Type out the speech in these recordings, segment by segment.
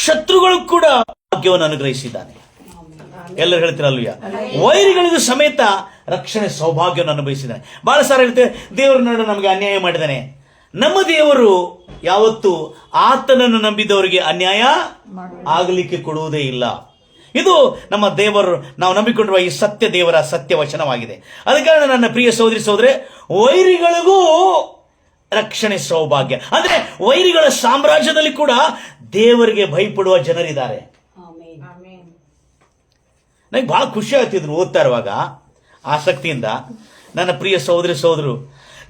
ಶತ್ರುಗಳು ಕೂಡ ಭಾಗ್ಯವನ್ನು ಅನುಗ್ರಹಿಸಿದ್ದಾನೆ. ಎಲ್ಲರೂ ಹೇಳ್ತೀರಲ್ವಯ್ಯ. ವೈರಿಗಳಿಗೂ ಸಮೇತ ರಕ್ಷಣೆ ಸೌಭಾಗ್ಯವನ್ನು ಅನುಭವಿಸಿದ್ದಾನೆ. ಬಹಳ ಸಾರಿ ಹೇಳ್ತೇವೆ, ದೇವರು ನೋಡು ನಮಗೆ ಅನ್ಯಾಯ ಮಾಡಿದ್ದಾನೆ. ನಮ್ಮ ದೇವರು ಯಾವತ್ತು ಆತನನ್ನು ನಂಬಿದವರಿಗೆ ಅನ್ಯಾಯ ಆಗಲಿಕ್ಕೆ ಕೊಡುವುದೇ ಇಲ್ಲ. ಇದು ನಮ್ಮ ದೇವರು, ನಾವು ನಂಬಿಕೊಂಡಿರುವ ಈ ಸತ್ಯ ದೇವರ ಸತ್ಯ ವಚನವಾಗಿದೆ. ಅದ ಕಾರಣ ನನ್ನ ಪ್ರಿಯ ಸಹೋದರಿ ಸಹೋದರೇ, ವೈರಿಗಳಿಗೂ ರಕ್ಷಣೆ ಸೌಭಾಗ್ಯ. ಅಂದ್ರೆ ವೈರಿಗಳ ಸಾಮ್ರಾಜ್ಯದಲ್ಲಿ ಕೂಡ ದೇವರಿಗೆ ಭಯಪಡುವ ಜನರಿದ್ದಾರೆ. ನನಗೆ ಬಹಳ ಖುಷಿ ಆಗ್ತಿದ್ರು ಓದ್ತಾ ಇರುವಾಗ ಆಸಕ್ತಿಯಿಂದ. ನನ್ನ ಪ್ರಿಯ ಸಹೋದರಿ ಸಹೋದರು,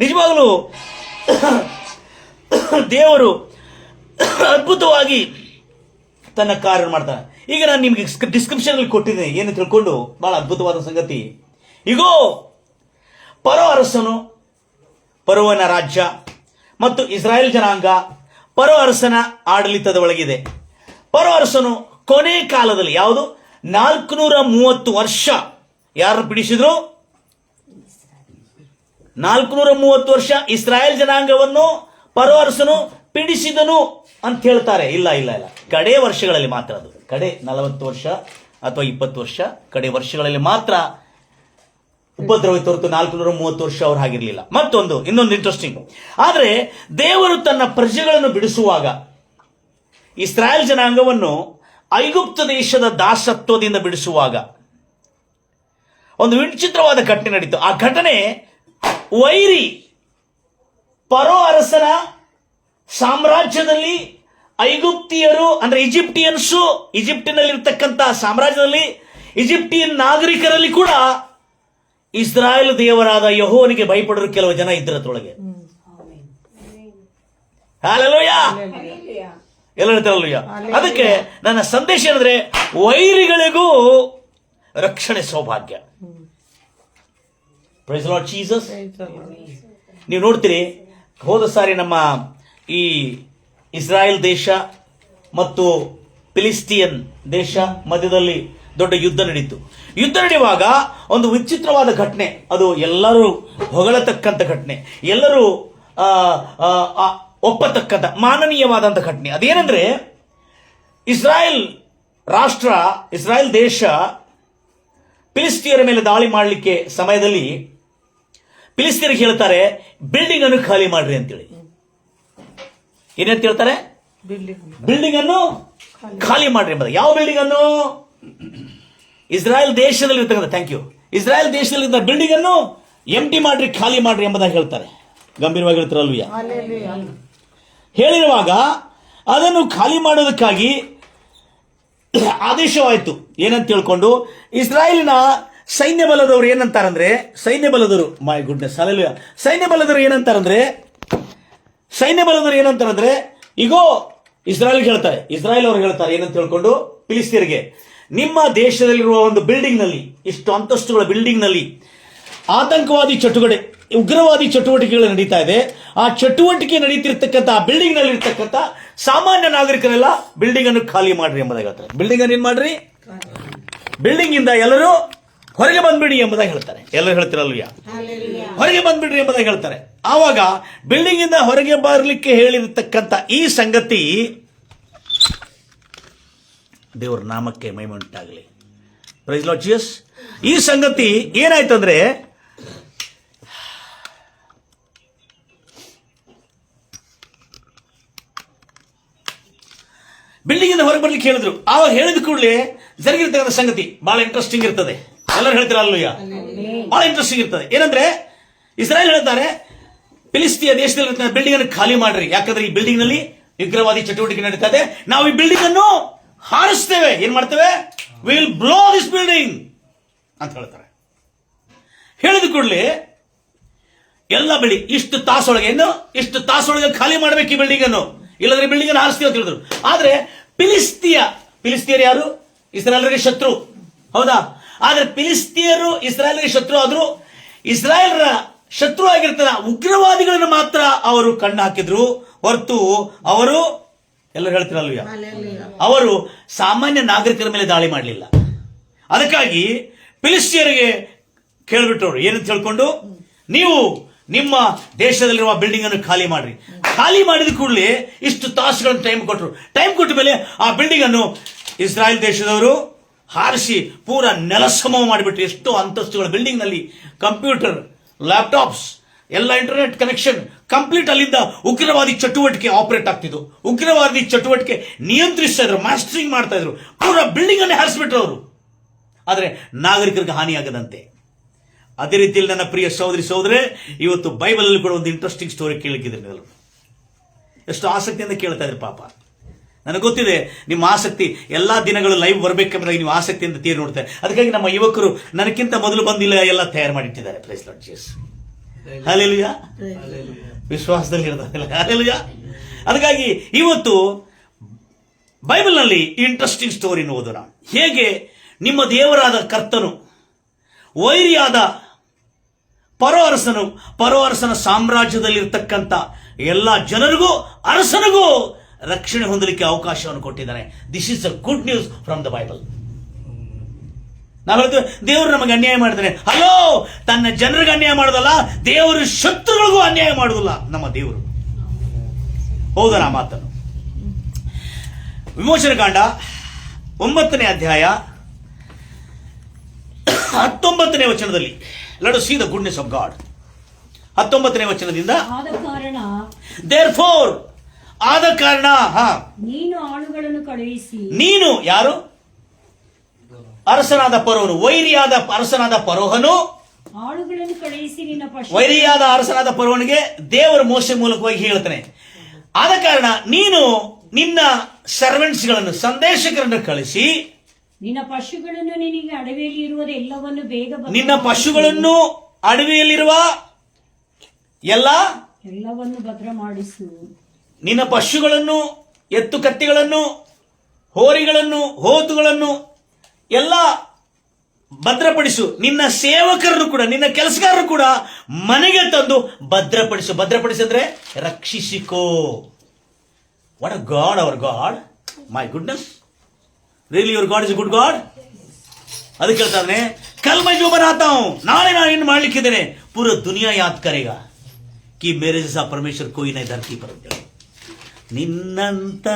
ನಿಜವಾಗಲೂ ದೇವರು ಅದ್ಭುತವಾಗಿ ತನ್ನ ಕಾರ್ಯ ಮಾಡ್ತಾನೆ. ಈಗ ನಾನು ನಿಮಗೆ ಡಿಸ್ಕ್ರಿಪ್ಷನ್ ಅಲ್ಲಿ ಕೊಟ್ಟಿದ್ದೇನೆ, ಏನು ತಿಳ್ಕೊಂಡು ಬಹಳ ಅದ್ಭುತವಾದ ಸಂಗತಿ. ಈಗೋ ಫರೋ ಅರಸನು, ಫರೋವನ ರಾಜ್ಯ ಮತ್ತು ಇಸ್ರಾಯೇಲ್ ಜನಾಂಗ ಫರೋ ಅರಸನ ಆಡಳಿತದ ಒಳಗಿದೆ. ಫರೋ ಅರಸನು ಕೊನೆ ಕಾಲದಲ್ಲಿ, ಯಾವುದು 430 ವರ್ಷ ಯಾರನ್ನು ಬಿಡಿಸಿದ್ರು? 430 ವರ್ಷ ಇಸ್ರಾಯೇಲ್ ಜನಾಂಗವನ್ನು ಫರೋ ಅರಸನು ಪೀಡಿಸಿದನು ಅಂತ ಹೇಳ್ತಾರೆ. ಇಲ್ಲ ಇಲ್ಲ ಇಲ್ಲ, ಕಡೆ ವರ್ಷಗಳಲ್ಲಿ ಮಾತ್ರ, ಅದು ಕಡೆ 40 ವರ್ಷ ಅಥವಾ 20 ವರ್ಷ ಕಡೆ ವರ್ಷಗಳಲ್ಲಿ ಮಾತ್ರ ಉಪದ್ರವ ಹೊರತು 430 ವರ್ಷ ಅವ್ರು ಆಗಿರ್ಲಿಲ್ಲ. ಇನ್ನೊಂದು ಇಂಟ್ರೆಸ್ಟಿಂಗ್, ಆದ್ರೆ ದೇವರು ತನ್ನ ಪ್ರಜೆಗಳನ್ನು ಬಿಡಿಸುವಾಗ ಇಸ್ರಾಯೇಲ್ ಜನಾಂಗವನ್ನು ಐಗುಪ್ತ ದೇಶದ ದಾಸತ್ವದಿಂದ ಬಿಡಿಸುವಾಗ ಒಂದು ವಿಚಿತ್ರವಾದ ಘಟನೆ ನಡೀತು. ಆ ಘಟನೆ ವೈರಿ ಫರೋ ಅರಸನ ಸಾಮ್ರಾಜ್ಯದಲ್ಲಿ ಐಗುಪ್ತಿಯರು ಅಂದ್ರೆ ಈಜಿಪ್ಟಿಯನ್ಸು, ಈಜಿಪ್ಟಿನಲ್ಲಿರ್ತಕ್ಕಂತಹ ಸಾಮ್ರಾಜ್ಯದಲ್ಲಿ ಈಜಿಪ್ಟಿಯನ್ ನಾಗರಿಕರಲ್ಲಿ ಕೂಡ ಇಸ್ರಾಯೇಲ್ ದೇವರಾದ ಯೆಹೋವನಿಗೆ ಭಯಪಡಲು ಕೆಲವು ಜನ ಇದ್ದರೊಳಗೆ. ಹಲ್ಲೆಲೂಯಾ, ಎಲ್ಲ ಹೇಳ್ತಾರಲ್ವಯ್ಯ. ಅದಕ್ಕೆ ನನ್ನ ಸಂದೇಶ ಏನಂದ್ರೆ, ವೈರಿಗಳಿಗೂ ರಕ್ಷಣೆ ಸೌಭಾಗ್ಯ. Praise Lord Jesus. ನೀವು ನೋಡ್ತೀರಿ, ಹೋದ ಸಾರಿ ನಮ್ಮ ಈ ಇಸ್ರಾಯೇಲ್ ದೇಶ ಮತ್ತು ಫಿಲಿಸ್ಟಿಯನ್ ದೇಶ ಮಧ್ಯದಲ್ಲಿ ದೊಡ್ಡ ಯುದ್ಧ ನಡೀತು. ಯುದ್ಧ ನಡೆಯುವಾಗ ಒಂದು ವಿಚಿತ್ರವಾದ ಘಟನೆ, ಅದು ಎಲ್ಲರೂ ಹೊಗಳತಕ್ಕಂಥ ಘಟನೆ, ಎಲ್ಲರೂ ಒಪ್ಪತಕ್ಕಂಥ ಮಾನನೀಯವಾದಂಥ ಘಟನೆ. ಅದೇನೆಂದ್ರೆ, ಇಸ್ರಾಯೇಲ್ ರಾಷ್ಟ್ರ, ಇಸ್ರಾಯೇಲ್ ದೇಶ ಫಿಲಿಸ್ತಿಯರ ಮೇಲೆ ದಾಳಿ ಮಾಡಲಿಕ್ಕೆ ಸಮಯದಲ್ಲಿ ಫಿಲಿಸ್ತಿಯರಿಗೆ ಹೇಳ್ತಾರೆ, ಬಿಲ್ಡಿಂಗ್ ಅನ್ನು ಖಾಲಿ ಮಾಡ್ರಿ ಅಂತೇಳಿ. ಏನಂತ ಹೇಳ್ತಾರೆ? ಬಿಲ್ಡಿಂಗ್ ಅನ್ನು ಖಾಲಿ ಮಾಡ್ರಿ ಎಂಬುದು. ಯಾವ ಬಿಲ್ಡಿಂಗ್ ಅನ್ನು? ಇಸ್ರಾಯೇಲ್ ದೇಶದಲ್ಲಿ ಇರ್ತಕ್ಕಂಥ, ಥ್ಯಾಂಕ್ ಯು, ಇಸ್ರಾಯೇಲ್ ದೇಶದಲ್ಲಿ ಬಿಲ್ಡಿಂಗ್ ಅನ್ನು ಎಂಟಿ ಮಾಡ್ರಿ, ಖಾಲಿ ಮಾಡ್ರಿ ಎಂಬುದಾಗಿ ಹೇಳ್ತಾರೆ. ಗಂಭೀರವಾಗಿ ಹೇಳ್ತಾರಲ್ವಯ್ಯ. ಹೇಳಿರುವಾಗ ಅದನ್ನು ಖಾಲಿ ಮಾಡೋದಕ್ಕಾಗಿ ಆದೇಶವಾಯಿತು. ಏನಂತ ತಿಳ್ಕೊಂಡು ಇಸ್ರಾಯೇಲಿನ ಸೈನ್ಯ ಬಲದವರು ಏನಂತಾರಂದ್ರೆ, ಸೈನ್ಯ ಬಲದವರು, ಮೈ ಗುಡ್ನೆಸ್, ಅಲ್ಲೆಲ್ಲ ಸೈನ್ಯ ಬಲದವರು ಏನಂತಾರಂದ್ರೆ, ಈಗೋ ಇಸ್ರಾಯೇಲ್ ಹೇಳ್ತಾರೆ, ಇಸ್ರಾಯೇಲ್ ಅವರು ಹೇಳ್ತಾರೆ ಏನಂತ ತಿಳ್ಕೊಂಡು ಫಿಲಿಸ್ತೀಯರಿಗೆ, ನಿಮ್ಮ ದೇಶದಲ್ಲಿರುವ ಒಂದು ಬಿಲ್ಡಿಂಗ್ ನಲ್ಲಿ, ಇಷ್ಟು ಅಂತಸ್ತುಗಳ ಬಿಲ್ಡಿಂಗ್ ನಲ್ಲಿ ಆತಂಕವಾದಿ ಚಟುವಟಿಕೆ, ಉಗ್ರವಾದಿ ಚಟುವಟಿಕೆಗಳು ನಡೀತಾ ಇದೆ. ಆ ಚಟುವಟಿಕೆ ನಡೀತಿರ್ತಕ್ಕಂಥ ಬಿಲ್ಡಿಂಗ್ ನಲ್ಲಿ ಇರ್ತಕ್ಕಂಥ ಸಾಮಾನ್ಯ ನಾಗರಿಕರೆಲ್ಲ ಬಿಲ್ಡಿಂಗ್ ಅನ್ನು ಖಾಲಿ ಮಾಡ್ರಿ ಎಂಬುದಾಗಿ ಹೇಳ್ತಾರೆ. ಬಿಲ್ಡಿಂಗ್ ಅನ್ನು ಏನ್ ಮಾಡ್ರಿ? ಬಿಲ್ಡಿಂಗ್ ಇಂದ ಎಲ್ಲರೂ ಹೊರಗೆ ಬಂದ್ಬಿಡಿ ಎಂಬುದಾಗಿ ಹೇಳ್ತಾರೆ. ಎಲ್ಲರೂ ಹೇಳ್ತಿರಲ್ವಯ್ಯ, ಹೊರಗೆ ಬಂದ್ಬಿಡ್ರಿ ಎಂಬುದಾಗಿ ಹೇಳ್ತಾರೆ. ಆವಾಗ ಬಿಲ್ಡಿಂಗ್ ಇಂದ ಹೊರಗೆ ಬರಲಿಕ್ಕೆ ಹೇಳಿರ್ತಕ್ಕಂಥ ಈ ಸಂಗತಿ ದೇವರ ನಾಮಕ್ಕೆ ಮಹಿಮೆ ಉಂಟಾಗಲಿ. Price Lord Jesus. ಈ ಸಂಗತಿ ಏನಾಯ್ತಂದ್ರೆ, ಬಿಲ್ಡಿಂಗ್ ಇಂದ ಹೊರಗೆ ಬರ್ಲಿಕ್ಕೆ ಹೇಳಿದ್ರು. ಆವಾಗ ಹೇಳಿದ ಕೂಡಲೇ ಜರುಗಿರ್ತಕ್ಕಂಥ ಸಂಗತಿ ಬಹಳ ಇಂಟ್ರೆಸ್ಟಿಂಗ್ ಇರ್ತದೆ. ಎಲ್ಲರೂ ಹೇಳ್ತಿರಲ್ವಯ್ಯ, ಬಹಳ ಇಂಟ್ರೆಸ್ಟಿಂಗ್ ಇರ್ತದೆ. ಏನಂದ್ರೆ, ಇಸ್ರಾಯೇಲ್ ಹೇಳ್ತಾರೆ, ಫಿಲಿಸ್ತಿಯ ದೇಶದಲ್ಲಿ ಬಿಲ್ಡಿಂಗ್ ಅನ್ನು ಖಾಲಿ ಮಾಡ್ರಿ, ಯಾಕಂದ್ರೆ ಈ ಬಿಲ್ಡಿಂಗ್ ನಲ್ಲಿ ಉಗ್ರವಾದಿ ಚಟುವಟಿಕೆ ನಡೀತಾ ಇದೆ, ನಾವು ಈ ಬಿಲ್ಡಿಂಗ್ ಅನ್ನು ಹಾರಿಸ್ತೇವೆ. ಏನ್ ಮಾಡ್ತೇವೆ? We will blow this building ಅಂತ ಹೇಳ್ತಾರೆ. ಹೇಳಿದ ಕೂಡಲೇ ಎಲ್ಲ ಬಿಲ್ಡಿಂಗ್ ಇಷ್ಟು ತಾಸೊಳಗೆ ಖಾಲಿ ಮಾಡ್ಬೇಕು ಈ ಬಿಲ್ಡಿಂಗ್ ಅನ್ನು, ಇಲ್ಲದ್ರೆ ಬಿಲ್ಡಿಂಗ್ ಅನ್ನು ಹಾರಿಸ್ತೀವಿ ಅಂತ ಹೇಳಿದ್ರು. ಆದ್ರೆ ಫಿಲಿಸ್ತಿಯರು ಯಾರು? ಇಸ್ರಾಯೇಲರಿಗೆ ಶತ್ರು, ಹೌದಾ? ಆದ್ರೆ ಫಿಲಿಸ್ತಿಯರು ಇಸ್ರಾಯೇಲ್ಗೆ ಶತ್ರು ಆದ್ರು, ಇಸ್ರಾಯೇಲ್ರ ಶತ್ರು ಆಗಿರ್ತಾರ ಉಗ್ರವಾದಿಗಳನ್ನು ಮಾತ್ರ ಅವರು ಕಣ್ಣು ಹಾಕಿದ್ರು ಹೊರತು ಅವರು, ಎಲ್ಲರೂ ಹೇಳ್ತಿರಲ್ವಯ್ಯ, ಅವರು ಸಾಮಾನ್ಯ ನಾಗರಿಕರ ಮೇಲೆ ದಾಳಿ ಮಾಡಲಿಲ್ಲ. ಅದಕ್ಕಾಗಿ ಫಿಲಿಸ್ತಿಯರಿಗೆ ಕೇಳ್ಬಿಟ್ಟವ್ರು ಏನಂತ ಹೇಳ್ಕೊಂಡು, ನೀವು ನಿಮ್ಮ ದೇಶದಲ್ಲಿರುವ ಬಿಲ್ಡಿಂಗ್ ಅನ್ನು ಖಾಲಿ ಮಾಡ್ರಿ. ಖಾಲಿ ಮಾಡಿದ ಕೂಡಲೇ ಇಷ್ಟು ತಾಸುಗಳನ್ನು ಟೈಮ್ ಕೊಟ್ಟರು. ಟೈಮ್ ಕೊಟ್ಟ ಮೇಲೆ ಆ ಬಿಲ್ಡಿಂಗ್ ಅನ್ನು ಇಸ್ರಾಯೇಲ್ ದೇಶದವರು ಹಾರಿಸಿ ಪೂರ ನೆಲಸಮ ಮಾಡಿಬಿಟ್ರು. ಎಷ್ಟೋ ಅಂತಸ್ತುಗಳ ಬಿಲ್ಡಿಂಗ್ ನಲ್ಲಿ ಕಂಪ್ಯೂಟರ್, ಲ್ಯಾಪ್ಟಾಪ್ಸ್, ಎಲ್ಲ ಇಂಟರ್ನೆಟ್ ಕನೆಕ್ಷನ್ ಕಂಪ್ಲೀಟ್. ಅಲ್ಲಿಂದ ಉಗ್ರವಾದಿ ಚಟುವಟಿಕೆ ಆಪರೇಟ್ ಆಗ್ತಿದ್ದು, ಉಗ್ರವಾದಿ ಚಟುವಟಿಕೆ ನಿಯಂತ್ರಿಸ್ತಾ ಇದ್ರು, ಮಾಸ್ಟರಿಂಗ್ ಮಾಡ್ತಾ ಇದ್ರು. ಪೂರ ಬಿಲ್ಡಿಂಗ್ ಅನ್ನೇ ಹಾರಿಸ್ಬಿಟ್ರು ಅವರು. ಆದರೆ ನಾಗರಿಕರಿಗೆ ಹಾನಿಯಾಗದಂತೆ. ಅದೇ ರೀತಿಯಲ್ಲಿ ನನ್ನ ಪ್ರಿಯ ಸಹೋದರಿ ಸಹೋದರೇ, ಇವತ್ತು ಬೈಬಲ್ ಅಲ್ಲಿ ಕೂಡ ಒಂದು ಇಂಟ್ರೆಸ್ಟಿಂಗ್ ಸ್ಟೋರಿ ಕೇಳಕ್ಕಿದ್ರಿ ನೀವು. ಎಷ್ಟು ಆಸಕ್ತಿಯಿಂದ ಕೇಳ್ತಾ ಇದ್ರಿ. ಪಾಪ ನನಗೆ ಗೊತ್ತಿದೆ ನಿಮ್ಮ ಆಸಕ್ತಿ. ಎಲ್ಲಾ ದಿನಗಳು ಲೈವ್ ಬರಬೇಕಂದ್ರೆ ನೀವು ಆಸಕ್ತಿಯಿಂದ ತೀರ್ ನೋಡ್ತಾರೆ. ಅದಕ್ಕಾಗಿ ನಮ್ಮ ಯುವಕರು ನನಗಿಂತ ಮೊದಲು ಬಂದಿಲ್ಲ ಎಲ್ಲ ತಯಾರು ಮಾಡಿಟ್ಟಿದ್ದಾರೆ. Praise Lord Jesus. ಹಲ್ಲೆಲೂಯಾ. ವಿಶ್ವಾಸದಲ್ಲಿ ಇರ್ತಾರೆ. ಹಲ್ಲೆಲೂಯಾ. ಅದಕ್ಕಾಗಿ ಇವತ್ತು ಬೈಬಲ್ ನಲ್ಲಿ ಇಂಟ್ರೆಸ್ಟಿಂಗ್ ಸ್ಟೋರಿ ಓದೋಣ. ಹೇಗೆ ನಿಮ್ಮ ದೇವರಾದ ಕರ್ತನು ವೈರಿಯಾದ ಪರೋ ಅರಸನ ಸಾಮ್ರಾಜ್ಯದಲ್ಲಿರ್ತಕ್ಕಂಥ ಎಲ್ಲ ಜನರಿಗೂ ಅರಸನಿಗೂ ರಕ್ಷಣೆ ಹೊಂದಲಿಕ್ಕೆ ಅವಕಾಶವನ್ನು ಕೊಟ್ಟಿದ್ದಾನೆ. This is a good news from the Bible. ನಾವು ಹೇಳ್ತೇವೆ ದೇವರು ನಮಗೆ ಅನ್ಯಾಯ ಮಾಡಿದ್ದಾನೆ. ಹಲೋ, ತನ್ನ ಜನರಿಗೆ ಅನ್ಯಾಯ ಮಾಡೋದಲ್ಲ, ದೇವರು ಶತ್ರುಗಳಿಗೂ ಅನ್ಯಾಯ ಮಾಡುವುದಿಲ್ಲ ನಮ್ಮ ದೇವರು. ಹೌದಾ ಮಾತನ್ನು? ವಿಮೋಚನ ಕಾಂಡ 9ನೇ ಅಧ್ಯಾಯ 19ನೇ ವಚನದಲ್ಲಿ let us see the goodness of God. 19ನೇ ವಚನದಿಂದ, ದೇರ್ಫೋರ್ ಆದ ಕಾರಣ ನೀನು ಆಳುಗಳನ್ನು ಕಳುಹಿಸಿ. ನೀನು ಯಾರು? ಅರಸನಾದ ಫರೋಹನು, ವೈರಿಯಾದ ಅರಸನಾದ ಫರೋಹನು ಆಳುಗಳನ್ನು ಕಳುಹಿಸಿ ನಿನ್ನ ವೈರಿಯಾದ ಅರಸನಾದ ಫರೋಹನಿಗೆ ದೇವರ ಮೋಸೆ ಮೂಲಕವಾಗಿ ಹೇಳ್ತಾನೆ, ಆದ ಕಾರಣ ನೀನು ನಿನ್ನ ಸರ್ವೆಂಟ್ಸ್ ಗಳನ್ನು, ಸಂದೇಶಕರನ್ನು ಕಳಿಸಿ ನಿನ್ನ ಪಶುಗಳನ್ನು ನಿನಗೆ ಅಡವಿಯಲ್ಲಿ ಇರುವುದೆಲ್ಲವನ್ನು ಬೇಗ ನಿನ್ನ ಪಶುಗಳನ್ನು ಅಡವಿಯಲ್ಲಿರುವ ಎಲ್ಲವನ್ನು ಭದ್ರ ಮಾಡಿಸು. ನಿನ್ನ ಪಶುಗಳನ್ನು, ಎತ್ತು ಕತ್ತಿಗಳನ್ನು, ಹೋರಿಗಳನ್ನು, ಹೋತುಗಳನ್ನು ಎಲ್ಲ ಭದ್ರಪಡಿಸು. ನಿನ್ನ ಸೇವಕರನ್ನು ಕೂಡ, ನಿನ್ನ ಕೆಲಸಗಾರರು ಕೂಡ ಮನೆಗೆ ತಂದು ಭದ್ರಪಡಿಸು. ಭದ್ರಪಡಿಸಿದ್ರೆ ರಕ್ಷಿಸಿಕೋ. What a God our God. My goodness, really your God is a good God. ಅದಕ್ಕೆ ಹೇಳ್ತಾನೆ, ಕಲ್ ಮೈ ಜೋ ಬನಾತಾ ಹೂಂ, ನಾಳೆ ನಾನು ಏನು ಮಾಡ್ಲಿಕ್ಕಿದ್ದೇನೆ, ಪೂರ ದುನಿಯಾ ಯಾದ್ ಕರೆಗಾ ಕಿ ಮೇರೆ ಜೈಸಾ ಪರಮೇಶ್ವರ್ ಕೋಯಿ ನೈ ಧರತಿ ಪರ್. ನಿನ್ನಂತ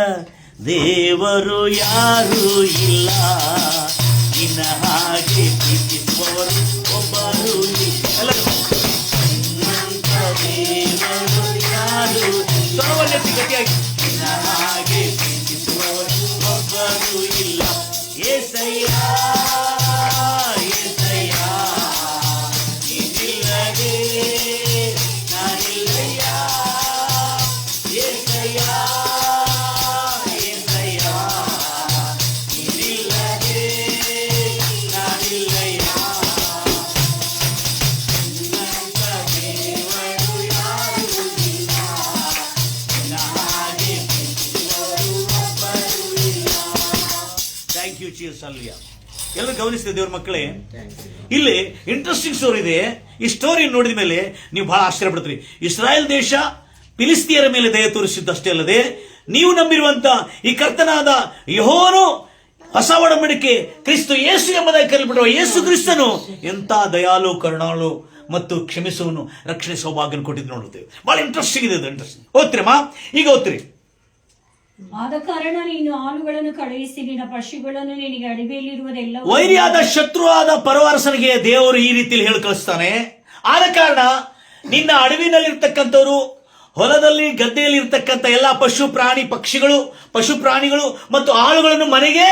ದೇವರು ಯಾರು ಇಲ್ಲ, ನಿನ್ನ ಹಾಗೆ ಪ್ರೀತಿಸುವವರು ಒಬ್ಬರು ಇಲ್ಲ. ನಿನ್ನಂತ ದೇವರು ಯಾರು, ಸ್ವರವನ್ನೆತ್ತಿ ಗಟ್ಟಿಯಾಗಿ, ನಿನ್ನ ಹಾಗೆ ಪ್ರೀತಿಸುವವರು ಒಬ್ಬರು ಇಲ್ಲ. ಏಸಯ್ಯ ಏಸಯ್ಯ, ನೀನಿಲ್ಲದೆ ನಾನಿಲ್ಲಯ್ಯ. ಏಸಯ್ಯ ಏಸಯ್ಯ, ನೀನಿಲ್ಲದೆ ನಾನಿಲ್ಲಯ್ಯ. ನಿನ್ನಂತ ದೇವರು ಯಾರು ಇಲ್ಲ, ನಿನ್ನ ಹಾಗೆ ಪ್ರೀತಿಸುವವರು ಒಬ್ಬರು ಇಲ್ಲ. Thank you cheers. ಅಲ್ಲಿಯ ಎಲ್ಲರೂ ಗಮನಿಸಿದೆ ದೇವ್ರ ಮಕ್ಕಳೇ, ಇಲ್ಲಿ ಇಂಟ್ರೆಸ್ಟಿಂಗ್ ಸ್ಟೋರಿ ಇದೆ. ಈ ಸ್ಟೋರಿ ನೋಡಿದ ಮೇಲೆ ನೀವು ಬಹಳ ಆಶ್ಚರ್ಯ ಪಡ್ತೀರಿ. ಇಸ್ರಾಯೇಲ್ ದೇಶ ಫಿಲಿಸ್ತಿಯರ ಮೇಲೆ ದಯ ತೋರಿಸಿದ್ದಷ್ಟೇ ಅಲ್ಲದೆ, ನೀವು ನಂಬಿರುವಂತ ಈ ಕರ್ತನಾದ ಯೆಹೋವನು ಹೊಸ ಒಡಂಬಡಿಕೆ ಕ್ರಿಸ್ತ ಯೇಸು ಎಂಬುದಾಗಿ ಕರೆಯಲ್ಪಡುವ ಯೇಸು ಕ್ರಿಸ್ತನು ಎಂತ ದಯಾಳು, ಕರುಣಾಳು ಮತ್ತು ಕ್ಷಮಿಸುವನು, ರಕ್ಷಣೆ ಸೌಭಾಗ್ಯ ಕೊಟ್ಟಿದ್ದು ನೋಡುತ್ತೇವೆ. ಬಹಳ ಇಂಟ್ರೆಸ್ಟಿಂಗ್ ಇದೆ. ಇಂಟ್ರೆಸ್ಟಿಂಗ್ ಓದ್ತಿರಮ್ಮ, ಈಗ ಓದ್ತಿರಿ. ಆದ ಕಾರಣ ನೀನು ಆಳುಗಳನ್ನು ಕಳುಹಿಸಿ ನಿನ್ನ ಪಶುಗಳನ್ನು ನಿನಗೆ ಅಡವಿಯಲ್ಲಿರುವುದೆಲ್ಲ. ವೈರಿಯಾದ ಶತ್ರುವಾದ ಪರವಾರಸನಿಗೆ ದೇವರು ಈ ರೀತಿಯಲ್ಲಿ ಹೇಳಿ ಕಳಿಸ್ತಾನೆ, ಆದ ಕಾರಣ ನಿನ್ನ ಅಡವಿನಲ್ಲಿರ್ತಕ್ಕಂಥವ್ರು, ಹೊಲದಲ್ಲಿ ಗದ್ದೆಯಲ್ಲಿ ಇರ್ತಕ್ಕಂಥ ಎಲ್ಲ ಪಶು ಪ್ರಾಣಿ ಪಕ್ಷಿಗಳು, ಪಶು ಪ್ರಾಣಿಗಳು ಮತ್ತು ಆಳುಗಳನ್ನು ಮನೆಗೆ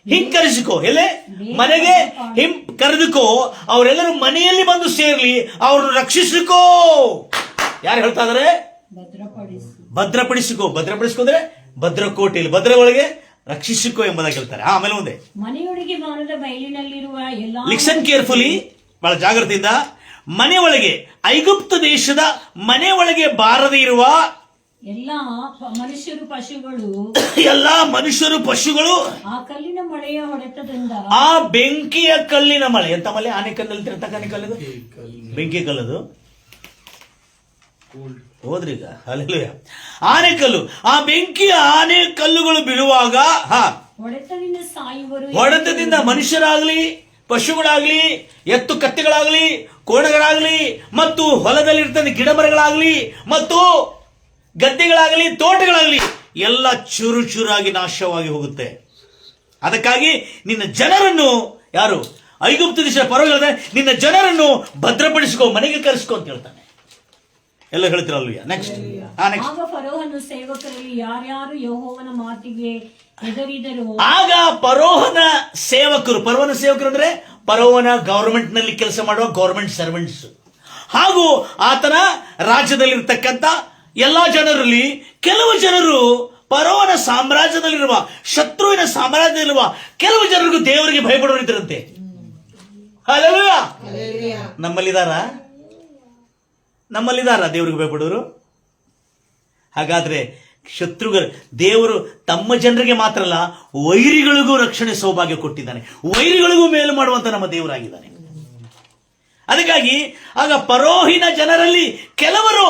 ಹಿಂಕರಿಸಿಕೋ. ಎಲ್ಲೇ ಮನೆಗೆ ಕರೆದುಕೋ. ಅವರೆಲ್ಲರೂ ಮನೆಯಲ್ಲಿ ಬಂದು ಸೇರ್ಲಿ, ಅವ್ರನ್ನು ರಕ್ಷಿಸಿಕೋ. ಯಾರು ಹೇಳ್ತಾ ಇದಾರೆ? ಭದ್ರಪಡಿಸಿಕೋ. ಭದ್ರಪಡಿಸಿಕೋ ಅಂದ್ರೆ ಭದ್ರಕೋಟೆಯಲ್ಲಿ, ಭದ್ರ ಒಳಗೆ ರಕ್ಷಿಸಿಕೋ ಎಂಬುದಾಗಿ ಹೇಳ್ತಾರೆ. ಆಮೇಲೆ ಮುಂದೆ, ಮನೆಯೊಳಗೆ ಬಾರದ ಬಯಲಿನಲ್ಲಿರುವ ಎಲ್ಲ, ಲಿಸನ್ ಕೇರ್ಫುಲಿ, ಬಹಳ ಜಾಗ್ರತೆಯಿಂದ, ಮನೆ ಒಳಗೆ, ಐಗುಪ್ತ ದೇಶದ ಮನೆ ಒಳಗೆ ಬಾರದೆ ಇರುವ ಎಲ್ಲ ಮನುಷ್ಯರು ಪಶುಗಳು, ಎಲ್ಲಾ ಮನುಷ್ಯರು ಪಶುಗಳು ಆ ಕಲ್ಲಿನ ಮಳೆಯ ಹೊಡೆತದಿಂದ, ಆ ಬೆಂಕಿಯ ಕಲ್ಲಿನ ಮಳೆ. ಎಂತ ಮಳೆ? ಆನೆ ಕಲ್ಲಲ್ಲಿ ತಿರ್ತಕ್ಕಂಥ ಕಲ್ಲದು, ಬೆಂಕಿ ಕಲ್ಲದು. ಹೋದ್ರೀಗ ಅಲ್ಲೆಲ್ಲ ಆನೆಕಲ್ಲು, ಆ ಬೆಂಕಿಯ ಆನೆ ಕಲ್ಲುಗಳು ಬೀಳುವಾಗ ಹೊಡೆತದಿಂದ ಸಾಯುವರು. ಹೊಡೆತದಿಂದ ಮನುಷ್ಯರಾಗ್ಲಿ, ಪಶುಗಳಾಗ್ಲಿ, ಎತ್ತು ಕತ್ತೆಗಳಾಗ್ಲಿ, ಕೋಣಗಳಾಗ್ಲಿ ಮತ್ತು ಹೊಲದಲ್ಲಿರ್ತಕ್ಕಂಥ ಗಿಡ ಮರಗಳಾಗ್ಲಿ ಮತ್ತು ಗದ್ದೆಗಳಾಗಲಿ ತೋಟಗಳಾಗಲಿ ಎಲ್ಲ ಚೂರು ಚೂರಾಗಿ ನಾಶವಾಗಿ ಹೋಗುತ್ತೆ. ಅದಕ್ಕಾಗಿ ನಿನ್ನ ಜನರನ್ನು, ಯಾರು ಐಗುಪ್ತ ದೇಶದ ಪರವಾಗಿ ನಿನ್ನ ಜನರನ್ನು ಭದ್ರಪಡಿಸಿಕೋ, ಮನೆಗೆ ಕರೆಸ್ಕೋ ಅಂತ ಹೇಳ್ತಾನೆ. ಎಲ್ಲ ಹೇಳ್ತಿರಲ್ವ? ನೆಕ್ಸ್ಟ್ ಆಗ ಫರೋಹನು ಸೇವಕರಲ್ಲಿ ಯಾರ್ಯಾರು ಯೆಹೋವನ ಮಾತಿಗೆ ಹೆದರಿದರು, ಆಗ ಫರೋಹನ ಸೇವಕರು ಅಂದ್ರೆ ಫರೋಹನ ಗವರ್ಮೆಂಟ್ ನಲ್ಲಿ ಕೆಲಸ ಮಾಡುವ ಗವರ್ಮೆಂಟ್ ಸರ್ವೆಂಟ್ಸ್ ಹಾಗೂ ಆತನ ರಾಜ್ಯದಲ್ಲಿರ್ತಕ್ಕಂಥ ಎಲ್ಲಾ ಜನರಲ್ಲಿ ಕೆಲವು ಜನರು ಫರೋಹನ ಸಾಮ್ರಾಜ್ಯದಲ್ಲಿರುವ, ಶತ್ರುವಿನ ಸಾಮ್ರಾಜ್ಯದಲ್ಲಿರುವ ಕೆಲವು ಜನರಿಗೂ ದೇವರಿಗೆ ಭಯಪಡೋರು ಇದ್ದರಂತೆ. ಹಲ್ಲೆಲೂಯಾ. ನಮ್ಮಲ್ಲಿದಾರ ದೇವರಿಗೆ ಭಯಪಡೋರು? ಹಾಗಾದ್ರೆ ಶತ್ರುಗಳು, ದೇವರು ತಮ್ಮ ಜನರಿಗೆ ಮಾತ್ರ ಅಲ್ಲ, ವೈರಿಗಳಿಗೂ ರಕ್ಷಣೆ ಸೌಭಾಗ್ಯ ಕೊಟ್ಟಿದ್ದಾನೆ. ವೈರಿಗಳಿಗೂ ಮೇಲು ಮಾಡುವಂತ ನಮ್ಮ ದೇವರಾಗಿದ್ದಾನೆ. ಅದಕ್ಕಾಗಿ ಆಗ ಫರೋಹಿನ ಜನರಲ್ಲಿ ಕೆಲವರು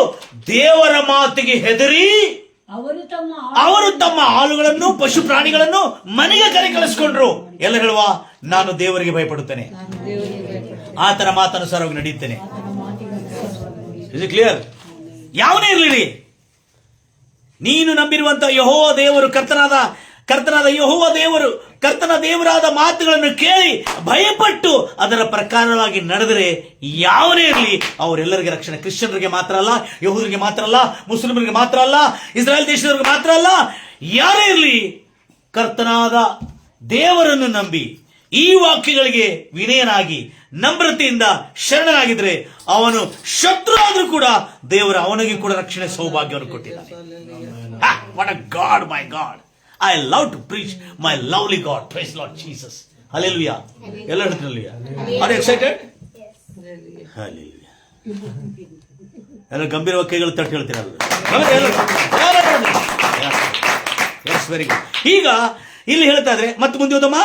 ದೇವರ ಮಾತಿಗೆ ಹೆದರಿ ಅವರು ತಮ್ಮ ಆಳುಗಳನ್ನು, ಪಶು ಪ್ರಾಣಿಗಳನ್ನು ಮನೆಗೆ ಕರೆ ಕಳಿಸ್ಕೊಂಡ್ರು. ಎಲ್ಲ ಹೇಳುವ, ನಾನು ದೇವರಿಗೆ ಭಯಪಡುತ್ತೇನೆ, ಆತನ ಮಾತನುಸಾರವಾಗಿ ನಡೆಯುತ್ತೇನೆ. Is it clear? ಯಾವನೇ ಇರಲಿ, ನೀನು ನಂಬಿರುವಂತ ಯೆಹೋವ ದೇವರು, ಕರ್ತನಾದ ಯೆಹೋವ ದೇವರು, ಕರ್ತನ ದೇವರಾದ ಮಾತುಗಳನ್ನು ಕೇಳಿ ಭಯಪಟ್ಟು ಅದರ ಪ್ರಕಾರವಾಗಿ ನಡೆದರೆ ಯಾವನೇ ಇರಲಿ ಅವರೆಲ್ಲರಿಗೆ ರಕ್ಷಣೆ. ಕ್ರಿಶ್ಚಿಯನ್ರಿಗೆ ಮಾತ್ರ ಅಲ್ಲ, ಯಹೂದರಿಗೆ ಮಾತ್ರ ಅಲ್ಲ, ಮುಸ್ಲಿಮರಿಗೆ ಮಾತ್ರ ಅಲ್ಲ, ಇಸ್ರಾಯೇಲ್ ದೇಶದವರಿಗೆ ಮಾತ್ರ ಅಲ್ಲ, ಯಾರೇ ಇರಲಿ ಕರ್ತನಾದ ದೇವರನ್ನು ನಂಬಿ ಈ ವಾಕ್ಯಗಳಿಗೆ ವಿನಯನಾಗಿ ನಮ್ರತೆಯಿಂದ ಶರಣನಾಗಿದ್ರೆ ಅವನು ಶತ್ರು ಆದ್ರೂ ಕೂಡ ದೇವರ ಅವನಿಗೆ ಕೂಡ ರಕ್ಷಣೆ ಸೌಭಾಗ್ಯವನ್ನು ಕೊಟ್ಟಿದ್ದಾನೆ. What a god, my god. I love to preach my lovely God. Praise Lord Jesus. Hallelujah. ಎಲ್ಲ ಹೇಳ್ತಿರಲಿಯಾ? Are you excited? Hallelujah. ಎಲ್ಲ ಗಂಭೀರ ಕೈಗಳು ತಟ್ಟು ಹೇಳ್ತಿರಲ್ಲ? Yes, very good. ಈಗ ಇಲ್ಲಿ ಹೇಳ್ತಾ ಇದ್ರೆ ಮತ್ತೆ ಮುಂದೆ ಹೋದಮ್ಮ,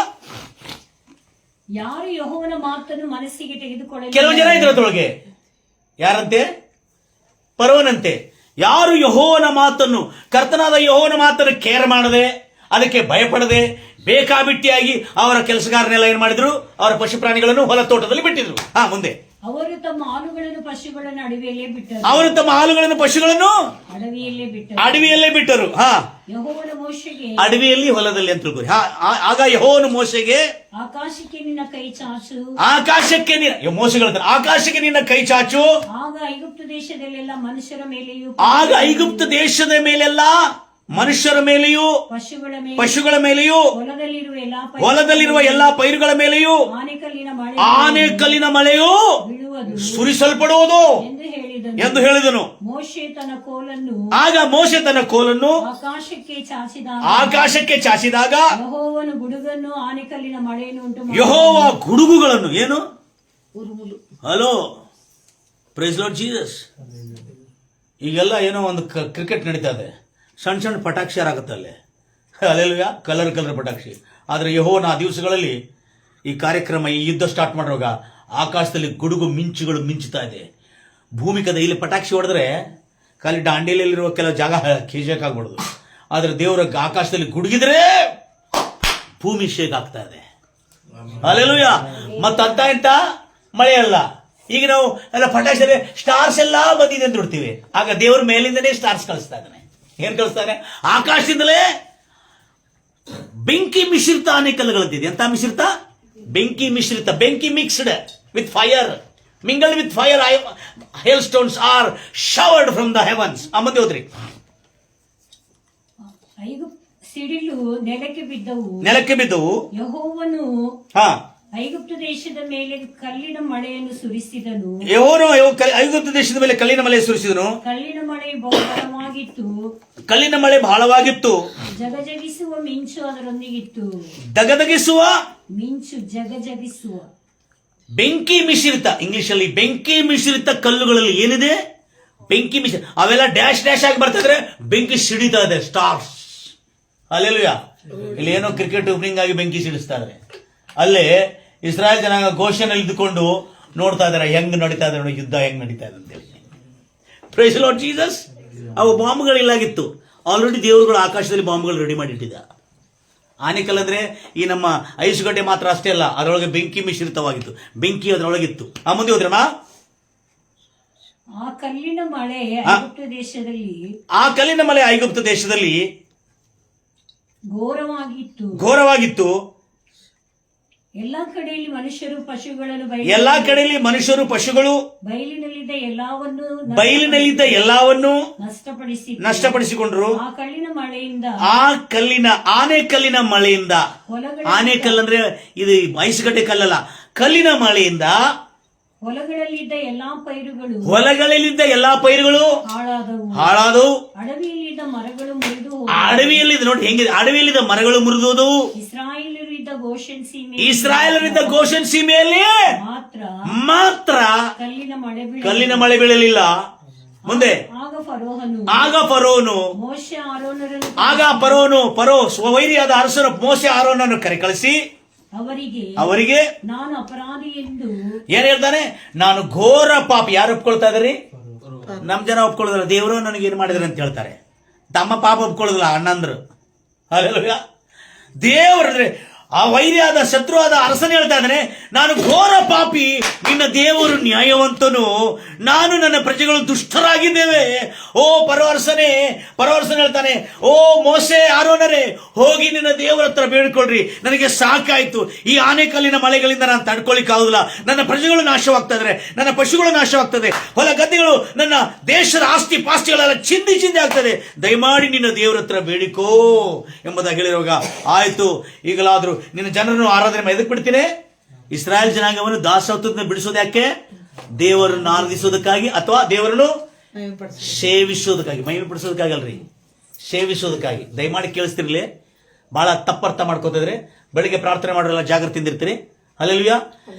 ಯಾರು ಯೆಹೋವನ ಮಾತನ್ನು ಮನಸ್ಸಿಗೆ ತೆಗೆದುಕೊಳ್ಳಲಿ. ಕೆಲವು ಜನ ಇದ್ರ ಅದರೊಳಗೆ ಯಾರಂತೆ? ಫರೋಹನಂತೆ. ಯಾರು ಯೆಹೋವನ ಮಾತನ್ನು, ಕರ್ತನಾದ ಯೆಹೋವನ ಮಾತನ್ನು ಕೇರ್ ಮಾಡದೆ, ಅದಕ್ಕೆ ಭಯಪಡದೆ, ಬೇಕಾಬಿಟ್ಟಿಯಾಗಿ ಅವರ ಕೆಲಸಗಾರನೆಲ್ಲ ಏನ್ ಮಾಡಿದ್ರು? ಅವರ ಪಶು ಪ್ರಾಣಿಗಳನ್ನು ಹೊಲ ತೋಟದಲ್ಲಿ ಬಿಟ್ಟಿದ್ರು. ಮುಂದೆ ಅವರು ತಮ್ಮ ಆಳುಗಳನ್ನು ಪಶುಗಳನ್ನು ಅಡವಿಯಲ್ಲೇ ಬಿಟ್ಟರು. ಅಡವಿಯಲ್ಲೇ ಬಿಟ್ಟರು. ಯೆಹೋವನ ಮೋಶೆಗೆ, ಅಡವಿಯಲ್ಲಿ ಹೊಲದಲ್ಲಿ ಅಂತ ತಿಳ್ಕೊರಿ. ಆಗ ಯೆಹೋವನ ಮೋಶೆಗೆ, ಆಕಾಶಕ್ಕೆ ನಿನ್ನ ಕೈ ಚಾಚು, ಆಕಾಶಕ್ಕೆ ಆಕಾಶಕ್ಕೆ ನಿನ್ನ ಕೈ ಚಾಚು. ಆಗ ಐಗುಪ್ತ ದೇಶದಲ್ಲೆಲ್ಲ ಮನುಷ್ಯರ ಮೇಲೆಯೂ, ಆಗ ಐಗುಪ್ತ ದೇಶದ ಮೇಲೆಲ್ಲ ಮನುಷ್ಯರ ಮೇಲೆಯೂ, ಪಶುಗಳ ಮೇಲೆಯೂ, ಹೊಲದಲ್ಲಿರುವ ಎಲ್ಲಾ ಪೈರುಗಳ ಮೇಲೆಯೂ ಆನೆಕಲ್ಲಿನ ಮಳೆಯೂ ಸುರಿಸಲ್ಪಡುವುದು ಎಂದು ಹೇಳಿದನು. ಆಗ ಮೋಶೆ ತನ್ನ ಕೋಲನ್ನು ಆಕಾಶಕ್ಕೆ ಚಾಚಿದಾಗ ಯೆಹೋವ ಗುಡುಗುಗಳನ್ನು, ಏನು? Hello, praise Lord Jesus. ಈಗೆಲ್ಲ ಏನೋ ಒಂದು ಕ್ರಿಕೆಟ್ ನಡೀತಾ ಇದೆ, ಸಣ್ಣ ಸಣ್ಣ ಪಟಾಕ್ಷಿ ಆಗುತ್ತೆ ಅಲ್ಲೇ. ಅಲ್ಲೆಲ್ಲೂಯಾ, ಕಲರ್ ಪಟಾಕ್ಷಿ. ಆದರೆ ಯೆಹೋವನ ಆ ದಿವಸಗಳಲ್ಲಿ ಈ ಕಾರ್ಯಕ್ರಮ, ಈ ಯುದ್ಧ ಸ್ಟಾರ್ಟ್ ಮಾಡುವಾಗ ಆಕಾಶದಲ್ಲಿ ಗುಡುಗು ಮಿಂಚುಗಳು ಮಿಂಚುತ್ತಾ ಇದೆ. ಭೂಮಿ ಕದ ಇಲ್ಲಿ ಪಟಾಕ್ಷಿ ಹೊಡೆದ್ರೆ ಖಾಲಿ ದಾಂಡೇಲಿಯಲ್ಲಿರುವ ಕೆಲವು ಜಾಗ ಕೇಜಕ್ಕಾಗ್ಬಿಡೋದು. ಆದರೆ ದೇವರ ಆಕಾಶದಲ್ಲಿ ಗುಡುಗಿದ್ರೆ ಭೂಮಿ ಶೇಕ್ ಆಗ್ತಾ ಇದೆ. ಅಲ್ಲೆಲ್ಲೂಯಾ. ಮತ್ತಂತ ಇಂತ ಮಳೆ ಅಲ್ಲ. ಈಗ ನಾವು ಎಲ್ಲ ಪಟಾಕ್ಷಿ ಸ್ಟಾರ್ಸ್ ಎಲ್ಲ ಬಂದಿದೆ ಅಂತ ನೋಡ್ತೀವಿ. ಆಗ ದೇವರ ಮೇಲಿಂದನೇ ಸ್ಟಾರ್ಸ್ ಕಳಿಸ್ತಾ ಇದ್ದಾನೆ. ಏನ್ ಕಳಿಸ್ತಾನೆ? ಆಕಾಶದಿಂದಲೇ ಬೆಂಕಿ ಮಿಶ್ರಿತ ಆನೆಕಲ್ಲುಗಳಂತಿದೆ. ಎಂತ ಮಿಶ್ರಿತ? ಬೆಂಕಿ ಮಿಶ್ರಿತ, ಬೆಂಕಿ mixed with fire, mingled with fire. Hailstones are showered from the heavens. ಮುಂದೆ ಹೋದ್ರಿ. ಸಿಡಿಲು ನೆಲಕ್ಕೆ ಬಿದ್ದವು. ಯೆಹೋವನು ಐಗುಪ್ತ ದೇಶದ ಮೇಲೆ ಕಲ್ಲಿನ ಮಳೆಯನ್ನು ಸುರಿಸಿದನು. ಐಗುಪ್ತ ದೇಶದ ಮೇಲೆ ಕಲ್ಲಿನ ಮಳೆ ಸುರಿಸಿದನು. ಕಲ್ಲಿನ ಮಳೆ ಬಹಳವಾಗಿತ್ತು. ಜಗಜಗಿಸುವ ಮಿಂಚು ಅದರೊಂದಿಗಿತ್ತು. ದಗದಗಿಸುವ ಮಿಂಚು, ಜಗಜಗಿಸುವ ಬೆಂಕಿ ಮಿಶ್ರಿತ. ಇಂಗ್ಲಿಷ್ ಅಲ್ಲಿ ಬೆಂಕಿ ಮಿಶ್ರಿತ ಕಲ್ಲುಗಳಲ್ಲಿ ಏನಿದೆ? ಬೆಂಕಿ ಮಿಶ್ರಿತ. ಅವೆಲ್ಲ ಡ್ಯಾಶ್ ಆಗಿ ಬರ್ತಿದ್ರೆ ಬೆಂಕಿ ಸಿಡಿತಾ ಇದೆ. ಸ್ಟಾರ್ಸ್. ಅಲ್ಲೆಲ್ಲೂಯಾ. ಇಲ್ಲಿ ಏನೋ ಕ್ರಿಕೆಟ್ ಓಪನಿಂಗ್ ಆಗಿ ಬೆಂಕಿ ಸಿಡಿಸ್ತಾ ಇದ್ದಾರೆ. ಅಲ್ಲೇ ಇಸ್ರಾಯೇಲ್ ಜನಾಂಗ ಘೋಷಣೆಯಲ್ಲಿ ಇದ್ದುಕೊಂಡು ನೋಡ್ತಾ ಇದಾರೆ, ಹೆಂಗ್ ನಡೀತಾ ಇದೆ ನೋಡಿ, ಯುದ್ಧ ಹೆಂಗ್ ನಡೀತಾ ಇದೆ ಅಂತೇಳಿ. Praise Lord Jesus. ಅವು ಬಾಂಬ್ಗಳಿಲ್ಲಾಗಿತ್ತು. ಆಲ್ರೆಡಿ ದೇವರುಗಳು ಆಕಾಶದಲ್ಲಿ ಬಾಂಬ್ಗಳು ರೆಡಿ ಮಾಡಿಟ್ಟಿದ್ದ. ಆನೆಕಲ್ ಅಂದ್ರೆ ಈ ನಮ್ಮ ಐಸುಗಡ್ಡೆ ಮಾತ್ರ ಅಷ್ಟೇ ಅಲ್ಲ, ಅದರೊಳಗೆ ಬೆಂಕಿ ಮಿಶ್ರಿತವಾಗಿತ್ತು. ಬೆಂಕಿ ಅದರೊಳಗಿತ್ತು. ಮುಂದೆ ಹೋದ್ರಮ್ಮ. ಆ ಕಲ್ಲಿನ ಮಳೆ ಐಗುಪ್ತ ದೇಶದಲ್ಲಿ ಆ ಕಲ್ಲಿನ ಮಲೆ ಐಗುಪ್ತ ದೇಶದಲ್ಲಿ ಘೋರವಾಗಿತ್ತು. ಎಲ್ಲಾ ಕಡೆಯಲ್ಲಿ ಮನುಷ್ಯರು ಪಶುಗಳು ಬಯಲಿನಲ್ಲಿದ್ದ ಎಲ್ಲವನ್ನು ನಷ್ಟಪಡಿಸಿಕೊಂಡ್ರು. ಆನೆಕಲ್ಲಿನ ಮಳೆಯಿಂದ ಆನೆಕಲ್ಲು ಅಂದ್ರೆ ಇದು ಐಸುಗಡ್ಡೆ ಕಲ್ಲಲ್ಲ, ಕಲ್ಲಿನ ಮಳೆಯಿಂದ ಹೊಲಗಳಲ್ಲಿದ್ದ ಎಲ್ಲಾ ಪೈರುಗಳು ಹಾಳಾದವು. ಅಡವಿಯಲ್ಲಿದ್ದ ನೋಡಿ ಹೆಂಗಿದೆ, ಅಡವಿಯಲ್ಲಿದ್ದ ಮರಗಳು ಮುರಿದುವುದು. ಇಸ್ರಾಯೇಲರಿದ್ದ ಗೋಷನ್ ಸೀಮೆಯಲ್ಲಿ ಮಾತ್ರ ಕಲ್ಲಿನ ಮಳೆ ಬೀಳಲಿಲ್ಲ. ಮುಂದೆ ಆಗ ಫರೋನು ಸ್ವವೈರಿಯಾದ ಅರಸನು ಮೋಶೆ ಆರೋನನ್ನು ಕಳಿಸಿ ಅವರಿಗೆ ನಾನು ಅಪರಾಧಿ ಎಂದು ಏನ್ ಹೇಳ್ತಾನೆ, ನಾನು ಘೋರ ಪಾಪಿ. ಯಾರು ಒಪ್ಕೊಳ್ತಾ ಇದಾರೆ? ನಮ್ ಜನ ಒಪ್ಕೊಳ್ಳೋದಿಲ್ಲ. ದೇವರು ನನಗೆ ಏನ್ ಮಾಡಿದಾರೆ ಅಂತ ಹೇಳ್ತಾರೆ. ತಮ್ಮ ಪಾಪ ಒಪ್ಕೊಳ್ಳೋದಿಲ್ಲ ಅಣ್ಣಂದ್ರು. ಅಲ್ಲೆಲ್ಲ ದೇವರಂದ್ರೆ ಆ ವೈರಿಯಾದ ಶತ್ರುವಾದ ಅರಸನ ಹೇಳ್ತಾ ಇದ್ದಾನೆ, ನಾನು ಘೋರ ಪಾಪಿ, ನಿನ್ನ ದೇವರು ನ್ಯಾಯವಂತನು, ನಾನು ನನ್ನ ಪ್ರಜೆಗಳು ದುಷ್ಟರಾಗಿದ್ದೇವೆ. ಓ ಪರವರ್ಸನ ಹೇಳ್ತಾನೆ, ಓ ಮೋಸೆ ಆರೋನರೇ, ಹೋಗಿ ನಿನ್ನ ದೇವರ ಹತ್ರ ಬೇಡ್ಕೊಳ್ರಿ, ನನಗೆ ಸಾಕಾಯ್ತು. ಈ ಆನೆಕಲ್ಲಿನ ಮಳೆಗಳಿಂದ ನಾನು ತಡ್ಕೊಳ್ಳಿಕ್ಕಾಗುದಿಲ್ಲ. ನನ್ನ ಪ್ರಜೆಗಳು ನಾಶವಾಗ್ತಾ ಇದ್ದಾರೆ, ನನ್ನ ಪಶುಗಳು ನಾಶವಾಗ್ತದೆ, ಹೊಲ ಗದ್ದೆಗಳು, ನನ್ನ ದೇಶದ ಆಸ್ತಿ ಪಾಸ್ತಿಗಳೆಲ್ಲ ಚಿಂದಿ ಆಗ್ತದೆ. ದಯಮಾಡಿ ನಿನ್ನ ದೇವರ ಹತ್ರ ಬೇಡಿಕೋ ಎಂಬುದಾಗಿ ಹೇಳಿರುವಾಗ, ಆಯ್ತು ಈಗಲಾದ್ರೂ ನಿನ್ನ ಜನರನ್ನು ಆರಾಧನೆ ಎದಕ್ಕೆ ಬಿಡ್ತೀನಿ? ಇಸ್ರಾಯೇಲ್ ಜನಾಂಗವನ್ನು ದಾಸತ್ವದಿಂದ ಬಿಡಿಸೋದು ಯಾಕೆ? ದೇವರನ್ನು ಆರಾಧಿಸೋದಕ್ಕಾಗಿ ಅಥವಾ ದೇವರನ್ನು ಸೇವಿಸೋದಕ್ಕಾಗಿ, ಮಹಿಮೆ ಪಡಿಸೋದಕ್ಕಾಗಲ್ರಿ, ಸೇವಿಸೋದಕ್ಕಾಗಿ. ದಯಮಾಡಿ ಕೇಳಿಸ್ತಿರ್ಲಿ, ಬಹಳ ತಪ್ಪರ್ಥ ಮಾಡ್ಕೋತಿದ್ರೆ. ಬೆಳಿಗ್ಗೆ ಪ್ರಾರ್ಥನೆ ಮಾಡೋರೆಲ್ಲ ಜಾಗೃತಿಯಿಂದ ಇರ್ತೀರಿ. ಹಲ್ಲೆಲೂಯಾ.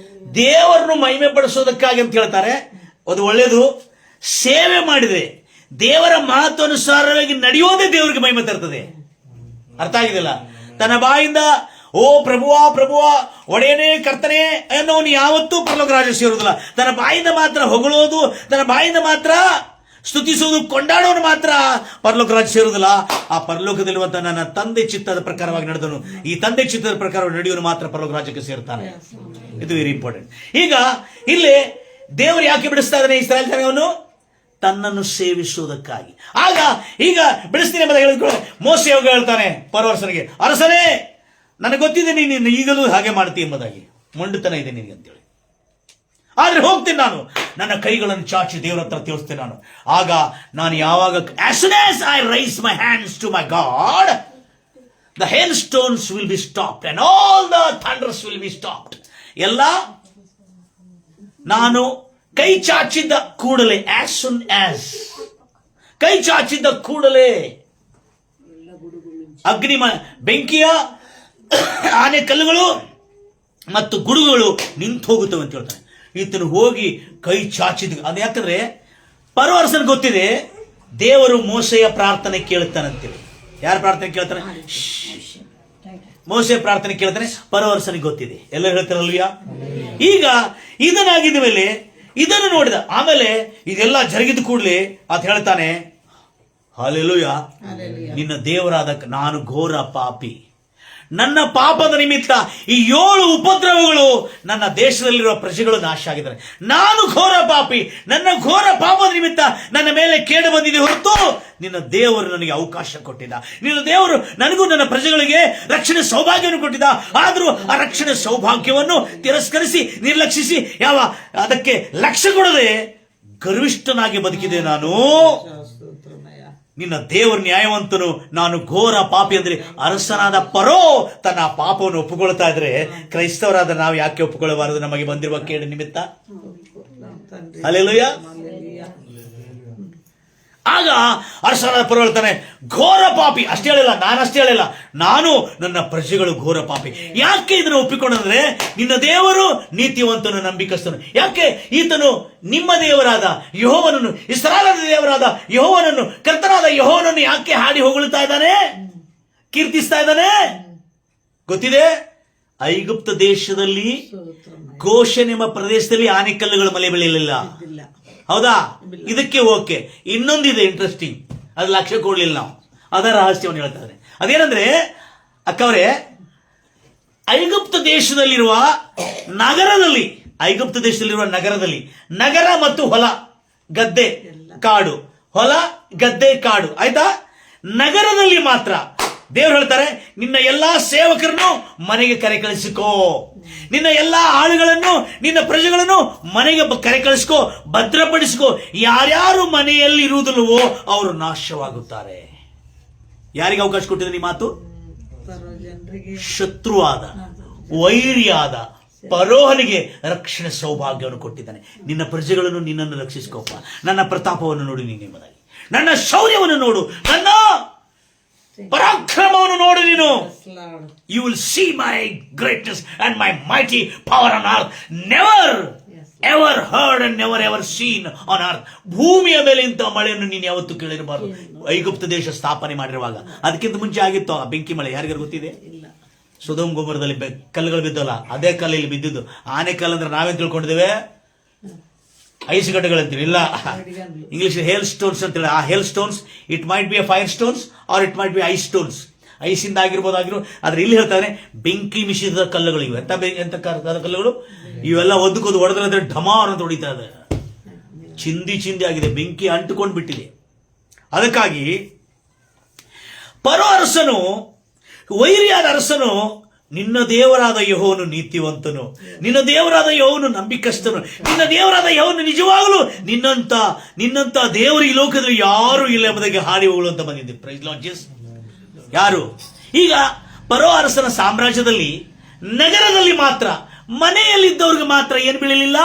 ದೇವರನ್ನು ಮಹಿಮೆ ಪಡಿಸೋದಕ್ಕಾಗಿ ಅಂತ ಹೇಳ್ತಾರೆ, ಅದು ಒಳ್ಳೇದು. ಸೇವೆ ಮಾಡಿದ್ರೆ ದೇವರ ಮಾತನುಸಾರವಾಗಿ ನಡೆಯೋದೇ ದೇವರಿಗೆ ಮಹಿಮೆ ತರ್ತದೆ. ಅರ್ಥ ಆಗಿದಿಲ್ಲ? ತನ್ನ ಬಾಯಿಂದ ಓ ಪ್ರಭುವಾ ಒಡೆಯನೇ ಕರ್ತನೇ ಅನ್ನೋನು ಯಾವತ್ತೂ ಪರಲೋಕ ರಾಜ್ಯ ಸೇರುವುದಿಲ್ಲ. ತನ್ನ ಬಾಯಿಂದ ಮಾತ್ರ ಹೊಗಳೋದು, ತನ್ನ ಬಾಯಿಂದ ಮಾತ್ರ ಸ್ತುತಿಸುವುದು, ಕೊಂಡಾಡೋನು ಮಾತ್ರ ಪರಲೋಕ ರಾಜ್ಯ ಸೇರುವುದಿಲ್ಲ. ಆ ಪರಲೋಕದಲ್ಲಿರುವಂತ ನನ್ನ ತಂದೆ ಚಿತ್ತದ ಪ್ರಕಾರವಾಗಿ ನಡೆದನು, ಈ ತಂದೆ ಚಿತ್ತದ ಪ್ರಕಾರವಾಗಿ ನಡೆಯೋನು ಮಾತ್ರ ಪರಲೋಕ ರಾಜ್ಯಕ್ಕೆ ಸೇರ್ತಾನೆ. ಇದು ವೆರಿ ಇಂಪಾರ್ಟೆಂಟ್. ಈಗ ಇಲ್ಲಿ ದೇವರು ಯಾಕೆ ಬಿಡಿಸ್ತಾ ಇದ್ದಾನೆ ಇಸ್ರಾಯೇಲ್ ಜನಾಂಗವನ್ನು? ತನ್ನನ್ನು ಸೇವಿಸುವುದಕ್ಕಾಗಿ. ಈಗ ಬಿಡಿಸ್ತೀನಿ ಎಂಬುದಾಗಿ ಹೇಳಿದ್ಕೊಳ್ಳಿ. ಮೋಶೆ ಹೋಗಿ ಹೇಳ್ತಾನೆ ಪರವರ್ಸನಿಗೆ, ಅರಸನೇ ನನಗೆ ಗೊತ್ತಿದೆ ನೀನು ಈಗಲೂ ಹಾಗೆ ಮಾಡ್ತೀಯ ಎಂಬುದಾಗಿ, ಮೊಂಡುತನ ಇದೆ ನಿನಗೆ ಅಂತೇಳಿ. ಆದ್ರೆ ಹೋಗ್ತೀನಿ ನಾನು, ನನ್ನ ಕೈಗಳನ್ನು ಚಾಚಿ ದೇವರ ಹತ್ರ ತಿಳಿಸ್ತೇನೆ ನಾನು. ಆಗ ನಾನು ಯಾವಾಗ as soon as I raise my hands to my God, the hailstones will be stopped and all the thunders will be stopped. ಎಲ್ಲ ನಾನು ಕೈ ಚಾಚಿದ್ದ ಕೂಡಲೇ, as soon as ಕೈ ಚಾಚಿದ್ದ ಕೂಡಲೇ ಅಗ್ನಿ ಬೆಂಕಿಯ ಆನೆ ಕಲ್ಲುಗಳು ಮತ್ತು ಗುಡುಗುಗಳು ನಿಂತು ಹೋಗುತ್ತವೆ ಅಂತ ಹೇಳ್ತಾನೆ. ಈತನು ಹೋಗಿ ಕೈ ಚಾಚಿದ, ಅದು ಯಾಕಂದ್ರೆ ಪರವರ್ಸನ್ ಗೊತ್ತಿದೆ ದೇವರು ಮೋಸೆಯ ಪ್ರಾರ್ಥನೆ ಕೇಳುತ್ತಾನಂತೇಳಿ. ಯಾರ ಪ್ರಾರ್ಥನೆ ಕೇಳ್ತಾನೆ? ಮೋಸೆ ಪ್ರಾರ್ಥನೆ ಕೇಳ್ತಾನೆ, ಪರವರ್ಸನಿಗೆ ಗೊತ್ತಿದೆ. ಎಲ್ಲರೂ ಹೇಳ್ತಾರಲ್ವಿಯಾ? ಈಗ ಇದನ್ನಾಗಿದ್ದ ಮೇಲೆ ಇದನ್ನು ನೋಡಿದ ಆಮೇಲೆ ಇದೆಲ್ಲ ಜರುಗಿದ ಕೂಡಲೇ ಅಂತ ಹೇಳ್ತಾನೆ, ಹಲ್ಲೆಲೂಯಾ, ನಿನ್ನ ದೇವರಾದ ನಾನು ಘೋರ ಪಾಪಿ, ನನ್ನ ಪಾಪದ ನಿಮಿತ್ತ ಈ 7 ಉಪದ್ರವಗಳು ನನ್ನ ದೇಶದಲ್ಲಿರುವ ಪ್ರಜೆಗಳು ನಾಶ ಆಗಿದ್ದಾರೆ. ನಾನು ಘೋರ ಪಾಪಿ, ನನ್ನ ಘೋರ ಪಾಪದ ನಿಮಿತ್ತ ನನ್ನ ಮೇಲೆ ಕೇಡು ಬಂದಿದೆ ಹೊರತು ನಿನ್ನ ದೇವರು ನನಗೆ ಅವಕಾಶ ಕೊಟ್ಟಿದ್ದ. ನಿನ್ನ ದೇವರು ನನಗೂ ನನ್ನ ಪ್ರಜೆಗಳಿಗೆ ರಕ್ಷಣೆ ಸೌಭಾಗ್ಯವನ್ನು ಕೊಟ್ಟಿದ್ದ. ಆದರೂ ಆ ರಕ್ಷಣೆ ಸೌಭಾಗ್ಯವನ್ನು ತಿರಸ್ಕರಿಸಿ ನಿರ್ಲಕ್ಷಿಸಿ ಅದಕ್ಕೆ ಲಕ್ಷ್ಯ ಕೊಡದೆ ಗರ್ವಿಷ್ಠನಾಗಿ ಬದುಕಿದೆ ನಾನು. ನಿನ್ನ ದೇವರು ನ್ಯಾಯವಂತನು, ನಾನು ಘೋರ ಪಾಪಿ ಅಂದ್ರೆ ಅರಸನಾದ ಪರೋ ತನ್ನ ಪಾಪವನ್ನು ಒಪ್ಪಿಕೊಳ್ತಾ ಇದ್ರೆ ಕ್ರೈಸ್ತವರಾದ ನಾವು ಯಾಕೆ ಒಪ್ಪಿಕೊಳ್ಳಬಾರದು? ನಮಗೆ ಬಂದಿರುವ ಕೇಡು ನಿಮಿತ್ತ. ಹಲ್ಲೆಲೂಯಾ. ಆಗ ಅರಸನಾದ ಪರೋ ಹೇಳ್ತಾನೆ, ಘೋರ ಪಾಪಿ. ಅಷ್ಟೇ ಹೇಳಿಲ್ಲ, ನಾನು ನನ್ನ ಪ್ರಜೆಗಳು ಘೋರ ಪಾಪಿ. ಯಾಕೆ ಇದನ್ನು ಒಪ್ಪಿಕೊಂಡ್ರೆ, ನಿನ್ನ ದೇವರು ನೀತಿವಂತನು, ನಂಬಿಕಸ್ತನು. ಯಾಕೆ ಈತನು ನಿಮ್ಮ ದೇವರಾದ ಯೆಹೋವನನ್ನು, ಇಸ್ರಾಯೇಲರ ದೇವರಾದ ಯೆಹೋವನನ್ನು, ಕರ್ತನಾದ ಯೆಹೋವನನ್ನು ಯಾಕೆ ಹಾಡಿ ಹೊಗಳುತ್ತಾ ಇದ್ದಾನೆ, ಕೀರ್ತಿಸ್ತಾ ಇದ್ದಾನೆ? ಗೊತ್ತಿದೆ, ಐಗುಪ್ತ ದೇಶದಲ್ಲಿ ಗೋಷನ್ ಎಂಬ ಪ್ರದೇಶದಲ್ಲಿ ಆನೆಕಲ್ಲುಗಳು ಮಲೆ ಬೆಳೆಯಲಿಲ್ಲ. ಹೌದಾ? ಇದಕ್ಕೆ ಓಕೆ. ಇನ್ನೊಂದಿದೆ ಇಂಟ್ರೆಸ್ಟಿಂಗ್, ಅದು ಲಕ್ಷ್ಯ ಕೊಡ್ಲಿಲ್ಲ ನಾವು. ಅದರ ರಹಸ್ಯವನ್ನು ಹೇಳ್ತಾ ಇದ್ದಾರೆ. ಅದೇನಂದ್ರೆ ಅಕ್ಕವರೇ, ಐಗುಪ್ತ ದೇಶದಲ್ಲಿರುವ ನಗರದಲ್ಲಿ ನಗರ ಮತ್ತು ಹೊಲ ಗದ್ದೆ ಕಾಡು, ಹೊಲ ಗದ್ದೆ ಕಾಡು, ಆಯ್ತಾ. ನಗರದಲ್ಲಿ ಮಾತ್ರ ದೇವರು ಹೇಳ್ತಾರೆ, ನಿನ್ನ ಎಲ್ಲಾ ಸೇವಕರನ್ನು ಮನೆಗೆ ಕರೆ ಕಳಿಸಿಕೋ, ನಿನ್ನ ಎಲ್ಲಾ ಆಳುಗಳನ್ನು, ನಿನ್ನ ಪ್ರಜೆಗಳನ್ನು ಮನೆಗೆ ಕರೆ ಕಳಿಸ್ಕೋ, ಭದ್ರಪಡಿಸಿಕೋ. ಯಾರ್ಯಾರು ಮನೆಯಲ್ಲಿ ಇರುವುದಿಲ್ಲವೋ ಅವರು ನಾಶವಾಗುತ್ತಾರೆ. ಯಾರಿಗೆ ಅವಕಾಶ ಕೊಟ್ಟಿದೆ ಈ ಮಾತು? ಶತ್ರುವಾದ, ವೈರಿಯಾದ ಫರೋಹನಿಗೆ ರಕ್ಷಣೆ ಸೌಭಾಗ್ಯವನ್ನು ಕೊಟ್ಟಿದ್ದಾನೆ. ನಿನ್ನ ಪ್ರಜೆಗಳನ್ನು ನಿನ್ನನ್ನು ರಕ್ಷಿಸಿಕೋಪ್ಪ. ನನ್ನ ಪ್ರತಾಪವನ್ನು ನೋಡು ನೀನೆಂಬುದಾಗಿ, ನನ್ನ ಶೌರ್ಯವನ್ನು ನೋಡು, ನನ್ನ ಪರಾಕ್ರಮವನ್ನು ನೋಡು ನೀನು. You will see my greatness and my mighty power on earth, never ever heard and never ever seen on earth. ಭೂಮಿಯ ಮೇಲೆ ಇಂಥ ಮಳೆಯನ್ನು ನೀನು ಯಾವತ್ತೂ ಕೇಳಿರಬಾರದು. ಐಗುಪ್ತ ದೇಶ ಸ್ಥಾಪನೆ ಮಾಡಿರುವಾಗ ಅದಕ್ಕಿಂತ ಮುಂಚೆ ಆಗಿತ್ತು ಆ ಬೆಂಕಿ ಮಳೆ, ಯಾರಿಗಾರು ಗೊತ್ತಿದೆ? ಸೊದೋಮ್ ಗೊಮರದಲ್ಲಿ ಕಲ್ಲುಗಳು ಬಿದ್ದಲ್ಲ, ಅದೇ ಕಲ್ಲಲ್ಲಿ ಬಿದ್ದಿದ್ದು. ಆನೆ ಕಲ್ಲು ಅಂದ್ರೆ ನಾವೇನ್ ತಿಳ್ಕೊಂಡಿದ್ದೇವೆ? ಐಸ್ ಗಡ್ಡೆಗಳಂತೀವಿ. ಇಲ್ಲ, ಇಂಗ್ಲಿಷ್ ಹೇಲ್ ಸ್ಟೋನ್ಸ್ ಅಂತೇಳಿ. ಆ hailstones it might be a fire stones or it might be ice stones. ಐಸಿಂದ ಆಗಿರ್ಬೋದಾಗಿರೋ, ಆದ್ರೆ ಇಲ್ಲಿ ಹೇಳ್ತಾರೆ ಬೆಂಕಿ ಮಿಶ್ರಿತ ಕಲ್ಲುಗಳು ಇವೆ. ಎಂತ ಕಲ್ಲುಗಳು ಇವೆಲ್ಲ ಒಂದಕ್ಕೊಂದು ಹೊಡೆದ್ರೆ ಢಮಾರ್ ಅಂತ ಹೊಡಿತಾ ಇದೆ. ಚಿಂದಿ ಆಗಿದೆ, ಬೆಂಕಿ ಅಂಟುಕೊಂಡು ಬಿಟ್ಟಿದೆ. ಅದಕ್ಕಾಗಿ ಫರೋ ಅರಸನು, ವೈರಿಯಾದ ಅರಸನು, ನಿನ್ನ ದೇವರಾದ ಯೆಹೋವನು ನೀತಿವಂತನು, ನಿನ್ನ ದೇವರಾದ ಯೆಹೋವನು ನಂಬಿಕಸ್ಥನು, ನಿನ್ನ ದೇವರಾದ ಯೆಹೋವನು ನಿಜವಾಗಲೂ ನಿನ್ನಂತ ದೇವರು ಈ ಲೋಕದಲ್ಲಿ ಯಾರು ಇಲ್ಲ ಎಂಬುದಾಗಿ ಹಾಡಿ ಹೋಗಲು ಅಂತ ಬಂದಿದ್ದೆ. Praise Lord Jesus. ಯಾರು? ಈಗ ಫರೋ ಅರಸನ ಸಾಮ್ರಾಜ್ಯದಲ್ಲಿ ನಗರದಲ್ಲಿ ಮಾತ್ರ, ಮನೆಯಲ್ಲಿದ್ದವ್ರಿಗೆ ಮಾತ್ರ ಏನು ಬೀಳಲಿಲ್ಲ?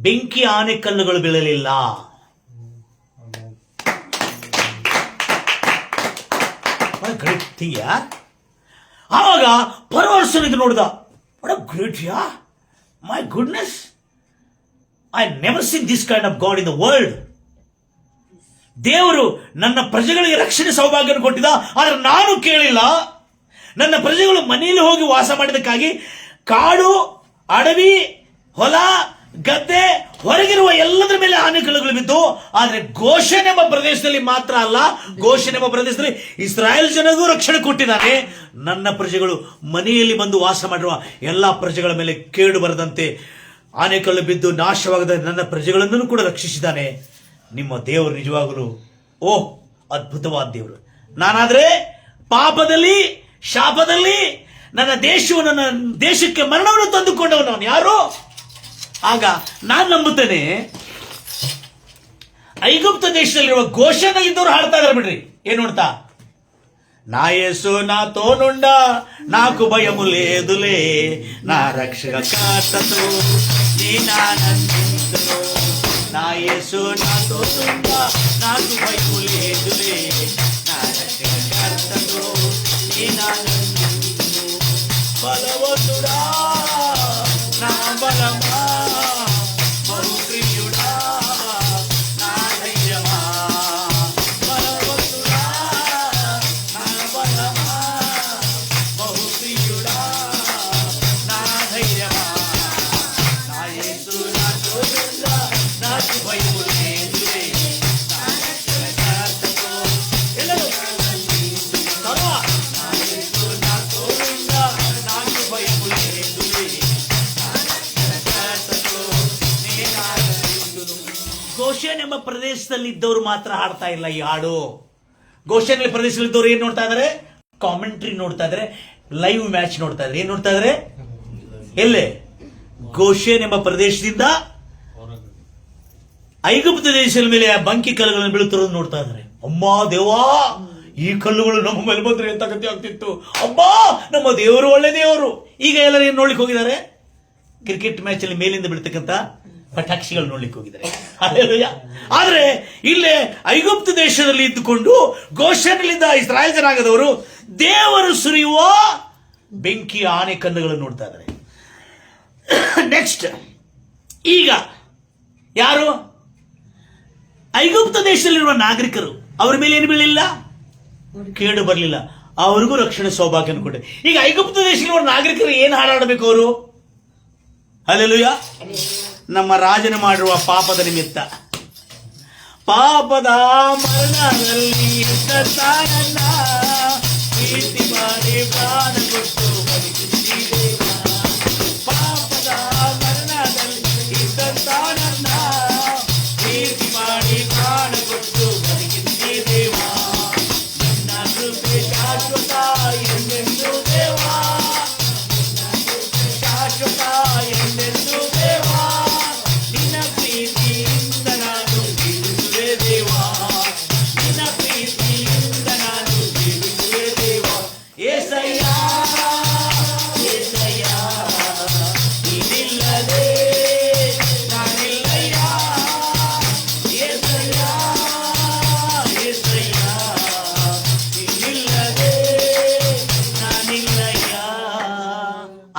ಬೆಂಕಿ ಆನೆಕಲ್ಲುಗಳು ಬೀಳಲಿಲ್ಲ. ಗ್ರೇಟ್ ಥಿಂಗ್ ಯಾರ್. ಆವಾಗ ಫರೋ ಅರಸನು ಇದು ನೋಡಿದ, what a great yeah, my goodness, I never seen this kind of god in the world. ದೇವರು ನನ್ನ ಪ್ರಜೆಗಳಿಗೆ ರಕ್ಷಣೆ ಸೌಭಾಗ್ಯವನ್ನು ಕೊಟ್ಟಿದ್ದ, ಆದ್ರೆ ನಾನು ಕೇಳಿಲ್ಲ. ನನ್ನ ಪ್ರಜೆಗಳು ಮನೆಯಲ್ಲಿ ಹೋಗಿ ವಾಸ ಮಾಡಿದಕ್ಕಾಗಿ ಕಾಡು, ಅಡವಿ, ಹೊಲ, ಗದ್ದೆ, ಹೊರಗಿರುವ ಎಲ್ಲದರ ಮೇಲೆ ಆನೆಕಲ್ಲುಗಳು ಬಿದ್ದು. ಆದ್ರೆ ಗೋಷನ್ ಎಂಬ ಪ್ರದೇಶದಲ್ಲಿ ಮಾತ್ರ ಅಲ್ಲ, ಗೋಷನ್ ಎಂಬ ಪ್ರದೇಶದಲ್ಲಿ ಇಸ್ರಾಯೇಲ್ ಜನಗೂ ರಕ್ಷಣೆ ಕೊಟ್ಟಿದ್ದಾನೆ. ನನ್ನ ಪ್ರಜೆಗಳು ಮನೆಯಲ್ಲಿ ಬಂದು ವಾಸ ಮಾಡಿರುವ ಎಲ್ಲಾ ಪ್ರಜೆಗಳ ಮೇಲೆ ಕೇಡು ಬರದಂತೆ, ಆನೆಕಲ್ಲು ಬಿದ್ದು ನಾಶವಾಗದ ನನ್ನ ಪ್ರಜೆಗಳನ್ನು ಕೂಡ ರಕ್ಷಿಸಿದ್ದಾನೆ. ನಿಮ್ಮ ದೇವರು ನಿಜವಾಗಲೂ ಅದ್ಭುತವಾದ ದೇವರು. ನಾನಾದ್ರೆ ಪಾಪದಲ್ಲಿ, ಶಾಪದಲ್ಲಿ ನನ್ನ ದೇಶಕ್ಕೆ ಮರಣವನ್ನು ತಂದುಕೊಂಡವನು ನಾನು. ಯಾರು? ಆಗ ನಾನು ನಂಬುತ್ತೇನೆ, ಐಗುಪ್ತ ದೇಶದಲ್ಲಿರುವ ಗೋಷನಲ್ಲಿದ್ದವರು ಹಾಡ್ತಾ ಇದ್ದಾರೆ ಬಿಡ್ರಿ. ಏನ್ ನೋಡ್ತಾ? నా యేసు నాతోనుండా నాకు భయము లేదులే, నా రక్షక కర్తతో నేనానందింతును. నా యేసు నాతోనుండా నాకు భయము లేదులే, నా రక్షక కర్తతో నేనానందింతును. బలవంతుడా నా బలమా, బహుప్రియుడా నా ధైర్యమా, బలవంతుడా నా బలమా, బహుప్రియుడా నా ధైర్యమా. నా యేసు నాతో ఉండా నాకు భయము లేదులే, నా రక్షణకర్తతో ಎಲ್ಲರೂ ತರುವ. నా యేసు నాతో ఉండా నాకు భయము లేదులే, ಗೋಷನ್ ಎಂಬ ಪ್ರದೇಶದಲ್ಲಿ ಇದ್ದವರು ಮಾತ್ರ ಹಾಡ್ತಾ ಇಲ್ಲ ಈ ಹಾಡು. ಗೋಷನ್ ಪ್ರದೇಶದಲ್ಲಿ ಇದ್ದವರು ಏನ್ ನೋಡ್ತಾ ಇದಾರೆ? ಕಾಮೆಂಟ್ರಿ ನೋಡ್ತಾ ಇದಾರೆ, ಲೈವ್ ಮ್ಯಾಚ್ ನೋಡ್ತಾ ಇದಾರೆ. ಏನ್ ನೋಡ್ತಾ ಇದಾರೆ? ಎಲ್ಲೇ? ಗೋಷನ್ ಎಂಬ ಪ್ರದೇಶದಿಂದ ಐಗುಪ್ತ ದೇಶದ ಮೇಲೆ ಬಂಕಿ ಕಲ್ಲುಗಳನ್ನು ಬೀಳುತ್ತಿರೋದು ನೋಡ್ತಾ ಇದಾರೆ. ಅಮ್ಮ ದೇವಾ, ಈ ಕಲ್ಲುಗಳು ನಮ್ಮ ಮೇಲೆ ಬಂದ್ರೆ ಎಂತ ಗತಿ ಆಗ್ತಿತ್ತು. ಅಬ್ಬಾ, ನಮ್ಮ ದೇವರು ಒಳ್ಳೆ ದೇವರು. ಈಗ ಎಲ್ಲರೂ ಏನ್ ನೋಡ್ಲಿಕ್ಕೆ ಹೋಗಿದ್ದಾರೆ? ಕ್ರಿಕೆಟ್ ಮ್ಯಾಚ್ ಅಲ್ಲಿ ಮೇಲಿಂದ ಬೀಳ್ತಕ್ಕಂತ ಪಟಾಕ್ಷಿಗಳು ನೋಡ್ಲಿಕ್ಕೆ ಹೋಗಿದ್ದಾರೆ. ಆದ್ರೆ ಇಲ್ಲೇ ಐಗುಪ್ತ ದೇಶದಲ್ಲಿ ಇದ್ದುಕೊಂಡು ಗೋಷನ್ನಲ್ಲಿದ್ದ ಇಸ್ರಾಯೇಲ್ ಜನಾಂಗದವರು ದೇವರು ಸುರಿಯುವ ಬೆಂಕಿ ಆನೆ ಕಲ್ಲುಗಳನ್ನು ನೋಡ್ತಾ ಇದ್ದಾರೆ. ನೆಕ್ಸ್ಟ್, ಈಗ ಯಾರು? ಐಗುಪ್ತ ದೇಶದಲ್ಲಿರುವ ನಾಗರಿಕರು, ಅವರ ಮೇಲೆ ಏನು ಬೀಳಿಲ್ಲ, ಕೇಡು ಬರಲಿಲ್ಲ, ಅವರಿಗೂ ರಕ್ಷಣೆ ಸೌಭಾಗ್ಯ ಕೊಟ್ಟೆ. ಈಗ ಐಗುಪ್ತ ದೇಶದಲ್ಲಿರುವ ನಾಗರಿಕರು ಏನು ಹಾಡಾಡಬೇಕು? ಅವರು ಹಲ್ಲೆಲೂಯಾ. ನಮ್ಮ ರಾಜನು ಮಾಡಿರುವ ಪಾಪದ ನಿಮಿತ್ತ, ಪಾಪದ ಮರಣದಲ್ಲಿ ಸತ್ತಾನಲ್ಲ, ಪ್ರೀತಿ ಮಾಡಿ ಪ್ರಾಣ ಕೊಟ್ಟು ಬದುಕಿಸಿದೆ. ಪಾಪದ ಮರಣದಲ್ಲಿ ಸತ್ತಾನಲ್ಲ,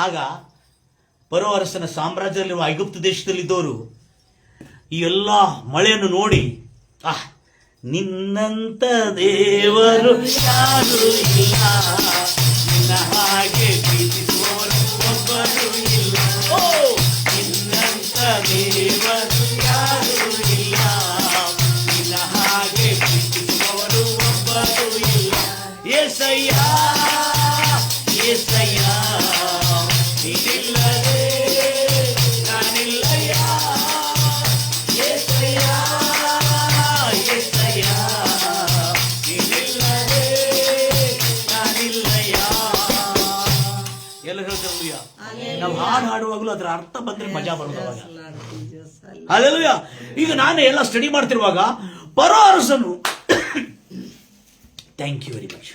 ಆಗ ಫರೋ ಅರಸನ ಸಾಮ್ರಾಜ್ಯದಲ್ಲಿರುವ ಐಗುಪ್ತ ದೇಶದಲ್ಲಿದ್ದವರು ಈ ಎಲ್ಲ ಮಳೆಯನ್ನು ನೋಡಿ ನಿನ್ನಂತ ದೇವರು ಯಾರು ಇಲ್ಲ, ನಿನ್ನ ಹಾಗೆ ಪ್ರೀತಿಸುವವರು ಒಬ್ಬರು ಇಲ್ಲ. ಓ, ನಿನ್ನಂತ ದೇವರು ಯಾರು ಇಲ್ಲ, ನಿನ್ನ ಹಾಗೆ ಪ್ರೀತಿಸುವವರು ಒಬ್ಬರು ಇಲ್ಲ. ಏಸಯ್ಯ ಏಸಯ್ಯ ನೀನಿಲ್ಲದೆ ನಾನಿಲ್ಲಯ್ಯ. ಏಸಯ್ಯ ಏಸಯ್ಯ ನೀನಿಲ್ಲದೆ ನಾನಿಲ್ಲಯ್ಯ. ಎಲ್ಲ ಹೇಳ್ತಾರಲ್ಲಯ್ಯ. ನಾವು ಹಾಡು ಹಾಡುವಾಗಲೂ ಅದರ ಅರ್ಥ ಬಂದ್ರೆ ಮಜಾ ಬರೋದು ಅವಾಗ. ಹಲ್ಲೆಲೂಯಾ. ಈಗ ನಾನು ಎಲ್ಲ ಸ್ಟಡಿ ಮಾಡ್ತಿರುವಾಗ ಫರೋ ಅರಸನು thank you very much.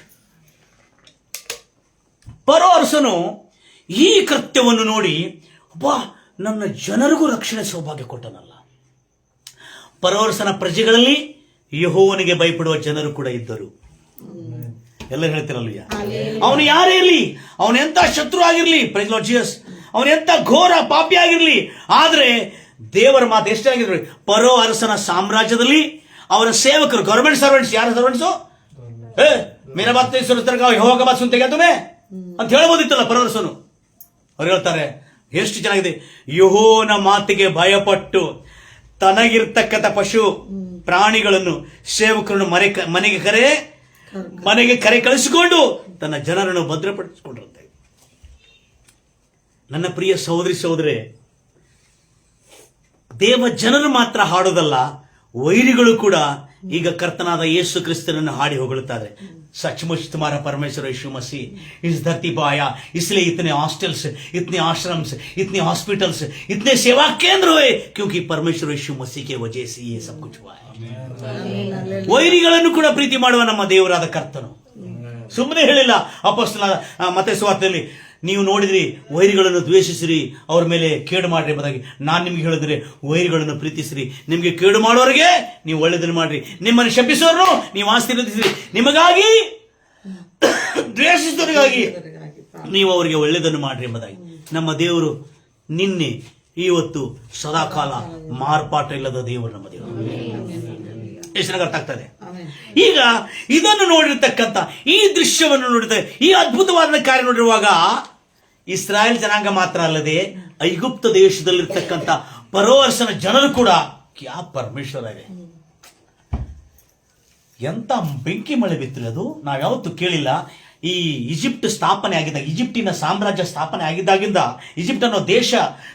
Pharaoh ಅರಸನು ಈ ಕೃತ್ಯವನ್ನು ನೋಡಿ ನನ್ನ ಜನರಿಗೂ ರಕ್ಷಣೆ ಸೌಭಾಗ್ಯ ಕೊಟ್ಟನಲ್ಲ. ಫರೋ ಅರಸನ ಪ್ರಜೆಗಳಲ್ಲಿ ಯೆಹೋವನಿಗೆ ಭಯಪಡುವ ಜನರು ಕೂಡ ಇದ್ದರು. ಎಲ್ಲ ಹೇಳ್ತಿರಲ್ಲ. ಅವನು ಯಾರೇ ಇರಲಿ, ಅವನೆಂತ ಶತ್ರು ಆಗಿರ್ಲಿ, ಪ್ರೈಸ್ ಅವನೆಂತ ಘೋರ ಪಾಪಿ ಆಗಿರ್ಲಿ, ಆದ್ರೆ ದೇವರ ಮಾತು ಎಷ್ಟಾಗಿರ್ಲಿ, ಫರೋ ಅರಸನ ಸಾಮ್ರಾಜ್ಯದಲ್ಲಿ ಅವರ ಸೇವಕರು, ಗವರ್ಮೆಂಟ್ ಸರ್ವೆಂಟ್ಸ್, ಯಾರ ಸರ್ವೆಂಟ್ಸು? ಮೇರಾ ಬಾತ್ ಯೆಹೋವ ಬಾತ್ ಸುನ್ತೆ ಕ್ಯಾ ತುಮೆ ಅಂತ ಹೇಳ್ಬೋದಿತ್ತಲ್ಲ ಫರೋ ಅರಸನು. ಅವ್ರು ಹೇಳ್ತಾರೆ ಎಷ್ಟು ಚೆನ್ನಾಗಿದೆ, ಯೆಹೋವನ ಮಾತಿಗೆ ಭಯಪಟ್ಟು ತನಗಿರ್ತಕ್ಕಂಥ ಪಶು ಪ್ರಾಣಿಗಳನ್ನು ಸೇವಕರನ್ನು ಮನೆಗೆ ಕರೆ ಕಳಿಸಿಕೊಂಡು ತನ್ನ ಜನರನ್ನು ಭದ್ರಪಡಿಸಿಕೊಂಡಿರುತ್ತೆ. ನನ್ನ ಪ್ರಿಯ ಸಹೋದರಿ ಸಹೋದರೇ, ದೇವ ಜನರು ಮಾತ್ರ ಹಾಡೋದಲ್ಲ, ವೈರಿಗಳು ಕೂಡ ಈಗ ಕರ್ತನಾದ ಯೇಸು ಕ್ರಿಸ್ತನನ್ನು ಹಾಡಿ ಹೊಗಳುತ್ತಾರೆ. सचमुच तुम्हारा परमेश्वर यीशु मसीह इस धरती पर आया, इसलिए इतने हॉस्टल्स, इतने आश्रम्स, इतने हॉस्पिटल्स, इतने सेवा केंद्र हुए, क्योंकि परमेश्वर यीशु मसीह के वजह से ये सब कुछ हुआ है. ವೈರಿಗಳನ್ನು ಕೂಡ ಪ್ರೀತಿ ಮಾಡುವ ನಮ್ಮ ದೇವರಾದ ಕರ್ತನು ಸುಮ್ಮನೆ ಹೇಳಿಲ್ಲ. ಅಪೊಸ್ತಲನಾದ ಮತ್ತಾಯ ಸುವಾರ್ತೆಯಲ್ಲಿ ನೀವು ನೋಡಿದ್ರಿ, ವೈರಿಗಳನ್ನು ದ್ವೇಷಿಸಿರಿ, ಅವ್ರ ಮೇಲೆ ಕೇಡು ಮಾಡ್ರಿ ಎಂಬುದಾಗಿ. ನಾನು ನಿಮ್ಗೆ ಹೇಳಿದ್ರೆ ವೈರಿಗಳನ್ನು ಪ್ರೀತಿಸಿರಿ, ನಿಮ್ಗೆ ಕೇಡು ಮಾಡೋರಿಗೆ ನೀವು ಒಳ್ಳೆದನ್ನು ಮಾಡ್ರಿ, ನಿಮ್ಮನ್ನು ಶಪಿಸೋರು ನೀವು ಆಶೀರ್ವದಿಸಿರಿ, ನಿಮಗಾಗಿ ದ್ವೇಷಿಸೋರಿಗಾಗಿ ನೀವು ಅವರಿಗೆ ಒಳ್ಳೆದನ್ನು ಮಾಡ್ರಿ ಎಂಬುದಾಗಿ. ನಮ್ಮ ದೇವರು ನಿನ್ನೆ ಇವತ್ತು ಸದಾಕಾಲ ಮಾರ್ಪಾಟ ಇಲ್ಲದ ದೇವರು ನಮ್ಮ ದೇವರು. ಎಷ್ಟು ಅರ್ಥ ಆಗ್ತದೆ? ಈಗ ಇದನ್ನು ನೋಡಿರ್ತಕ್ಕಂಥ ಈ ದೃಶ್ಯವನ್ನು ನೋಡಿದ್ರೆ, ಈ ಅದ್ಭುತವಾದ ಕಾರ್ಯ ನೋಡಿರುವಾಗ ಇಸ್ರಾಯೇಲ್ ಜನಾಂಗ ಮಾತ್ರ ಅಲ್ಲದೆ ಐಗುಪ್ತ ದೇಶದಲ್ಲಿರ್ತಕ್ಕಂಥ ಫರೋ ಅರಸನ ಜನರು ಕೂಡ ಕ್ಯಾ ಪರಮೇಶ್ವರ ಇದೆ, ಎಂತ ಬೆಂಕಿ ಮಳೆ ಬಿತ್ತಿರೋದು ನಾವು ಯಾವತ್ತೂ ಕೇಳಿಲ್ಲ. ಈ ಈಜಿಪ್ಟ್ ಸ್ಥಾಪನೆ ಆಗಿದ್ದಾಗ, ಈಜಿಪ್ಟಿನ ಸಾಮ್ರಾಜ್ಯ ಸ್ಥಾಪನೆ ಆಗಿದ್ದಾಗಿಂದ, ಈಜಿಪ್ಟ್ ಅನ್ನೋ ದೇಶ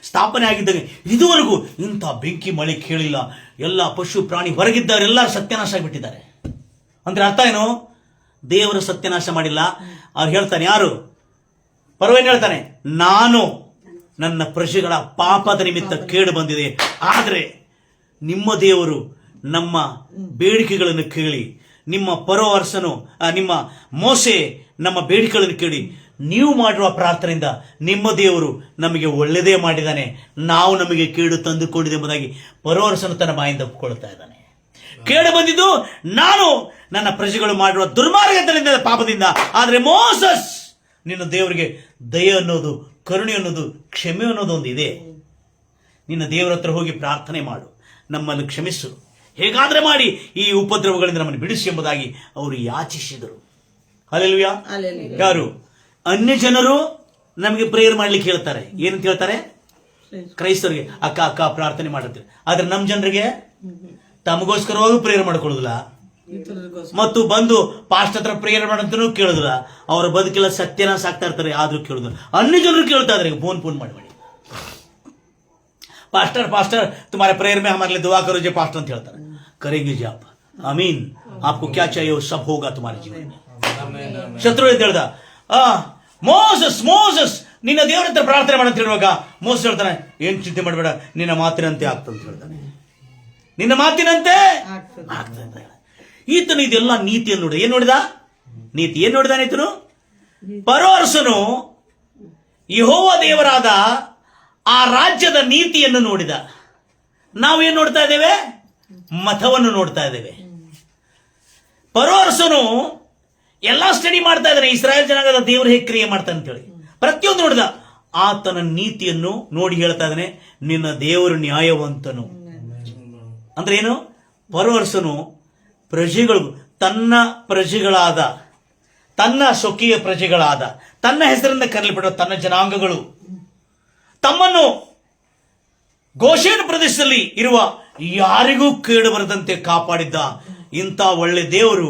ಸ್ಥಾಪನೆ ಆಗಿದ್ದಾಗ ಇದುವರೆಗೂ ಇಂಥ ಬೆಂಕಿ ಮಳೆ ಕೇಳಿಲ್ಲ. ಎಲ್ಲ ಪಶು ಪ್ರಾಣಿ ಹೊರಗಿದ್ದವರೆಲ್ಲ ಸತ್ಯನಾಶ ಆಗಿಬಿಟ್ಟಿದ್ದಾರೆ. ಅಂದ್ರೆ ಅರ್ಥ ಏನು? ದೇವರು ಸತ್ಯನಾಶ ಮಾಡಿಲ್ಲ. ಅವ್ರು ಹೇಳ್ತಾನೆ, ಯಾರು? ಪರವೇನು ಹೇಳ್ತಾನೆ, ನಾನು ನನ್ನ ಪ್ರಜೆಗಳ ಪಾಪದ ನಿಮಿತ್ತ ಕೇಡು ಬಂದಿದೆ, ಆದರೆ ನಿಮ್ಮ ದೇವರು ನಮ್ಮ ಬೇಡಿಕೆಗಳನ್ನು ಕೇಳಿ, ನಿಮ್ಮ ಫರೋ ಅರಸನು, ನಿಮ್ಮ ಮೋಸೆ ನಮ್ಮ ಬೇಡಿಕೆಗಳನ್ನು ಕೇಳಿ, ನೀವು ಮಾಡಿರುವ ಪ್ರಾರ್ಥನೆಯಿಂದ ನಿಮ್ಮ ದೇವರು ನಮಗೆ ಒಳ್ಳೆಯದೇ ಮಾಡಿದ್ದಾನೆ, ನಾವು ನಮಗೆ ಕೇಡು ತಂದುಕೊಂಡಿದೆ ಎಂಬುದಾಗಿ ಫರೋ ಅರಸನು ತನ್ನ ಬಾಯಿಂದ ಒಪ್ಪಿಕೊಳ್ಳುತ್ತಾ ಇದ್ದಾನೆ. ಕೇಡು ಬಂದಿದ್ದು ನಾನು ನನ್ನ ಪ್ರಜೆಗಳು ಮಾಡಿರುವ ದುರ್ಮಾರ್ಗದಿಂದ, ಪಾಪದಿಂದ. ಆದರೆ ಮೋಸಸ್, ನಿನ್ನ ದೇವರಿಗೆ ದಯೆ ಅನ್ನೋದು, ಕರುಣೆ ಅನ್ನೋದು, ಕ್ಷಮೆ ಅನ್ನೋದು ಒಂದು ಇದೆ. ನಿನ್ನ ದೇವರ ಹತ್ರ ಹೋಗಿ ಪ್ರಾರ್ಥನೆ ಮಾಡು, ನಮ್ಮನ್ನು ಕ್ಷಮಿಸು, ಹೇಗಾದ್ರೆ ಮಾಡಿ ಈ ಉಪದ್ರವಗಳಿಂದ ನಮ್ಮನ್ನು ಬಿಡಿಸಿ ಎಂಬುದಾಗಿ ಅವರು ಯಾಚಿಸಿದರು. ಹಲ್ಲೆಲೂಯಾ. ಯಾರು? ಅನ್ಯ ಜನರು ನಮಗೆ ಪ್ರೇಯರ್ ಮಾಡ್ಲಿಕ್ಕೆ ಹೇಳ್ತಾರೆ. ಏನಂತ ಹೇಳ್ತಾರೆ? ಕ್ರೈಸ್ತರಿಗೆ ಅಕ್ಕ ಅಕ್ಕ ಪ್ರಾರ್ಥನೆ ಮಾಡುತ್ತಾರೆ. ಆದ್ರೆ ನಮ್ಮ ಜನರಿಗೆ ತಮಗೋಸ್ಕರವಾಗಿ ಪ್ರೇಯರ್ ಮಾಡ್ಕೊಳ್ಳೋದಿಲ್ಲ, ಮತ್ತು ಬಂದು ಪಾಸ್ಟ್ ಹತ್ರ ಪ್ರೇಯರ್ ಮಾಡಂತನೂ ಕೇಳುದಿಲ್ಲ. ಅವರ ಬದುಕೆಲ್ಲ ಸತ್ಯನಾಶ ಆಗ್ತಾ ಇರ್ತಾರೆ, ಆದ್ರೂ ಕೇಳುದಿಲ್ಲ. ಅನ್ಯ ಜನರು ಕೇಳ್ತಾ ಇದ್ದಾರೆ, ಫೋನ್ ಮಾಡಿ पास्टर पास्टर तुम्हारे प्रेयर में हमारे लिए दुआ करो जी पास्टर ಅಂತ ಹೇಳ್ತಾರೆ. करेंगे जी आप, आमीन. आपको क्या चाहिए वो सब होगा तुम्हारे जीवन में. ಶತ್ರು ಅಂತ ಹೇಳ್ದ, ಮೋಸಸ್ ನಿನ್ನ ದೇವರ ಹತ್ರ ಪ್ರಾರ್ಥನೆ ಮಾಡಂತ ಹೇಳುವಾಗ ಮೋಸಸ್ ಹೇಳ್ತಾನೆ, ಏನ್ ಚಿಂತೆ ಮಾಡಬೇಡ, ನಿನ್ನ ಮಾತಿನಂತೆ ಆಗ್ತಂತ ಹೇಳ್ತಾನೆ. ನಿನ್ನ ಮಾತಿನಂತೆ ಆಗ್ತದೆ. ಈತನು ಇದೆಲ್ಲ ನೀತಿಯನ್ನು ನೋಡಿ, ಏನ್ ನೋಡಿದ? ನೀತಿ ಏನ್ ನೋಡಿದಾನೆ ಈತನು? ಫರೋ ಅರಸನು ಯೆಹೋವ ದೇವರಾದ ಆ ರಾಜ್ಯದ ನೀತಿಯನ್ನು ನೋಡಿದ. ನಾವೇನ್ ನೋಡ್ತಾ ಇದ್ದೇವೆ? ಮತವನ್ನು ನೋಡ್ತಾ ಇದ್ದೇವೆ. ಫರೋ ಅರಸನು ಎಲ್ಲಾ ಸ್ಟಡಿ ಮಾಡ್ತಾ ಇದ್ದಾನೆ, ಇಸ್ರಾಯೇಲ್ ಜನಾಂಗದ ದೇವರು ಹೇಗೆ ಕ್ರಿಯೆ ಮಾಡ್ತಾನೆ ಅಂತ ಹೇಳಿ ಪ್ರತಿಯೊಂದು ನೋಡಿದ. ಆತನ ನೀತಿಯನ್ನು ನೋಡಿ ಹೇಳ್ತಾ ಇದ್ದಾನೆ, ನಿನ್ನ ದೇವರು ನ್ಯಾಯವಂತನು. ಅಂದ್ರೆ ಏನು? ಪರವರ್ಸನು ಪ್ರಜೆಗಳು, ತನ್ನ ಪ್ರಜೆಗಳಾದ, ತನ್ನ ಸ್ವಕೀಯ ಪ್ರಜೆಗಳಾದ, ತನ್ನ ಹೆಸರಿಂದ ಕರೆಯಲ್ಪಡುವ ತನ್ನ ಜನಾಂಗಗಳು ತಮ್ಮನ್ನು ಗೋಷೇನ್ ಪ್ರದೇಶದಲ್ಲಿ ಇರುವ ಯಾರಿಗೂ ಕೇಡು ಬರದಂತೆ ಕಾಪಾಡಿದ್ದ ಇಂಥ ಒಳ್ಳೆ ದೇವರು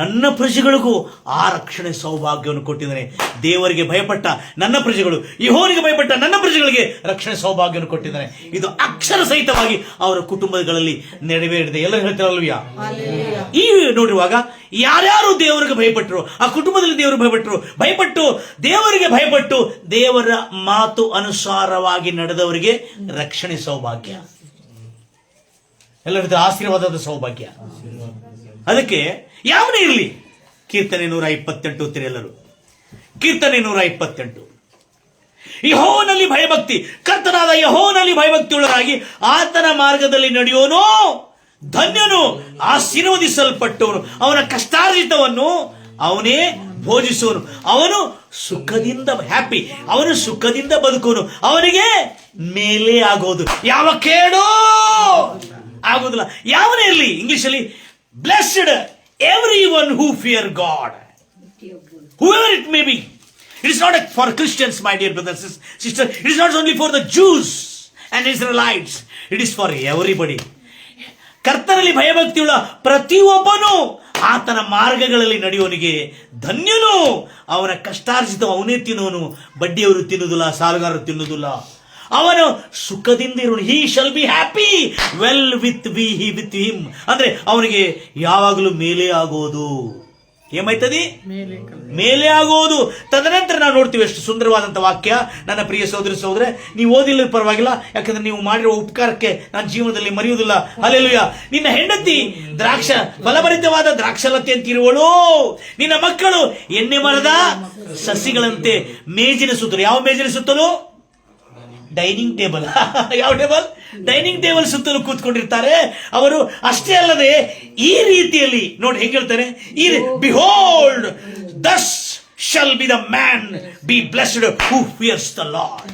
ನನ್ನ ಪ್ರಜೆಗಳಿಗೂ ಆ ರಕ್ಷಣೆ ಸೌಭಾಗ್ಯವನ್ನು ಕೊಟ್ಟಿದ್ದಾನೆ. ದೇವರಿಗೆ ಭಯಪಟ್ಟ ನನ್ನ ಪ್ರಜೆಗಳು, ಯೆಹೋವನಿಗೆ ಭಯಪಟ್ಟ ನನ್ನ ಪ್ರಜೆಗಳಿಗೆ ರಕ್ಷಣೆ ಸೌಭಾಗ್ಯವನ್ನು ಕೊಟ್ಟಿದ್ದಾನೆ. ಇದು ಅಕ್ಷರ ಸಹಿತವಾಗಿ ಅವರ ಕುಟುಂಬಗಳಲ್ಲಿ ನೆರವೇರಿದೆ. ಎಲ್ಲ ಹೇಳ್ತಾರಲ್ವಿಯಾ? ಈ ನೋಡಿರುವಾಗ ಯಾರ್ಯಾರು ದೇವರಿಗೆ ಭಯಪಟ್ಟರು, ಆ ಕುಟುಂಬದಲ್ಲಿ ದೇವರು ಭಯಪಟ್ಟು ದೇವರಿಗೆ ಭಯಪಟ್ಟು ದೇವರ ಮಾತು ಅನುಸಾರವಾಗಿ ನಡೆದವರಿಗೆ ರಕ್ಷಣೆ ಸೌಭಾಗ್ಯ, ಎಲ್ಲರಿಗೂ ಆಶೀರ್ವಾದದ ಸೌಭಾಗ್ಯ. ಅದಕ್ಕೆ ಯಾವನೇ ಇರಲಿ, ಕೀರ್ತನೆ 128 ಓದ್ತೀರಿ ಎಲ್ಲರೂ. ಕೀರ್ತನೆ 128. ಯೆಹೋವನಲ್ಲಿ ಭಯಭಕ್ತಿ, ಕರ್ತನಾದ ಯೆಹೋವನಲ್ಲಿ ಭಯಭಕ್ತಿಯುಳ್ಳರಾಗಿ ಆತನ ಮಾರ್ಗದಲ್ಲಿ ನಡೆಯೋನು ಧನ್ಯನು, ಆಶೀರ್ವದಿಸಲ್ಪಟ್ಟವನು. ಅವನ ಕಷ್ಟಾರ್ಜಿತವನ್ನು ಅವನೇ ಭೋಜಿಸುವನು. ಅವನು ಸುಖದಿಂದ ಹ್ಯಾಪಿ, ಅವನು ಸುಖದಿಂದ ಬದುಕುವನು. ಅವನಿಗೆ ಮೇಲೆ ಆಗೋದು, ಯಾವ ಕೇಡು ಆಗೋದಿಲ್ಲ. ಯಾವನೇ ಇರಲಿ, ಇಂಗ್ಲಿಷಲ್ಲಿ blessed everyone who fear God, whoever it may be. It is not for Christians, my dear brothers and sisters. It is not only for the Jews and Israelites. It is for everybody. ಕರ್ತನಲ್ಲಿ ಭಯಭಕ್ತಿಯುಳ್ಳ ಪ್ರತಿಯೊಬ್ಬನು ಆತನ ಮಾರ್ಗಗಳಲ್ಲಿ ನಡೆಯುವನಿಗೆ ಧನ್ಯನು. ಅವನ ಕಷ್ಟಾರ್ಜಿತ ಅವನೇ ತಿನ್ನುವನು, ಬಡ್ಡಿಯವರು ತಿನ್ನುವುದಿಲ್ಲ, ಸಾಲಗಾರರು ತಿನ್ನುವುದಿಲ್ಲ. ಅವನು ಸುಖದಿಂದ ಇರೋನು. He shall be happy well with him. ಅಂದ್ರೆ ಅವನಿಗೆ ಯಾವಾಗಲೂ ಮೇಲೆ ಆಗೋದು. ಏಮಾಯ್ತದೆ? ಮೇಲೆ ಆಗೋದು. ತದನಂತರ ನಾವು ನೋಡ್ತೀವಿ ಎಷ್ಟು ಸುಂದರವಾದಂಥ ವಾಕ್ಯ. ನನ್ನ ಪ್ರಿಯ ಸಹೋದರ, ನೀವು ಓದಿಲ್ಲ ಪರವಾಗಿಲ್ಲ, ಯಾಕಂದ್ರೆ ನೀವು ಮಾಡಿರುವ ಉಪಕಾರಕ್ಕೆ ನಾನು ಜೀವನದಲ್ಲಿ ಮರೆಯುವುದಿಲ್ಲ. ಹಲ್ಲೆಲೂಯಾ. ನಿನ್ನ ಹೆಂಡತಿ ಫಲಭರಿತವಾದ ದ್ರಾಕ್ಷಲತೆ ಅಂತಿರುವಳು, ನಿನ್ನ ಮಕ್ಕಳು ಎಣ್ಣೆ ಮರದ ಸಸಿಗಳಂತೆ ಮೇಜಿನ ಸುತ್ತಲೂ. ಯಾವ ಮೇಜಿನ ಸುತ್ತಲೂ? Dining table. ಯಾವ ಟೇಬಲ್? ಡೈನಿಂಗ್ ಟೇಬಲ್ ಸುತ್ತಲೂ ಕೂತ್ಕೊಂಡಿರ್ತಾರೆ ಅವರು. ಅಷ್ಟೇ ಅಲ್ಲದೆ ಈ ರೀತಿಯಲ್ಲಿ ನೋಡಿ ಹೆಂಗ್ ಹೇಳ್ತಾರೆ, behold thus shall be the man be blessed who fears the Lord.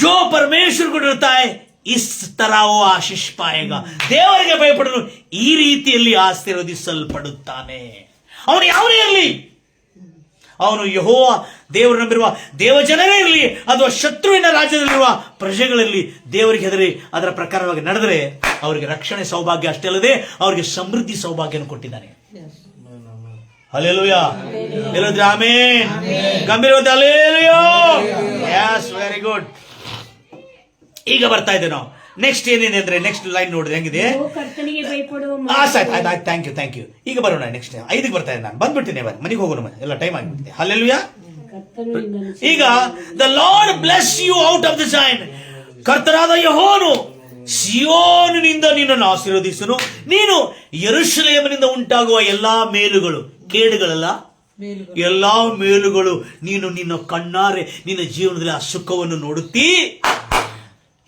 ಜೋ ಪರಮೇಶ್ವರ್ को डरता है इस तरह वो आशीष पाएगा. ದೇವರಿಗೆ ಭಯಪಡಲು ಈ ರೀತಿಯಲ್ಲಿ ಆಶೀರ್ವದಿಸಲ್ಪಡುತ್ತಾನೆ. ಅವನು ಯಾವನೇ ಇರಲಿ, ಅವನು ಯೆಹೋವ ದೇವರು ನಂಬಿರುವ ದೇವಜನರೇ ಇರಲಿ ಅಥವಾ ಶತ್ರುವಿನ ರಾಜ್ಯದಲ್ಲಿರುವ ಪ್ರಜೆಗಳಲ್ಲಿ ದೇವರಿಗೆ ಹೆದರಿ ಅದರ ಪ್ರಕಾರವಾಗಿ ನಡೆದರೆ ಅವರಿಗೆ ರಕ್ಷಣೆ ಸೌಭಾಗ್ಯ ಅಷ್ಟೇ ಅಲ್ಲದೆ ಅವರಿಗೆ ಸಮೃದ್ಧಿ ಸೌಭಾಗ್ಯವನ್ನು ಕೊಟ್ಟಿದ್ದಾನೆ. ಹಲ್ಲೆಲೂಯಾ. ಹೇಳಿದ್ರೆ ಆಮೆನ್. ಗಂಭೀರವಾದ ಹಲ್ಲೆಲೂಯಾ. Yes, very good. ಈಗ ಬರ್ತಾ ಇದ್ದೆ ನಾವು ನೆಕ್ಸ್ಟ್ ಏನೇನೆ ಅಂದ್ರೆ, ನೆಕ್ಸ್ಟ್ ಲೈನ್ ನೋಡಿದ್ರೆ ಹೆಂಗಿದೆ? Thank you. ಈಗ ಬರೋಣ ನೆಕ್ಸ್ಟ್ 5ಕ್ಕೆ ಬರ್ತಾ ಇದ್ದೆ. ನಾನು ಬಂದ್ಬಿಟ್ಟಿನಿ, ಮನೆಗೆ ಹೋಗೋಣ, ಎಲ್ಲ ಟೈಮ್ ಆಗಿಬಿಟ್ಟಿದೆ. ಹಲ್ಲೆಲೂಯಾ. ಈಗ the Lord bless you out of the Zion. ಕರ್ತನಾದ ಯೆಹೋವನು ಸಿಯೋನಿನಿಂದ ನಿನ್ನನ್ನು ಆಶೀರ್ವದಿಸನು. ನೀನು ಯೆರೂಸಲೇಮಿನಿಂದ ಉಂಟಾಗುವ ಎಲ್ಲಾ ಮೇಲುಗಳು, ಕೇಡುಗಳಲ್ಲ, ಎಲ್ಲಾ ಮೇಲುಗಳು ನೀನು ನಿನ್ನ ಕಣ್ಣಾರೆ ನಿನ್ನ ಜೀವನದಲ್ಲಿ ಆ ಸುಖವನ್ನು ನೋಡುತ್ತೀ.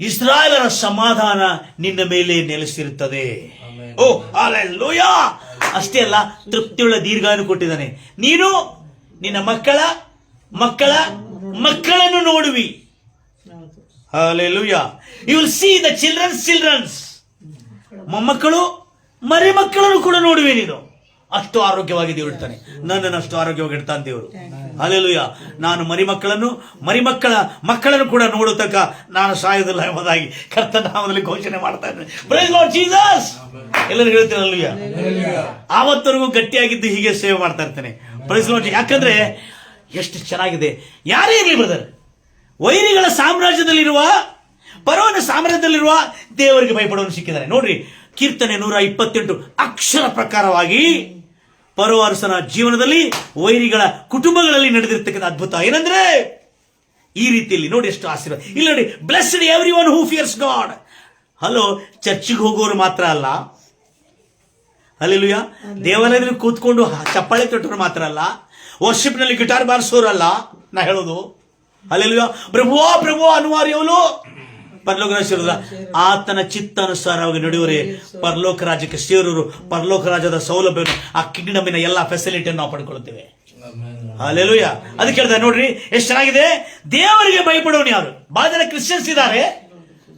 ಇಸ್ರಾಯೇಲರ ಸಮಾಧಾನ ನಿನ್ನ ಮೇಲೆ ನೆಲೆಸಿರುತ್ತದೆ. ಓ ಹಲ್ಲೆಲೂಯಾ. ಅಷ್ಟೇ ಅಲ್ಲ, ತೃಪ್ತಿಯುಳ್ಳ ದೀರ್ಘವನ್ನು ಕೊಟ್ಟಿದ್ದಾನೆ. ನೀನು ನಿನ್ನ ಮಕ್ಕಳ ಮಕ್ಕಳ ಮಕ್ಕಳನ್ನು ನೋಡುವಿ. Hallelujah. You will see the childrens. ಮೊಮ್ಮಕ್ಕಳು ಮರಿ ಮಕ್ಕಳನ್ನು ಕೂಡ ನೋಡುವೆ ನೀನು. ಅಷ್ಟು ಆರೋಗ್ಯವಾಗಿ ದೇವರು ಇಡ್ತಾನೆ. ನನ್ನನ್ನು ಅಷ್ಟು ಆರೋಗ್ಯವಾಗಿ ಇಡ್ತಾನೆ ದೇವರು. ಹಲ್ಲೆಲೂಯಾ. ನಾನು ಮಕ್ಕಳನ್ನು ಕೂಡ ನೋಡತಕ್ಕ ನಾನು ಸಾಯುವುದಿಲ್ಲ ಎಂಬುದಾಗಿ ಕರ್ತನ ನಾಮದಲ್ಲಿ ಘೋಷಣೆ ಮಾಡ್ತಾ ಇದ್ದೇನೆ. Praise Lord Jesus. ಎಲ್ಲರೂ ಹೇಳ್ತೇನೆ ಹಲ್ಲೆಲೂಯಾ. ಆವತ್ತವರೆಗೂ ಗಟ್ಟಿಯಾಗಿದ್ದು ಹೀಗೆ ಸೇವೆ ಮಾಡ್ತಾ ಇರ್ತೇನೆ. Praise Lord. ಯಾಕಂದ್ರೆ ಎಷ್ಟು ಚೆನ್ನಾಗಿದೆ. ಯಾರೇ ಇರಲಿ ಬ್ರದರ್, ವೈರಿಗಳ ಸಾಮ್ರಾಜ್ಯದಲ್ಲಿರುವ, ಪರವನ ಸಾಮ್ರಾಜ್ಯದಲ್ಲಿರುವ ದೇವರಿಗೆ ಭಯಪಡೋನು ಸಿಕ್ಕಿದ್ದಾರೆ. ನೋಡ್ರಿ, ಕೀರ್ತನೆ 128 ಅಕ್ಷರ ಪ್ರಕಾರವಾಗಿ ಫರೋ ಅರಸನ ಜೀವನದಲ್ಲಿ ವೈರಿಗಳ ಕುಟುಂಬಗಳಲ್ಲಿ ನಡೆದಿರ್ತಕ್ಕಂಥ ಅದ್ಭುತ ಏನಂದ್ರೆ ಈ ರೀತಿಯಲ್ಲಿ ನೋಡಿ ಎಷ್ಟು ಆಶೀರ್ವಾದ. ಇಲ್ಲಿ ನೋಡಿ, ಬ್ಲೆಸ್ಡ್ ಎವ್ರಿವನ್ ಹೂ ಫಿಯರ್ಸ್ ಗಾಡ್. ಹಲೋ, ಚರ್ಚಿಗೆ ಹೋಗೋರು ಮಾತ್ರ ಅಲ್ಲ, ಹಲ್ಲೆಲೂಯಾ, ದೇವಾಲಯದಲ್ಲಿ ಕೂತ್ಕೊಂಡು ಚಪ್ಪಾಳೆ ತೊಟ್ಟರು ಮಾತ್ರ ಅಲ್ಲ, ವರ್ಷಿಪ್ ನಲ್ಲಿ ಗಿಟಾರ್ ಬಾರಿಸೋರಲ್ಲ ನಾ ಹೇಳೋದು. ಹಲ್ಲೆಲೂಯಾ. ಪ್ರಭುವಾ ಪ್ರಭುವಾ ಅನ್ನುವಾರು ಪರಲೋಕ ರಾಜ್ಯ ಸೇರುವುದಿಲ್ಲ. ಆತನ ಚಿತ್ತಾನುಸಾರವಾಗಿ ನಡೆಯುವರೆ ಪರಲೋಕ ರಾಜ್ಯಕ್ಕೆ ಸೇರುವರು. ಪರಲೋಕ ರಾಜ್ಯದ ಸೌಲಭ್ಯವನ್ನು, ಆ ಕಿಂಗ್ಡಮಿನ ಎಲ್ಲಾ ಫೆಸಿಲಿಟಿಯನ್ನು ನಾವು ಪಡ್ಕೊಳ್ತೇವೆ. ಹಲ್ಲೆಲೂಯಾ. ಅದಕ್ಕೆ ಹೇಳ್ತಾರೆ ನೋಡ್ರಿ, ಎಷ್ಟು ಚೆನ್ನಾಗಿದೆ. ದೇವರಿಗೆ ಭಯಪಡೋನು ಯಾರು? ಬಹಳ ಜನ ಕ್ರಿಶ್ಚಿಯನ್ಸ್ ಇದ್ದಾರೆ,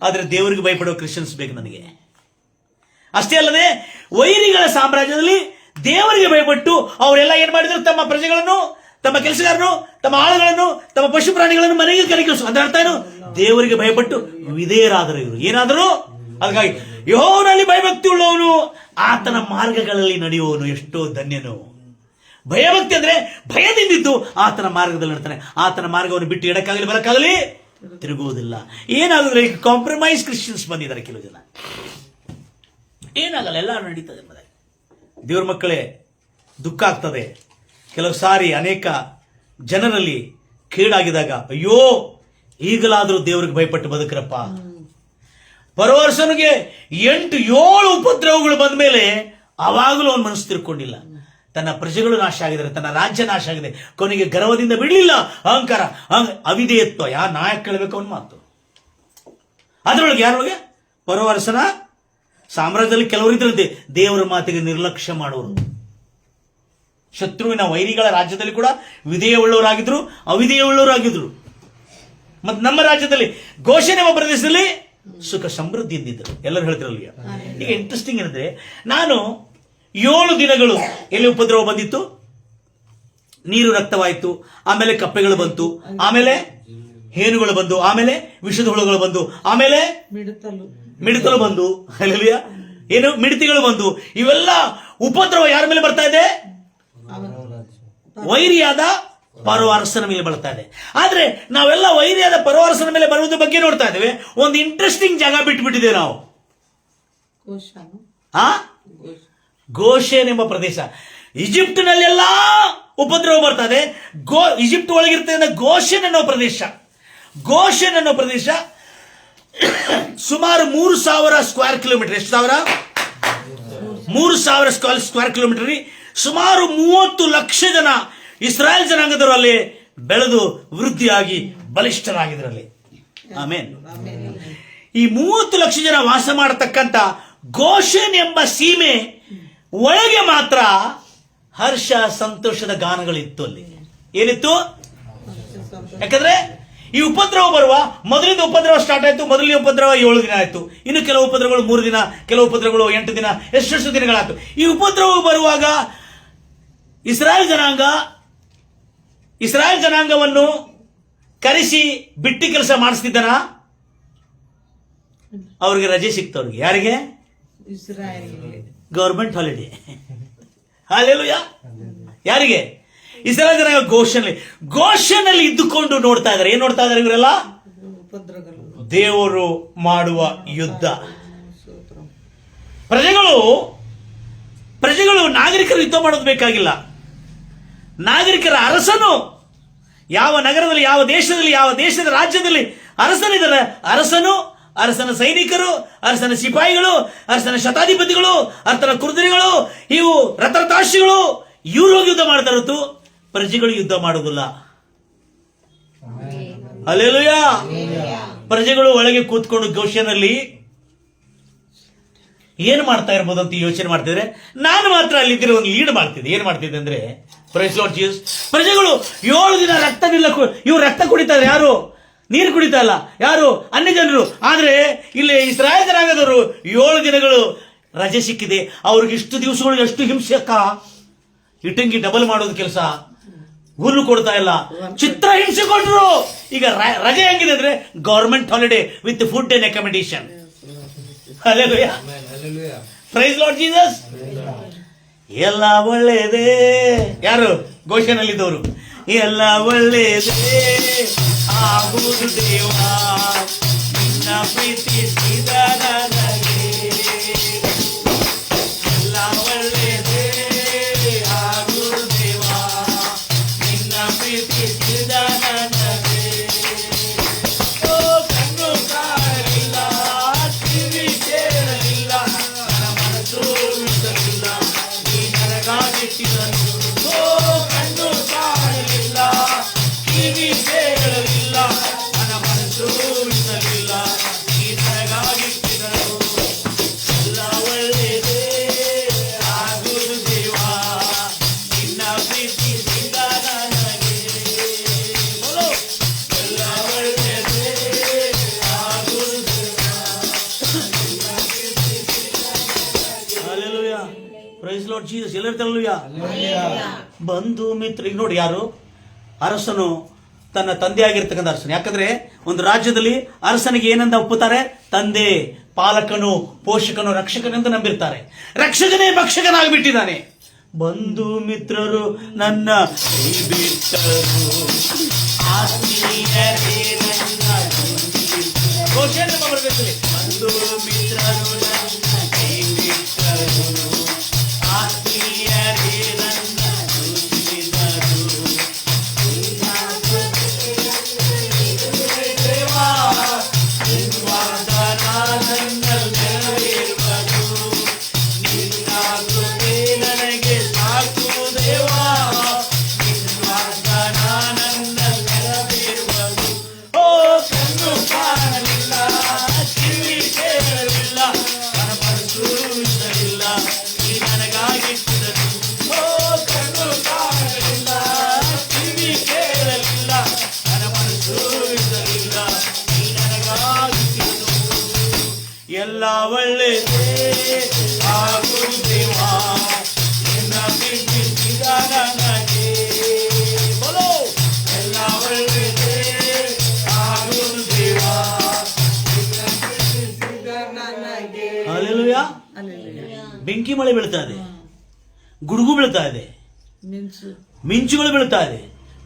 ಆದ್ರೆ ದೇವರಿಗೆ ಭಯಪಡೋ ಕ್ರಿಶ್ಚಿಯನ್ಸ್ ಬೇಕು ನನಗೆ. ಅಷ್ಟೇ ಅಲ್ಲದೆ ವೈರಿಗಳ ಸಾಮ್ರಾಜ್ಯದಲ್ಲಿ ದೇವರಿಗೆ ಭಯಪಟ್ಟು ಅವರೆಲ್ಲ ಏನ್ ಮಾಡಿದ್ರು? ತಮ್ಮ ಪ್ರಜೆಗಳನ್ನು, ತಮ್ಮ ಕೆಲಸಗಾರನು, ತಮ್ಮ ಆಳುಗಳನ್ನು, ತಮ್ಮ ಪಶು ಪ್ರಾಣಿಗಳನ್ನು ಮನೆಗೆ ಕರೆಕಳಿಸು. ಅದರ ಅರ್ಥ ಏನು? ದೇವರಿಗೆ ಭಯಪಟ್ಟು ವಿಧೇಯರಾದರು ಇವರು. ಏನಾದರೂ ಅದಕ್ಕಾಗಿ ಯೆಹೋವನಲ್ಲಿ ಭಯಭಕ್ತಿ ಉಳ್ಳವನು ಆತನ ಮಾರ್ಗಗಳಲ್ಲಿ ನಡೆಯುವವನು ಎಷ್ಟೋ ಧನ್ಯನು. ಭಯಭಕ್ತಿ ಅಂದ್ರೆ ಭಯದಿಂದಿದ್ದು ಆತನ ಮಾರ್ಗದಲ್ಲಿ ನಡ್ತಾನೆ. ಆತನ ಮಾರ್ಗವನ್ನು ಬಿಟ್ಟು ಎಡಕ್ಕಾಗಲಿ ಬಲಕ್ಕಾಗಲಿ ತಿರುಗುವುದಿಲ್ಲ. ಏನಾಗುತ್ತೆ? ಈಗ ಕಾಂಪ್ರಮೈಸ್ ಕ್ರಿಶ್ಚಿಯನ್ಸ್ ಬಂದಿದ್ದಾರೆ ಕೆಲವು ಜನ. ಏನಾಗಲ್ಲ, ಎಲ್ಲ ನಡೀತದೆ. ದೇವ್ರ ಮಕ್ಕಳೇ, ದುಃಖ ಆಗ್ತದೆ. ಕೆಲವು ಸಾರಿ ಅನೇಕ ಜನರಲ್ಲಿ ಕೇಡಾಗಿದಾಗ, ಅಯ್ಯೋ ಈಗಲಾದರೂ ದೇವ್ರಿಗೆ ಭಯಪಟ್ಟು ಬದುಕ್ರಪ್ಪ. ಬರೋ ವರ್ಷನಿಗೆ 8-7 ಉಪದ್ರವಗಳು ಬಂದ ಮೇಲೆ ಅವಾಗಲೂ ಅವನು ಮನಸ್ಸು ತಿರ್ಕೊಂಡಿಲ್ಲ. ತನ್ನ ಪ್ರಜೆಗಳು ನಾಶ ಆಗಿದ್ದಾರೆ, ತನ್ನ ರಾಜ್ಯ ನಾಶ ಆಗಿದೆ, ಕೊನೆಗೆ ಗರ್ವದಿಂದ ಬಿಡಲಿಲ್ಲ. ಅಹಂಕಾರ, ಅವಿಧೇಯತ್ವ. ಯಾರು ನಾಯಕ ಕೇಳಬೇಕು ಅವನ ಮಾತು. ಅದರೊಳಗೆ ಯಾರೊಳಗೆ? ಬರೋ ವರ್ಷನ ಸಾಮ್ರಾಜ್ಯದಲ್ಲಿ ಕೆಲವರು ಇದ್ರಂತೆ ದೇವರ ಮಾತಿಗೆ ನಿರ್ಲಕ್ಷ್ಯ ಮಾಡೋರು. ಶತ್ರುವಿನ ವೈರಿಗಳ ರಾಜ್ಯದಲ್ಲಿ ಕೂಡ ವಿಧೇಯವುಳ್ಳವರಾಗಿದ್ರು, ಅವಿಧೇಯವುಳ್ಳವರಾಗಿದ್ರು. ಮತ್ತು ನಮ್ಮ ರಾಜ್ಯದಲ್ಲಿ ಗೋಷನ್ ಎಂಬ ಪ್ರದೇಶದಲ್ಲಿ ಸುಖ ಸಮೃದ್ಧಿಯಿಂದಿದ್ದರು. ಎಲ್ಲರೂ ಹೇಳ್ತಿರಲ್ಲ. ಈಗ ಇಂಟ್ರೆಸ್ಟಿಂಗ್ ಏನಂದ್ರೆ, ನಾನು 7 ದಿನಗಳು ಎಲ್ಲಿ ಉಪದ್ರವ ಬಂದಿತ್ತು? ನೀರು ರಕ್ತವಾಯಿತು, ಆಮೇಲೆ ಕಪ್ಪೆಗಳು ಬಂತು, ಆಮೇಲೆ ಹೇನುಗಳು ಬಂದು, ಆಮೇಲೆ ವಿಷದ ಹುಳುಗಳು ಬಂದು, ಆಮೇಲೆ ಮಿಡತಲು ಬಂದು, ಅಲ್ಲೆಲ್ಲೂಯಾ, ಏನು ಮಿಡತಿಗಳು ಬಂದು. ಇವೆಲ್ಲ ಉಪದ್ರವ ಯಾರ ಮೇಲೆ ಬರ್ತಾ ಇದೆ? ವೈರಿಯಾದ ಪರೋ ಅರಸನ ಮೇಲೆ ಬರ್ತಾ ಇದೆ. ಆದ್ರೆ ನಾವೆಲ್ಲ ವೈರಿಯಾದ ಪರೋ ಅರಸನ ಮೇಲೆ ಬರುವುದ್ರ ಬಗ್ಗೆ ನೋಡ್ತಾ ಇದ್ದೇವೆ. ಒಂದು ಇಂಟ್ರೆಸ್ಟಿಂಗ್ ಜಾಗ ಬಿಟ್ಬಿಟ್ಟಿದ್ದೇವೆ ನಾವು. ಗೋಷೇನ್ ಎಂಬ ಪ್ರದೇಶ. ಈಜಿಪ್ಟಿನಲ್ಲೆಲ್ಲ ಉಪದ್ರವ ಬರ್ತದೆ. ಈಜಿಪ್ಟ್ ಒಳಗಿರ್ತದೆ ಗೋಷೇನ್ ಅನ್ನೋ ಪ್ರದೇಶ. ಗೋಷೇನ್ ಅನ್ನೋ ಪ್ರದೇಶ ಸುಮಾರು 3,000 ಸ್ಕ್ವೇರ್ ಕಿಲೋಮೀಟರ್. ಎಷ್ಟು ಸಾವಿರ? 3,000 ಸ್ಕ್ವೇರ್ ಕಿಲೋಮೀಟರ್. ಸುಮಾರು 30 ಲಕ್ಷ ಜನ ಇಸ್ರಾಯೇಲ್ ಜನಾಂಗದವರು ಅಲ್ಲಿ ಬೆಳೆದು ವೃದ್ಧಿಯಾಗಿ ಬಲಿಷ್ಠರಾಗಿದ್ರಲ್ಲಿ. ಆಮೇನ್. ಈ 30 ಲಕ್ಷ ಜನ ವಾಸ ಮಾಡತಕ್ಕಂತ ಗೋಷೇನ್ ಎಂಬ ಸೀಮೆ ಒಳಗೆ ಮಾತ್ರ ಹರ್ಷ ಸಂತೋಷದ ಗಾನಗಳಿತ್ತು. ಅಲ್ಲಿ ಏನಿತ್ತು? ಯಾಕಂದ್ರೆ ಈ ಉಪದ್ರವ ಬರುವ ಮೊದಲಿಂದ ಉಪದ್ರವ ಸ್ಟಾರ್ಟ್ ಆಯ್ತು. ಮೊದಲನೇ ಉಪದ್ರವ 7 ದಿನ ಆಯ್ತು. ಇನ್ನು ಕೆಲವು ಉಪದ್ರವಗಳು 3 ದಿನ, ಕೆಲವು ಉಪದ್ರವಗಳು 8 ದಿನ, ಎಷ್ಟು ದಿನಗಳಾಯ್ತು. ಈ ಉಪದ್ರವ ಬರುವಾಗ ಇಸ್ರಾಯೇಲ್ ಜನಾಂಗವನ್ನು ಕರೆಸಿ ಬಿಟ್ಟಿ ಕೆಲಸ ಮಾಡಿಸ್ತಿದ್ದಾನ? ಅವ್ರಿಗೆ ರಜೆ ಸಿಕ್ತವ್ರಿಗೆ. ಯಾರಿಗೆ? Government holiday. ಹಲ್ಲೆಲೂಯಾ. ಯಾರಿಗೆ? ಇಸ್ರಾಯೇಲ್ ಜನಾಂಗ ಗೋಷನ್ನಲ್ಲಿ ಇದ್ದುಕೊಂಡು ನೋಡ್ತಾ ಇದ್ದಾರೆ. ಏನ್ ನೋಡ್ತಾ ಇದ್ದಾರೆ ಇವರೆಲ್ಲ? ದೇವರು ಮಾಡುವ ಯುದ್ಧ. ಪ್ರಜೆಗಳು ನಾಗರಿಕರು ಯುದ್ಧ ಮಾಡೋದು ಬೇಕಾಗಿಲ್ಲ. ನಾಗರಿಕರ ಅರಸನು ಯಾವ ನಗರದಲ್ಲಿ, ಯಾವ ದೇಶದಲ್ಲಿ, ಯಾವ ದೇಶದ ರಾಜ್ಯದಲ್ಲಿ ಅರಸನಿದ್ದಾರೆ, ಅರಸನ ಸೈನಿಕರು, ಅರಸನ ಸಿಪಾಯಿಗಳು, ಅರಸನ ಶತಾಧಿಪತಿಗಳು, ಅರಸನ ಕುರ್ದರಿಗಳು, ಇವು ರಥರಥಾಶಿಗಳು, ಇವರು ಹೋಗಿ ಯುದ್ಧ ಮಾಡ್ತಾ ಇರುತ್ತು. ಪ್ರಜೆಗಳು ಯುದ್ಧ ಮಾಡುವುದಿಲ್ಲ. ಹಲ್ಲೆಲೂಯಾ. ಪ್ರಜೆಗಳು ಒಳಗೆ ಕೂತ್ಕೊಂಡು ಗೋಷನಲ್ಲಿ ಏನ್ ಮಾಡ್ತಾ ಇರ್ಬೋದು ಅಂತ ಯೋಚನೆ ಮಾಡ್ತಿದ್ರೆ, ನಾನು ಮಾತ್ರ ಅಲ್ಲಿದ್ದರೆ ಒಂದು ಲೀಡ್ ಮಾಡ್ತಿದ್ದೆ. ಏನ್ ಮಾಡ್ತಿದ್ದೆ ಅಂದ್ರೆ, ಪ್ರೈಸ್ ಲಾರ್ಡ್ ಜೀಸಸ್, ಪ್ರಜೆಗಳು 7 ದಿನ ಇವ್ರು ರಕ್ತ ಕುಡಿತಾ ಇದ್ದಾರೆ. ಯಾರು? ನೀರು ಕುಡಿತಾ ಇಲ್ಲ. ಯಾರು? ಅನ್ಯ ಜನರು. ಆದ್ರೆ ಇಲ್ಲಿ ಇಸ್ರಾಯೇಲ್ ಜನಾಂಗದವರು 7 ದಿನಗಳು ರಜೆ ಸಿಕ್ಕಿದೆ. ಅವ್ರಿಗೆ ಇಷ್ಟು ದಿವಸಗಳು ಎಷ್ಟು ಹಿಂಸೆಕ್ಕ ಇಟ್ಟಂಗಿ ಡಬಲ್ ಮಾಡೋದು ಕೆಲಸ. ಹುಲ್ಲು ಕೊಡ್ತಾ ಇಲ್ಲ, ಚಿತ್ರ ಹಿಂಸೆ ಕೊಟ್ಟರು. ಈಗ ರಜೆ ಹೆಂಗಿದೆ ಅಂದ್ರೆ government holiday with food and accommodation. Hallelujah. Praise Lord Jesus. ಎಲ್ಲ ಒಳ್ಳೆಯದೇ. ಯಾರು? ಗೋಷನಲ್ಲಿದ್ದವರು. ಎಲ್ಲ ಒಳ್ಳೆಯದೇ ಆಗುವುದು ದೇವಾ, ನಿನ್ನ ಪ್ರೀತಿಸಿದ ನನಗೆ. ಎಲ್ಲ ಒಳ್ಳೆಯದೇ ಆಗುವುದು ದೇವಾ, ನಿನ್ನ ಪ್ರೀತಿಸಿದ ನನಗೆ. ಓ ಕಣ್ಣು ಕಾಣಲಿಲ್ಲ, ಕಿವಿ ಕೇಳಲಿಲ್ಲ, ನನ್ನ ಮನಸ್ಸು ಉಳಿಸಲಿಲ್ಲ, ನೀ ನನಗಾಗಿಟ್ಟಿದನು. ಓ ಕಣ್ಣು ಕಾಣಲಿಲ್ಲ, ಕಿವಿ ಕೇಳಲಿಲ್ಲ, ನನ್ನ ಮನಸ್ಸು ಉಳಿಸಲಿಲ್ಲ, ನೀ ಜೀಸಸ್. ಎಲ್ಲ ಹೇಳ್ತಾರಲ್ವ? ಬಂಧು ಮಿತ್ರ. ಈಗ ನೋಡಿ, ಯಾರು ಅರಸನು ತನ್ನ ತಂದೆ ಆಗಿರ್ತಕ್ಕಂಥ ಅರಸನು. ಯಾಕಂದ್ರೆ ಒಂದು ರಾಜ್ಯದಲ್ಲಿ ಅರಸನಿಗೆ ಏನಂತ ಒಪ್ಪುತ್ತಾರೆ? ತಂದೆ, ಪಾಲಕನು, ಪೋಷಕನು, ರಕ್ಷಕನೆಂದು ನಂಬಿರ್ತಾರೆ. ರಕ್ಷಕನೇ ಭಕ್ಷಕನಾಗಿಬಿಟ್ಟಿದ್ದಾನೆ. ಬಂಧು ಮಿತ್ರರು ನನ್ನ ಕೈ ಬಿಟ್ಟರು, ಆತ್ಮೀಯರೇ ನನ್ನ ಘೋಷಣೆ ಮಾಡಬೇಕು. ಬಂಧು ಮಿತ್ರರು ನನ್ನ ಕೈ ಬಿಟ್ಟರು, ಆತ್ಮೀಯರೇ ನನ್ನ ದೂಷಿಸಿದರು. ದೇವಾ, ನಿನ್ನ ವಾಗ್ದಾನ ನನ್ನಲ್ಲಿ ನೆರವೇರುವುದು. ನಿನ್ನ ಕೃಪೆ ನನಗೆ ಸಾಕು ದೇವಾ, ನಿನ್ನ ವಾಗ್ದಾನ ನನ್ನಲ್ಲಿ ನೆರವೇರುವುದು. ಓ, ಕಣ್ಣು ಕಾಣಲಿಲ್ಲ, ಕಿವಿ ಕೇಳಲಿಲ್ಲ, ನನ್ನ ಮನಸ್ಸು ಇರಲಿಲ್ಲ, ನೀ ನನಗಾಗಿಟ್ಟಿದನು. ಓ, ಕಣ್ಣು ಕಾಣಲಿಲ್ಲ, ಕಿವಿ ಕೇಳಲಿಲ್ಲ, ನನ್ನ ಮನಸ್ಸು ಇರಲಿಲ್ಲ, ನೀ ನನಗಾಗಿಟ್ಟಿದನು. ಎಲ್ಲ ಒಳ್ಳೆಯದೇ ಆಗುತ್ತೇವಾ, ನಿನ್ನ ಪ್ರೀತಿಸಿದ ನನಗೆ. ಬೋಲೋ, ಎಲ್ಲ ಒಳ್ಳೆಯದೇ ಆಗುತ್ತೇವಾ. ಹಲ್ಲೆಲೂಯಾ. ಬೆಂಕಿ ಮಳೆ ಬೀಳ್ತಾ ಇದೆ, ಗುಡುಗು ಬೀಳ್ತಾ ಇದೆ, ಮಿಂಚುಗಳು ಬೀಳ್ತಾ ಇದೆ,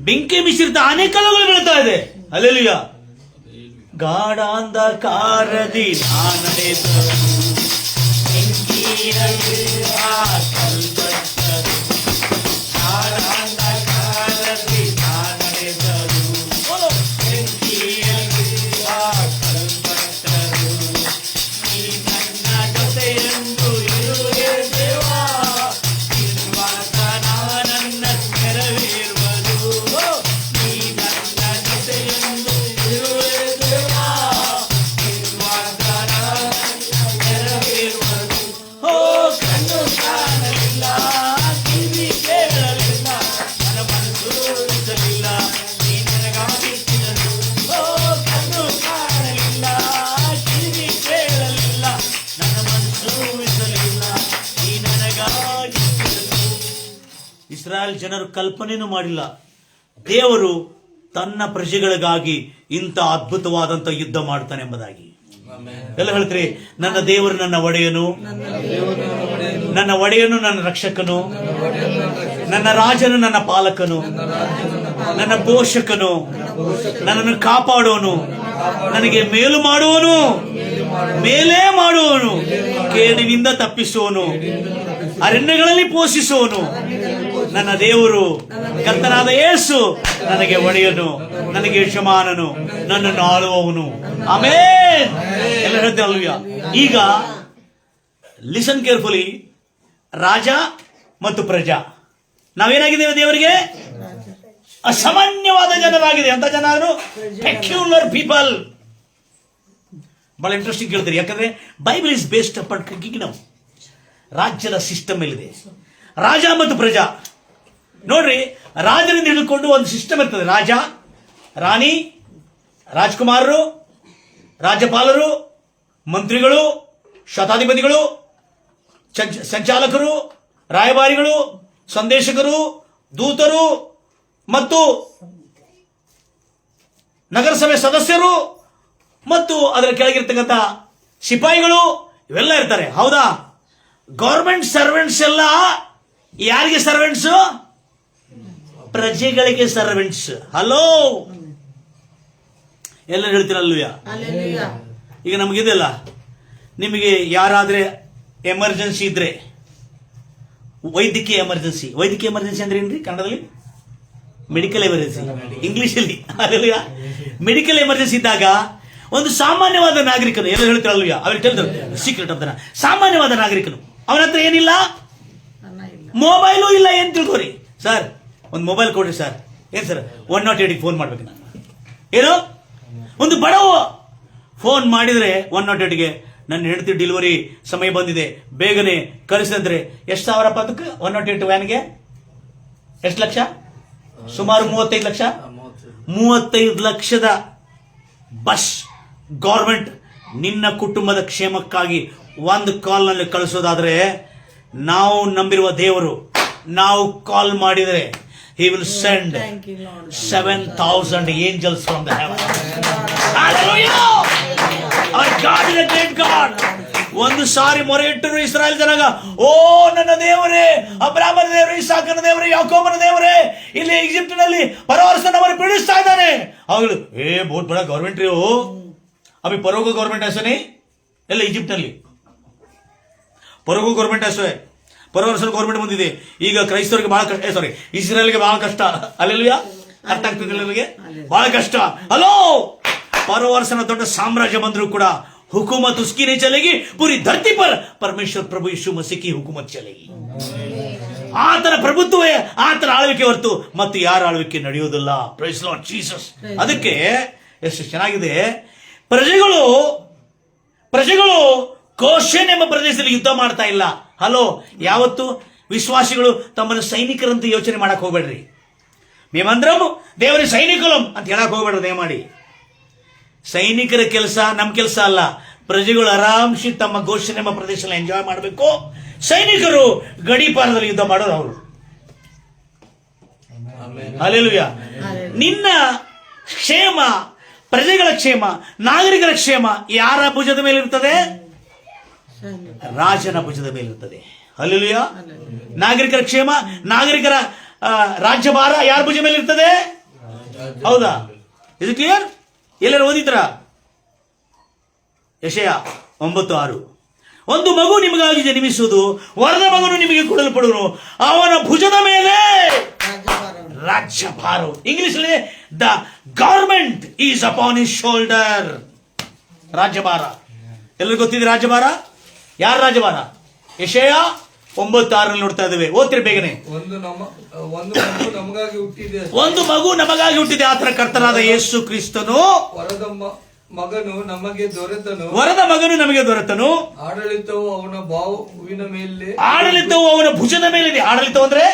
ಬೆಂಕಿ ಮಿಶ್ರಿತ ಆನೆಕಲ್ಲುಗಳು ಬೀಳ್ತಾ ಇದೆ. ಹಲ್ಲೆಲೂಯಾ. ಗಾಢಾಂಧಕಾರದಿ ನಡೆದರು, ಬೆಂಕಿಯಲ್ಲಿ ಆ ಕಲ್ಪಟ್ಟರು. ಗಾಢಾಂಧಕಾರದಿ ನಡೆದರು, ಬೆಂಕಿಯಲ್ಲಿ ಆ ಕಲ್ಪಟ್ಟರು. ನೀ ನನ್ನ ಜೊತೆಯೆಂದು ಇರುವೆ ದೇವಾ, ನಿನ್ನ ವಾಗ್ದಾನ ನನ್ನ ನೆರವೇರುವುದು. ನೀ ನನ್ನ ಜೊತೆಯೆಂದು ಇರುವೆ ದೇವಾ, ನಿನ್ನ ವಾಗ್ದಾನ ನನ್ನ ನೆರವೇರುವುದು. ಓ, ಕಣ್ಣು ಕಾಣಲಿಲ್ಲ, ಕಿವಿ ಕೇಳಲಿಲ್ಲ, ನನ್ನ ಮನಸ್ಸು ಇರಲಿಲ್ಲ, ನೀ ನನಗಾಗಿಟ್ಟಿದನು. ಓ, ಕಣ್ಣು ಕಾಣಲಿಲ್ಲ, ಕಿವಿ ಕೇಳಲಿಲ್ಲ, ನನ್ನ ಮನಸ್ಸು ಇರಲಿಲ್ಲ, ನೀ ನನಗಾಗಿಟ್ಟಿದನು. ಇಸ್ರಾಯೇಲ್ ಜನರು ಕಲ್ಪನೆಯೂ ಮಾಡಿಲ್ಲ, ದೇವರು ತನ್ನ ಪ್ರಜೆಗಳಿಗಾಗಿ ಇಂಥ ಅದ್ಭುತವಾದಂಥ ಯುದ್ಧ ಮಾಡ್ತಾನೆ ಎಂಬುದಾಗಿ. ಎಲ್ಲ ಹೇಳ್ತೀರಿ, ನನ್ನ ದೇವರು ನನ್ನ ಒಡೆಯನು, ನನ್ನ ಒಡೆಯನು ನನ್ನ ರಕ್ಷಕನು, ನನ್ನ ರಾಜನು ನನ್ನ ಪಾಲಕನು, ನನ್ನ ಪೋಷಕನು, ನನ್ನನ್ನು ಕಾಪಾಡುವನು, ನನಗೆ ಮೇಲು ಮಾಡುವನು, ಮೇಲೇ ಮಾಡುವನು, ಕೇಡಿನಿಂದ ತಪ್ಪಿಸುವನು, ಅರಣ್ಯಗಳಲ್ಲಿ ಪೋಷಿಸುವನು. ನನ್ನ ದೇವರು ಕರ್ತನಾದ ಯೇಸು ನನಗೆ ಒಡೆಯನು, ನನಗೆ ಯಜಮಾನನು, ನನ್ನನ್ನು ಆಳುವವನು. ಆಮೆನ್. ಎಲ್ಲ ಹೇಳ್ತೇವಲ್ವ? ಈಗ ಲಿಸನ್ ಕೇರ್ಫುಲಿ. ರಾಜ ಮತ್ತು ಪ್ರಜಾ, ನಾವೇನಾಗಿದ್ದೇವೆ? ದೇವರಿಗೆ ಅಸಾಮಾನ್ಯವಾದ ಜನರಾಗಿದೆ. ಅಂತ ಜನ ಪೆಕ್ಯುಲರ್ ಪೀಪಲ್. ಬಹಳ ಇಂಟ್ರೆಸ್ಟಿಂಗ್ ಕೇಳ್ತೀರಿ, ಯಾಕಂದ್ರೆ Bible is based upon Kingdom. ರಾಜ್ಯದ ಸಿಸ್ಟಮ್ ಎಲ್ಲಿದೆ? ರಾಜ ಮತ್ತು ಪ್ರಜಾ. ನೋಡ್ರಿ, ರಾಜನಿಂದ ಹಿಡಿದುಕೊಂಡು ಒಂದು ಸಿಸ್ಟಮ್ ಇರ್ತದೆ. ರಾಜ, ರಾಣಿ, ರಾಜ್ಕುಮಾರರು, ರಾಜ್ಯಪಾಲರು, ಮಂತ್ರಿಗಳು, ಶತಾಧಿಪತಿಗಳು, ಸಂಚಾಲಕರು, ರಾಯಭಾರಿಗಳು, ಸಂದೇಶಕರು, ದೂತರು ಮತ್ತು ನಗರಸಭೆ ಸದಸ್ಯರು ಮತ್ತು ಅದರ ಕೆಳಗಿರ್ತಕ್ಕಂಥ ಸಿಪಾಯಿಗಳು ಇವೆಲ್ಲ ಇರ್ತಾರೆ. ಹೌದಾ? ಗೌರ್ಮೆಂಟ್ ಸರ್ವೆಂಟ್ಸ್ ಎಲ್ಲ ಯಾರಿಗೆ ಸರ್ವೆಂಟ್ಸ್? ಪ್ರಜೆಗಳಿಗೆ ಸರ್ವೆಂಟ್ಸ್. ಹಲೋ, ಎಲ್ಲ ಹೇಳ್ತೀರಲ್ವ? ಈಗ ನಮಗಿದೆಲ್ಲ, ನಿಮಗೆ ಯಾರಾದ್ರೆ ಎಮರ್ಜೆನ್ಸಿ ಇದ್ರೆ, ವೈದ್ಯಕೀಯ ಎಮರ್ಜೆನ್ಸಿ. ವೈದ್ಯಕೀಯ ಎಮರ್ಜೆನ್ಸಿ ಅಂದ್ರೆ ಏನ್ರಿ ಕನ್ನಡದಲ್ಲಿ? ಮೆಡಿಕಲ್ ಎಮರ್ಜೆನ್ಸಿ, ಇಂಗ್ಲಿಷಲ್ಲಿ. ಅಲ್ಲೆಲ್ಲ ಮೆಡಿಕಲ್ ಎಮರ್ಜೆನ್ಸಿ ಇದ್ದಾಗ ಒಂದು ಸಾಮಾನ್ಯವಾದ ನಾಗರಿಕನು, ಎಲ್ಲ ಹೇಳ್ತಾರಲ್ವ, ಅವ್ರಿಗೆ ತಿಳಿದ್ರು ಸೀಕ್ರೆಟ್ ಆಫ್ ದ ಸಾಮಾನ್ಯವಾದ ನಾಗರಿಕನು, ಅವನ ಹತ್ರ ಏನಿಲ್ಲ, ಮೊಬೈಲು ಇಲ್ಲ. ಏನ್ ತಿಳ್ಕೋರಿ? ಸರ್ ಒಂದು ಮೊಬೈಲ್ ಕೊಡ್ರಿ ಸರ್. ಏನ್ ಸರ್? 108ಗೆ ಫೋನ್ ಮಾಡ್ಬೇಕು ನಾನು. ಏನು? ಒಂದು ಬಡವ ಫೋನ್ ಮಾಡಿದ್ರೆ 108ಗೆ ನನ್ನ ಹೆಂಡತಿ ಡೆಲಿವರಿ ಸಮಯ ಬಂದಿದೆ, ಬೇಗನೆ ಕಳಿಸಿದ್ರೆ ಎಷ್ಟು ಸಾವಿರಪ್ಪ ಅದಕ್ಕೆ? 108 ವ್ಯಾನ್ಗೆ ಎಷ್ಟು ಲಕ್ಷ? ಸುಮಾರು 35 ಲಕ್ಷ. 35 ಲಕ್ಷದ ಬಸ್ ಗೌರ್ಮೆಂಟ್ ನಿನ್ನ ಕುಟುಂಬದ ಕ್ಷೇಮಕ್ಕಾಗಿ ಒಂದು ಕಾಲ್ನಲ್ಲಿ ಕಳಿಸೋದಾದ್ರೆ ನಾವು ನಂಬಿರುವ ದೇವರು, ನಾವು ಕಾಲ್ ಮಾಡಿದರೆ he will send 7,000 angels from the heaven. Hallelujah! Our God is a great God. ಒಂದು ಸಾರಿ ಮೊರೆ ಇಟ್ಟರು ಇಸ್ರಾಯೇಲ್ ಜನಾಂಗ, ಓ ನನ್ನ ದೇವರೇ, ಅಬ್ರಾಮನ ದೇವರೇ, ಇಸಾಕನ ದೇವರೇ, ಯಾಕೋಬನ ದೇವರೇ, ಇಲ್ಲಿ ಈಜಿಪ್ಟಿನಲ್ಲಿ ಪರವರ್ಸನವರು ಪೀಡಿಸ್ತಾ ಇದ್ದಾನೆ. ಅವಾಗಲೂ ಬಹುತ್ ಬಡ ಗೌರ್ಮೆಂಟ್ ರೀ ಅಭಿ ಪರೋಗೋ ಗೌರ್ಮೆಂಟ್ ऐसे ಎಲ್ಲ ಈಜಿಪ್ಟ್ನಲ್ಲಿ ಪರೋಗೋ ಗೌರ್ಮೆಂಟ್ ऐसे ಪರವರ್ಸನ ಗೌರ್ಮೆಂಟ್ ಬಂದಿದೆ. ಈಗ ಕ್ರೈಸ್ತವರಿಗೆ ಬಹಳ ಕಷ್ಟ, ಸಾರಿ ಇಸ್ರೇಲ್ಗೆ ಬಹಳ ಕಷ್ಟ. ಅಲ್ಲೆಲ್ಲೂಯಾ, ಅರ್ಥ ಆಗ್ತದೆ ನಿಮಗೆ? ಬಹಳ ಕಷ್ಟ. ಹಲೋ, ಪರವರ್ಸನ ದೊಡ್ಡ ಸಾಮ್ರಾಜ್ಯ ಬಂದ್ರು ಕೂಡ हुकूमत उसकी नहीं चलेगी, पूरी धरती पर परमेश्वर प्रभु यीशु मसीह की हुकूमत चलेगी. ಆತನ ಪ್ರಭುತ್ವವೇ, ಆತನ ಆಳ್ವಿಕೆ ಹೊರತು ಮತ್ತು ಯಾರ ಆಳ್ವಿಕೆ ನಡೆಯುವುದಿಲ್ಲ. Praise Lord Jesus. ಅದಕ್ಕೆ ಎಷ್ಟು ಚೆನ್ನಾಗಿದೆ, ಪ್ರಜೆಗಳು ಗೋಷೆನ್ ಎಂಬ ಪ್ರದೇಶದಲ್ಲಿ ಯುದ್ಧ ಮಾಡ್ತಾ ಇಲ್ಲ. ಹಲೋ, ಯಾವತ್ತು ವಿಶ್ವಾಸಿಗಳು ತಮ್ಮನ್ನು ಸೈನಿಕರಂತ ಯೋಚನೆ ಮಾಡಕ್ ಹೋಗ್ಬೇಡ್ರಿ. ಮೇಮಂದ್ರಮ್ ದೇವರ ಸೈನಿಕಲಂ ಅಂತ ಹೇಳಕ್ ಹೋಗ್ಬೇಡ್ರಿ ದಯಮಾಡಿ. ಸೈನಿಕರ ಕೆಲಸ ನಮ್ಮ ಕೆಲಸ ಅಲ್ಲ. ಪ್ರಜೆಗಳು ಆರಾಮ್ಸಿ ತಮ್ಮ ಗೋಷನ್ ಎಂಬ ಪ್ರದೇಶದಲ್ಲಿ ಎಂಜಾಯ್ ಮಾಡಬೇಕು. ಸೈನಿಕರು ಗಡಿಪಾರದಲ್ಲಿ ಯುದ್ಧ ಮಾಡೋರು ಅವರು. ಹಲ್ಲೆಲೂಯಾ. ನಿನ್ನ ಕ್ಷೇಮ, ಪ್ರಜೆಗಳ ಕ್ಷೇಮ, ನಾಗರಿಕರ ಕ್ಷೇಮ ಯಾರ ಭುಜದ ಮೇಲೆ ಇರ್ತದೆ? ರಾಜನ ಭುಜದ ಮೇಲೆ ಇರ್ತದೆ. ಹಲ್ಲೆಲೂಯಾ. ನಾಗರಿಕರ ಕ್ಷೇಮ, ನಾಗರಿಕರ ರಾಜ್ಯಭಾರ ಯಾರ ಭುಜದ ಮೇಲೆ ಇರ್ತದೆ? ಹೌದಾ? ಇದು ಕ್ಲಿಯರ್? ಎಲ್ಲರೂ ಓದಿದ್ರ? ಯೆಶಾಯ 9:6. ಒಂದು ಮಗು ನಿಮಗಾಗಿ ಜನ್ಮಿಸುವುದು, ವರದ ಮಗನು ನಿಮಗೆ ಕೊಡಲ್ಪಡುವನು, ಅವನ ಭುಜದ ಮೇಲೆ ರಾಜ್ಯಭಾರ. ಇಂಗ್ಲಿಷ್ ಅಲ್ಲಿ the government is upon his shoulder. ರಾಜ್ಯಭಾರ ಎಲ್ಲರಿಗೂ ಗೊತ್ತಿದೆ. ರಾಜ್ಯಭಾರ ಯಾರ ರಾಜ್ಯಭಾರ? ಯೆಶಾಯ 9:6 ನೋಡ್ತಾ ಇದ್ದೇವೆ. ಓದ್ತಿರಿ ಬೇಗನೆ. ಒಂದು ಮಗು ನಮಗಾಗಿ ಹುಟ್ಟಿದೆ, ಆತನ ಕರ್ತನಾದ ಯೇಸು ಕ್ರಿಸ್ತನು ವರದ ಮಗನು ನಮಗೆ ದೊರೆತನು. ಆಡಳಿತವು ಅವನ ಬಾಹುವಿನ ಮೇಲೆ, ಆಡಳಿತವು ಅವನ ಭುಜದ ಮೇಲಿದೆ. ಆಡಳಿತ ಅಂದ್ರೆ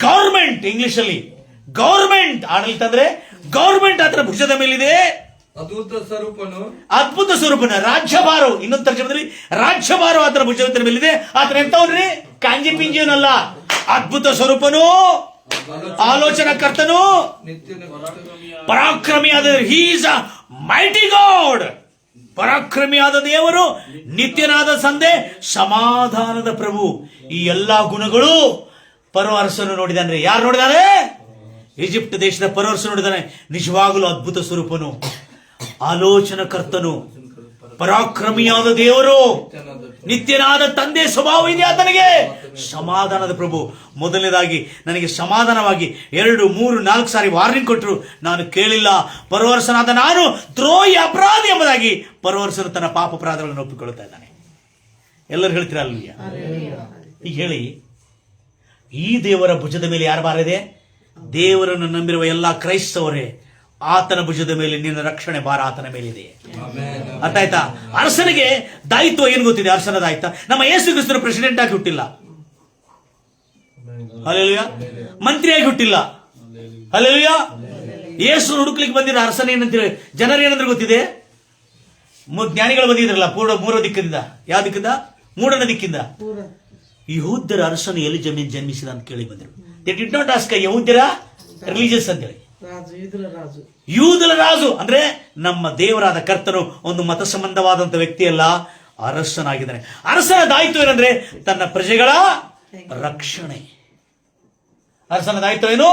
ಗವರ್ಮೆಂಟ್. ಇಂಗ್ಲಿಷ್ ಅಲ್ಲಿ ಗವರ್ಮೆಂಟ್, ಆಡಳಿತ ಅಂದ್ರೆ ಗವರ್ಮೆಂಟ್ ಆತನ ಭುಜದ ಮೇಲಿದೆ. ಅದ್ಭುತ ಸ್ವರೂಪನ ರಾಜ್ಯಭಾರ. ಇನ್ನೊಂದು ತರ್ಜಮದಲ್ಲಿ ರಾಜ್ಯಭಾರ ಆತನ ಭುಜದ ಮೇಲಿದೆ. ಆತನ ಎಂತವನ್ರಿ? ಕಾಂಜಿ ಪಿಂಜಿಯವನಲ್ಲ, ಅದ್ಭುತ ಸ್ವರೂಪನು, ಆಲೋಚನಾ ಕರ್ತನು, ಪರಾಕ್ರಮಿಯಾದ. He is a mighty God. ಪರಾಕ್ರಮಿಯಾದ ದೇವರು, ನಿತ್ಯನಾದ ತಂದೆ, ಸಮಾಧಾನದ ಪ್ರಭು. ಈ ಎಲ್ಲಾ ಗುಣಗಳು ಪರವರ್ಸನು ನೋಡಿದಾನೆ. ಯಾರು ನೋಡಿದಾನೆ? ಈಜಿಪ್ಟ್ ದೇಶದ ಪರವರ್ಸ ನೋಡಿದಾನೆ. ನಿಜವಾಗಲೂ ಅದ್ಭುತ ಸ್ವರೂಪನು, ಆಲೋಚನಾ ಕರ್ತನು, ಪರಾಕ್ರಮಿಯಾದ ದೇವರು, ನಿತ್ಯನಾದ ತಂದೆ ಸ್ವಭಾವ ಇದೆ ಆತನಿಗೆ. ಸಮಾಧಾನದ ಪ್ರಭು. ಮೊದಲನೇದಾಗಿ ನನಗೆ ಸಮಾಧಾನವಾಗಿ 2, 3, 4 ಸಾರಿ ವಾರ್ನಿಂಗ್ ಕೊಟ್ಟರು. ನಾನು ಕೇಳಿಲ್ಲ. ಪರವರ್ಸನಾದ ನಾನು ದ್ರೋಹಿ, ಅಪರಾಧಿ ಎಂಬುದಾಗಿ ಪರವರ್ಸನು ತನ್ನ ಪಾಪ ಅಪರಾಧಗಳನ್ನು ಒಪ್ಪಿಕೊಳ್ಳುತ್ತಾ ಇದ್ದಾನೆ. ಎಲ್ಲರೂ ಹೇಳ್ತೀರಾ ಅಲ್ವಯ್ಯ? ಈಗ ಹೇಳಿ, ಈ ದೇವರ ಭುಜದ ಮೇಲೆ ಯಾರ ಭಾರ ಇದೆ? ದೇವರನ್ನು ನಂಬಿರುವ ಎಲ್ಲಾ ಕ್ರೈಸ್ತವರೇ, ಆತನ ಭುಜದ ಮೇಲೆ ನಿನ್ನ ರಕ್ಷಣೆ ಭಾರ ಆತನ ಮೇಲಿದೆ. ಅರ್ಥ ಆಯ್ತಾ? ಅರಸನಿಗೆ ದಾಯಿತ್ವ ಏನು ಗೊತ್ತಿದೆ? ಅರಸನ ದಾಯಿತ್ವ. ನಮ್ಮ ಯೇಸು ಕ್ರಿಸ್ತನು ಪ್ರೆಸಿಡೆಂಟ್ ಆಗಿ ಹುಟ್ಟಿಲ್ಲ. ಹಲ್ಲೆಲೂಯಾ. ಮಂತ್ರಿಯಾಗಿ ಹುಟ್ಟಿಲ್ಲ. ಹಲ್ಲೆಲೂಯಾ. ಯೇಸು ಹುಡುಕ್ಲಿಕ್ಕೆ ಬಂದಿರೋ ಅರಸನ ಏನಂತೀರ? ಜನರು ಏನಂದ್ರೆ ಗೊತ್ತಿದೆ? ಜ್ಞಾನಿಗಳು ಬಂದಿದ್ರಲ್ಲ ಮೂರ ದಿಕ್ಕದಿಂದ. ಯಾವ ದಿಕ್ಕಿಂದ? ಮೂಡನ ದಿಕ್ಕಿಂದ. ಯಹೂದ್ಯರ ಅರಸನು ಎಲ್ಲಿ ಜನ್ಮಿಸಿದ ಅಂತ ಕೇಳಿ ಬಂದರು. ದೇ ಡಿಡ್ ನಾಟ್ ಆಸ್ಕ್ ಯಹೂದ್ಯರ ರಿಲಿಜಿಯಸ್ ಅಂತೇಳಿ. ಯೂದರ ರಾಜು ಅಂದ್ರೆ ನಮ್ಮ ದೇವರಾದ ಕರ್ತನು ಒಂದು ಮತ ಸಂಬಂಧವಾದಂತ ವ್ಯಕ್ತಿಯಲ್ಲ, ಅರಸನಾಗಿದ್ದಾನೆ. ಅರಸನ ದಾಯಿತ್ವ ಏನಂದ್ರೆ ತನ್ನ ಪ್ರಜೆಗಳ ರಕ್ಷಣೆ. ಅರಸನ ದಾಯಿತ್ವ ಏನು?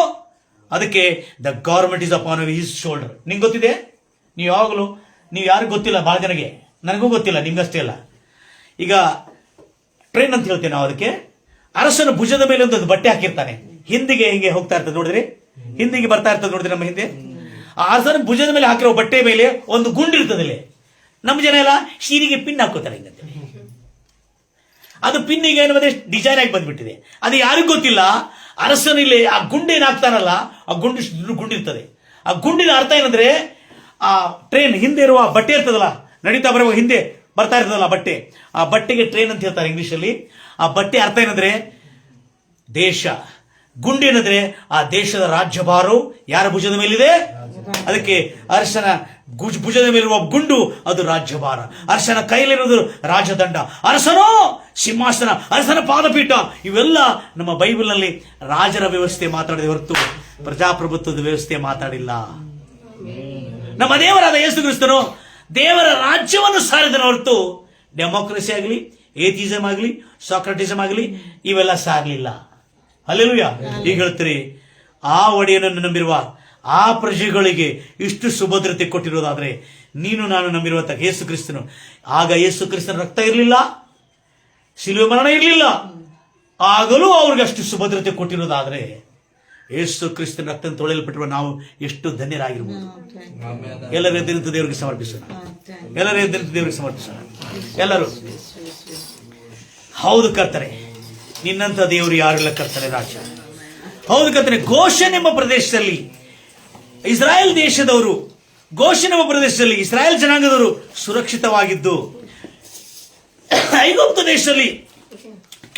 ಅದಕ್ಕೆ the government is upon his shoulder. ನಿಂಗೆ ಗೊತ್ತಿದೆ? ನೀವು ಯಾವಾಗಲೂ, ನೀವು ಯಾರಿಗೂ ಗೊತ್ತಿಲ್ಲ, ಬಹಳ ಜನಗೆ, ನನಗೂ ಗೊತ್ತಿಲ್ಲ, ನಿಮ್ಗಷ್ಟೇ ಅಲ್ಲ. ಈಗ ಟ್ರೈನ್ ಅಂತ ಹೇಳ್ತೇವೆ ನಾವು. ಅದಕ್ಕೆ ಅರಸನ ಭುಜದ ಮೇಲೆ ಒಂದು ಬಟ್ಟೆ ಹಾಕಿರ್ತಾನೆ. ಹಿಂದಿಗೆ ಹಿಂಗೆ ಹೋಗ್ತಾ ಇರ್ತದೆ ನೋಡಿದ್ರಿ, ಹಿಂದಿಗೆ ಬರ್ತಾ ಇರ್ತದೆ ನೋಡಿದ್ರಿ ನಮ್ಮ ಹಿಂದೆ. ಆ ಅರಸನ ಭುಜದ ಮೇಲೆ ಹಾಕಿರೋ ಬಟ್ಟೆ ಮೇಲೆ ಒಂದು ಗುಂಡು ಇರ್ತದೆ. ನಮ್ಮ ಜನ ಎಲ್ಲ ಶೀರಿಗೆ ಪಿನ್ ಹಾಕೋತಾರೆ ಹಿಂಗಂತೆ. ಅದು ಪಿನ್ನಿಗೆ ಏನು ಬಂದ್ರೆ ಡಿಸೈನ್ ಆಗಿ ಬಂದ್ಬಿಟ್ಟಿದೆ. ಅದು ಯಾರಿಗೂ ಗೊತ್ತಿಲ್ಲ. ಅರಸನಲ್ಲಿ ಆ ಗುಂಡೇನು ಹಾಕ್ತಾನಲ್ಲ, ಆ ಗುಂಡಿರ್ತದೆ. ಆ ಗುಂಡಿನ ಅರ್ಥ ಏನಂದ್ರೆ, ಆ ಟ್ರೈನ್ ಹಿಂದೆ ಇರುವ ಬಟ್ಟೆ ಇರ್ತದಲ್ಲ, ನಡೀತಾ ಬರುವ ಹಿಂದೆ ಬರ್ತಾ ಇರ್ತದಲ್ಲ ಬಟ್ಟೆ, ಆ ಬಟ್ಟೆಗೆ ಟ್ರೈನ್ ಅಂತ ಹೇಳ್ತಾರೆ ಇಂಗ್ಲಿಷಲ್ಲಿ. ಆ ಬಟ್ಟೆ ಅರ್ಥ ಏನಂದ್ರೆ ದೇಶ. ಗುಂಡು ಏನಂದ್ರೆ ಆ ದೇಶದ ರಾಜ್ಯಭಾರವು ಯಾರ ಭುಜದ ಮೇಲಿದೆ? ಅದಕ್ಕೆ ಅರಸನ ಭುಜದ ಮೇಲಿರುವ ಗುಂಡು ಅದು ರಾಜ್ಯಭಾರ, ಅರಸನ ಕೈಲಿರುವುದು ರಾಜದಂಡ, ಅರಸನೋ ಸಿಂಹಾಸನ, ಅರಸನ ಪಾದಪೀಠ. ಇವೆಲ್ಲ ನಮ್ಮ ಬೈಬಲ್ನಲ್ಲಿ ರಾಜರ ವ್ಯವಸ್ಥೆ ಮಾತಾಡಿದ ಹೊರತು ಪ್ರಜಾಪ್ರಭುತ್ವದ ವ್ಯವಸ್ಥೆ ಮಾತಾಡಿಲ್ಲ. ನಮ್ಮ ದೇವರಾದ ಯೇಸು ಕ್ರಿಸ್ತನು ದೇವರ ರಾಜ್ಯವನ್ನು ಸಾರಿದನ ಹೊರತು ಡೆಮೋಕ್ರಸಿ ಆಗಲಿ, ಏಥಿಸಮ್ ಆಗಲಿ, ಸಾಕ್ರಟಿಸಮ್ ಆಗಲಿ ಇವೆಲ್ಲ ಸಾರಲಿಲ್ಲ. ಹಲ್ಲೆಲೂಯಾ. ಈಗ ಹೇಳ್ತೀರಿ, ಆ ಒಡೆಯನನ್ನು ನಂಬಿರುವ ಆ ಪ್ರಜೆಗಳಿಗೆ ಇಷ್ಟು ಸುಭದ್ರತೆ ಕೊಟ್ಟಿರೋದಾದ್ರೆ ನೀನು ನಾನು ನಂಬಿರುವಂತ ಯೇಸು ಕ್ರಿಸ್ತನು, ಆಗ ಯೇಸು ಕ್ರಿಸ್ತನ ರಕ್ತ ಇರಲಿಲ್ಲ, ಶಿಲುಬೆ ಮರಣ ಇರಲಿಲ್ಲ, ಆಗಲೂ ಅವ್ರಿಗೆ ಅಷ್ಟು ಸುಭದ್ರತೆ ಕೊಟ್ಟಿರೋದಾದ್ರೆ ಯೇಸು ಕ್ರಿಸ್ತನ ರಕ್ತ ತೊಳೆಯಲ್ಪಟ್ಟಿರುವ ನಾವು ಎಷ್ಟು ಧನ್ಯರಾಗಿರ್ಬೋದು. ಎಲ್ಲರ ಎದ್ದಿನಿಂದ ದೇವರಿಗೆ ಸಮರ್ಪಿಸೋಣ, ಎಲ್ಲರ ಎದ್ದಿನಿಂದ ದೇವರಿಗೆ ಸಮರ್ಪಿಸೋಣ. ಎಲ್ಲರೂ ಹೌದು ಕರ್ತನೆ, ನಿನ್ನಂತ ದೇವರು ಯಾರಿಲ್ಲ ಕರ್ತನೆ ರಾಜ. ಹೌದು ಕರ್ತನೆ, ಗೋಷನ್ ಎಂಬ ಪ್ರದೇಶದಲ್ಲಿ ಇಸ್ರಾಯೇಲ್ ದೇಶದವರು, ಗೋಷನ್ ಎಂಬ ಪ್ರದೇಶದಲ್ಲಿ ಇಸ್ರಾಯೇಲ್ ಜನಾಂಗದವರು ಸುರಕ್ಷಿತವಾಗಿದ್ದು ಐಗುಪ್ತ ದೇಶದಲ್ಲಿ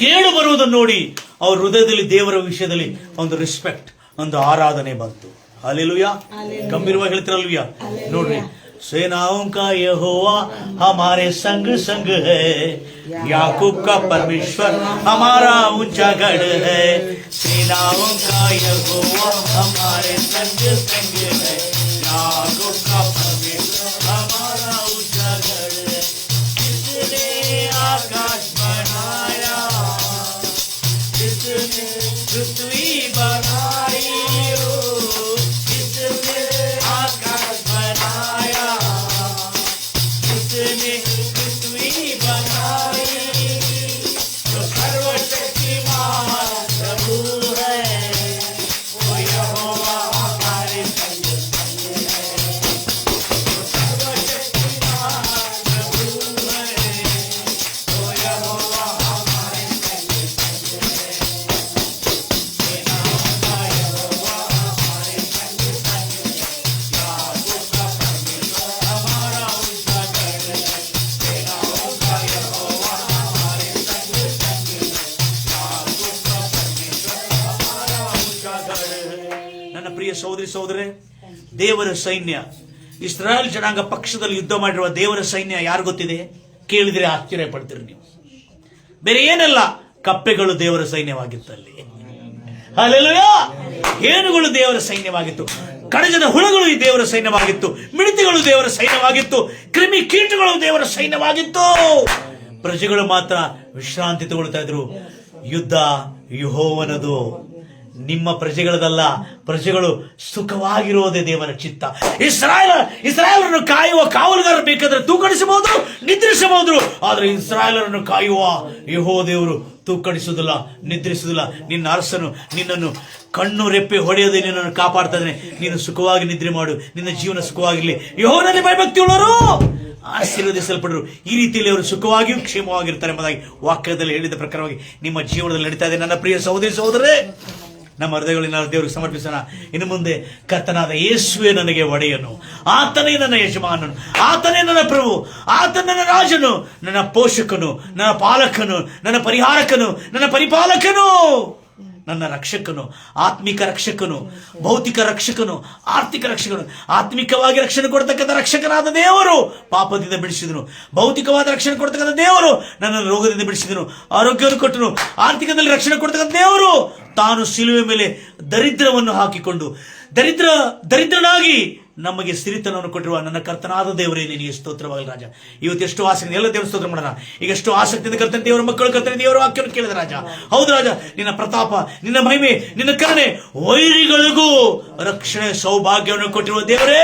ಕೇಳು ಬರುವುದನ್ನು ನೋಡಿ ಅವ್ರ ಹೃದಯದಲ್ಲಿ ದೇವರ ವಿಷಯದಲ್ಲಿ ಒಂದು ರೆಸ್ಪೆಕ್ಟ್, ಒಂದು ಆರಾಧನೆ ಬಂತು. ಹಲ್ಲೆಲೂಯಾ. ಗಂಭೀರವಾಗಿ ಹೇಳ್ತಿರಲ್ವಿಯಾ? ನೋಡ್ರಿ, सेनाओं का यहोवा हमारे संग संग है, याकूब का परमेश्वर हमारा ऊंचा गढ़ है. सेनाओं का यहोवा हमारे संग संग है, याकूब का परमेश्वर हमारा ऊंचा गढ़ है. जिसने आकाश बनाया, जिसने पृथ्वी बनाई, जिसने आकाश बनाया, जिसने पृथ्वी बनाई, जो सर्वशक्तिमान प्रभु है, वो यहोवा हमारे संग संग है. जो सर्वशक्तिमान प्रभु है, वो यहोवा हमारे संग संग है. सेनाओं का यहोवा हमारे संग संग है, याकूब का परमेश्वर हमारा ऊंचा गढ़ है. सेनाओं का यहोवा हमारे संग संग है, याकूब का परमेश्वर हमारा ऊंचा गढ़ है. ನನ್ನ ಪ್ರಿಯ ಸಹೋದರಿ ಸಹೋದರೇ, ದೇವರ ಸೈನ್ಯ, ಇಸ್ರಾಯೇಲ್ ಜನಾಂಗ ಪಕ್ಷದಲ್ಲಿ ಯುದ್ಧ ಮಾಡಿರುವ ದೇವರ ಸೈನ್ಯ ಯಾರು ಗೊತ್ತಿದೆ? ಕೇಳಿದ್ರೆ ಆಶ್ಚರ್ಯ ಪಡ್ತೀರಿ ನೀವು. ಬೇರೆ ಏನಲ್ಲ, ಕಪ್ಪೆಗಳು ದೇವರ ಸೈನ್ಯವಾಗಿತ್ತಲ್ಲಿ. ಹಲ್ಲೆಲೂಯಾ. ಹೇನುಗಳು ದೇವರ ಸೈನ್ಯವಾಗಿತ್ತು, ಕಡಜದ ಹುಳುಗಳು ಈ ದೇವರ ಸೈನ್ಯವಾಗಿತ್ತು, ಮಿಡತೆಗಳು ದೇವರ ಸೈನ್ಯವಾಗಿತ್ತು, ಕ್ರಿಮಿ ಕೀಟಗಳು ದೇವರ ಸೈನ್ಯವಾಗಿತ್ತು. ಪ್ರಜೆಗಳು ಮಾತ್ರ ವಿಶ್ರಾಂತಿ ತಗೊಳ್ತಾ ಇದ್ರು. ಯುದ್ಧ ಯೆಹೋವನದು, ನಿಮ್ಮ ಪ್ರಜೆಗಳದಲ್ಲ. ಪ್ರಜೆಗಳು ಸುಖವಾಗಿರೋದೇ ದೇವರ ಚಿತ್ತ. ಇಸ್ರಾಯೇಲರನ್ನು ಕಾಯುವ ಕಾವಲುಗಾರ ಬೇಕಾದ್ರೆ ತೂಕಡಿಸಬಹುದು, ನಿದ್ರಿಸಬಹುದು, ಆದ್ರೆ ಇಸ್ರಾಯೇಲರನ್ನು ಕಾಯುವ ಯೆಹೋವ ದೇವರು ತೂಕಡಿಸುವುದಿಲ್ಲ, ನಿದ್ರಿಸುವುದಿಲ್ಲ. ನಿನ್ನ ಅರಸನು ನಿನ್ನನ್ನು ಕಣ್ಣು ರೆಪ್ಪೆ ಹೊಡೆಯದೆ ನಿನ್ನನ್ನು ಕಾಪಾಡ್ತಾ ಇದ್ದಾನೆ. ನೀನು ಸುಖವಾಗಿ ನಿದ್ರೆ ಮಾಡು, ನಿನ್ನ ಜೀವನ ಸುಖವಾಗಿರಲಿ. ಯೆಹೋವನಲ್ಲಿ ಭಯಭಕ್ತಿ ಉಳ್ಳವರು ಆಶೀರ್ವದಿಸಲ್ಪಟ್ಟರು. ಈ ರೀತಿಯಲ್ಲಿ ಅವರು ಸುಖವಾಗಿಯೂ ಕ್ಷೇಮವಾಗಿರ್ತಾರೆ ಎಂಬುದಾಗಿ ವಾಕ್ಯದಲ್ಲಿ ಹೇಳಿದ ಪ್ರಕಾರವಾಗಿ ನಿಮ್ಮ ಜೀವನದಲ್ಲಿ ನಡೀತಾ ಇದೆ. ನನ್ನ ಪ್ರಿಯ ಸಹೋದರಿ ಸಹೋದರರೇ, ನಮ್ಮ ಹೃದಯಗಳಿಂದ ದೇವರಿಗೆ ಸಮರ್ಪಿಸೋಣ. ಇನ್ನು ಮುಂದೆ ಕರ್ತನಾದ ಯೇಸುವೇ ನನಗೆ ಒಡೆಯನು, ಆತನೇ ನನ್ನ ಯಜಮಾನನು, ಆತನೇ ನನ್ನ ಪ್ರಭು, ಆತನೇ ನನ್ನ ರಾಜನು, ನನ್ನ ಪೋಷಕನು, ನನ್ನ ಪಾಲಕನು, ನನ್ನ ಪರಿಹಾರಕನು, ನನ್ನ ಪರಿಪಾಲಕನು, ನನ್ನ ರಕ್ಷಕನು, ಆತ್ಮಿಕ ರಕ್ಷಕನು, ಭೌತಿಕ ರಕ್ಷಕನು, ಆರ್ಥಿಕ ರಕ್ಷಕನು. ಆತ್ಮಿಕವಾಗಿ ರಕ್ಷಣೆ ಕೊಡ್ತಕ್ಕಂಥ ರಕ್ಷಕನಾದ ದೇವರು ಪಾಪದಿಂದ ಬಿಡಿಸಿದನು. ಭೌತಿಕವಾದ ರಕ್ಷಣೆ ಕೊಡ್ತಕ್ಕಂಥ ದೇವರು ನನ್ನನ್ನು ರೋಗದಿಂದ ಬಿಡಿಸಿದನು, ಆರೋಗ್ಯವನ್ನು ಕೊಟ್ಟನು. ಆರ್ಥಿಕದಲ್ಲಿ ರಕ್ಷಣೆ ಕೊಡ್ತಕ್ಕಂಥ ದೇವರು ತಾನು ಶಿಲುವೆ ಮೇಲೆ ದರಿದ್ರವನ್ನು ಹಾಕಿಕೊಂಡು ದರಿದ್ರನಾಗಿ ನಮಗೆ ಸಿರಿತನವನ್ನು ಕೊಟ್ಟಿರುವ ನನ್ನ ಕರ್ತನಾದ ದೇವರೇ ನಿನಗೆ ಸ್ತೋತ್ರವಾಗಲಿ ರಾಜ. ಇವತ್ತು ಎಷ್ಟು ಆಸಕ್ತಿ, ಎಲ್ಲ ದೇವರ ಸ್ತೋತ್ರ ಮಾಡೋಣ. ಈಗ ಎಷ್ಟು ಆಸಕ್ತಿಯಿಂದ ಕರ್ತನೆ ದೇವರ ಮಕ್ಕಳು ಕರ್ತನೆ ದೇವರ ವಾಕ್ಯವನ್ನು ಕೇಳಿದ ರಾಜ. ಹೌದು ರಾಜ, ನಿನ್ನ ಪ್ರತಾಪ, ನಿನ್ನ ಮಹಿಮೆ, ನಿನ್ನ ಕರುಣೆ ವೈರಿಗಳಿಗೂ ರಕ್ಷಣೆ ಸೌಭಾಗ್ಯವನ್ನು ಕೊಟ್ಟಿರುವ ದೇವರೇ,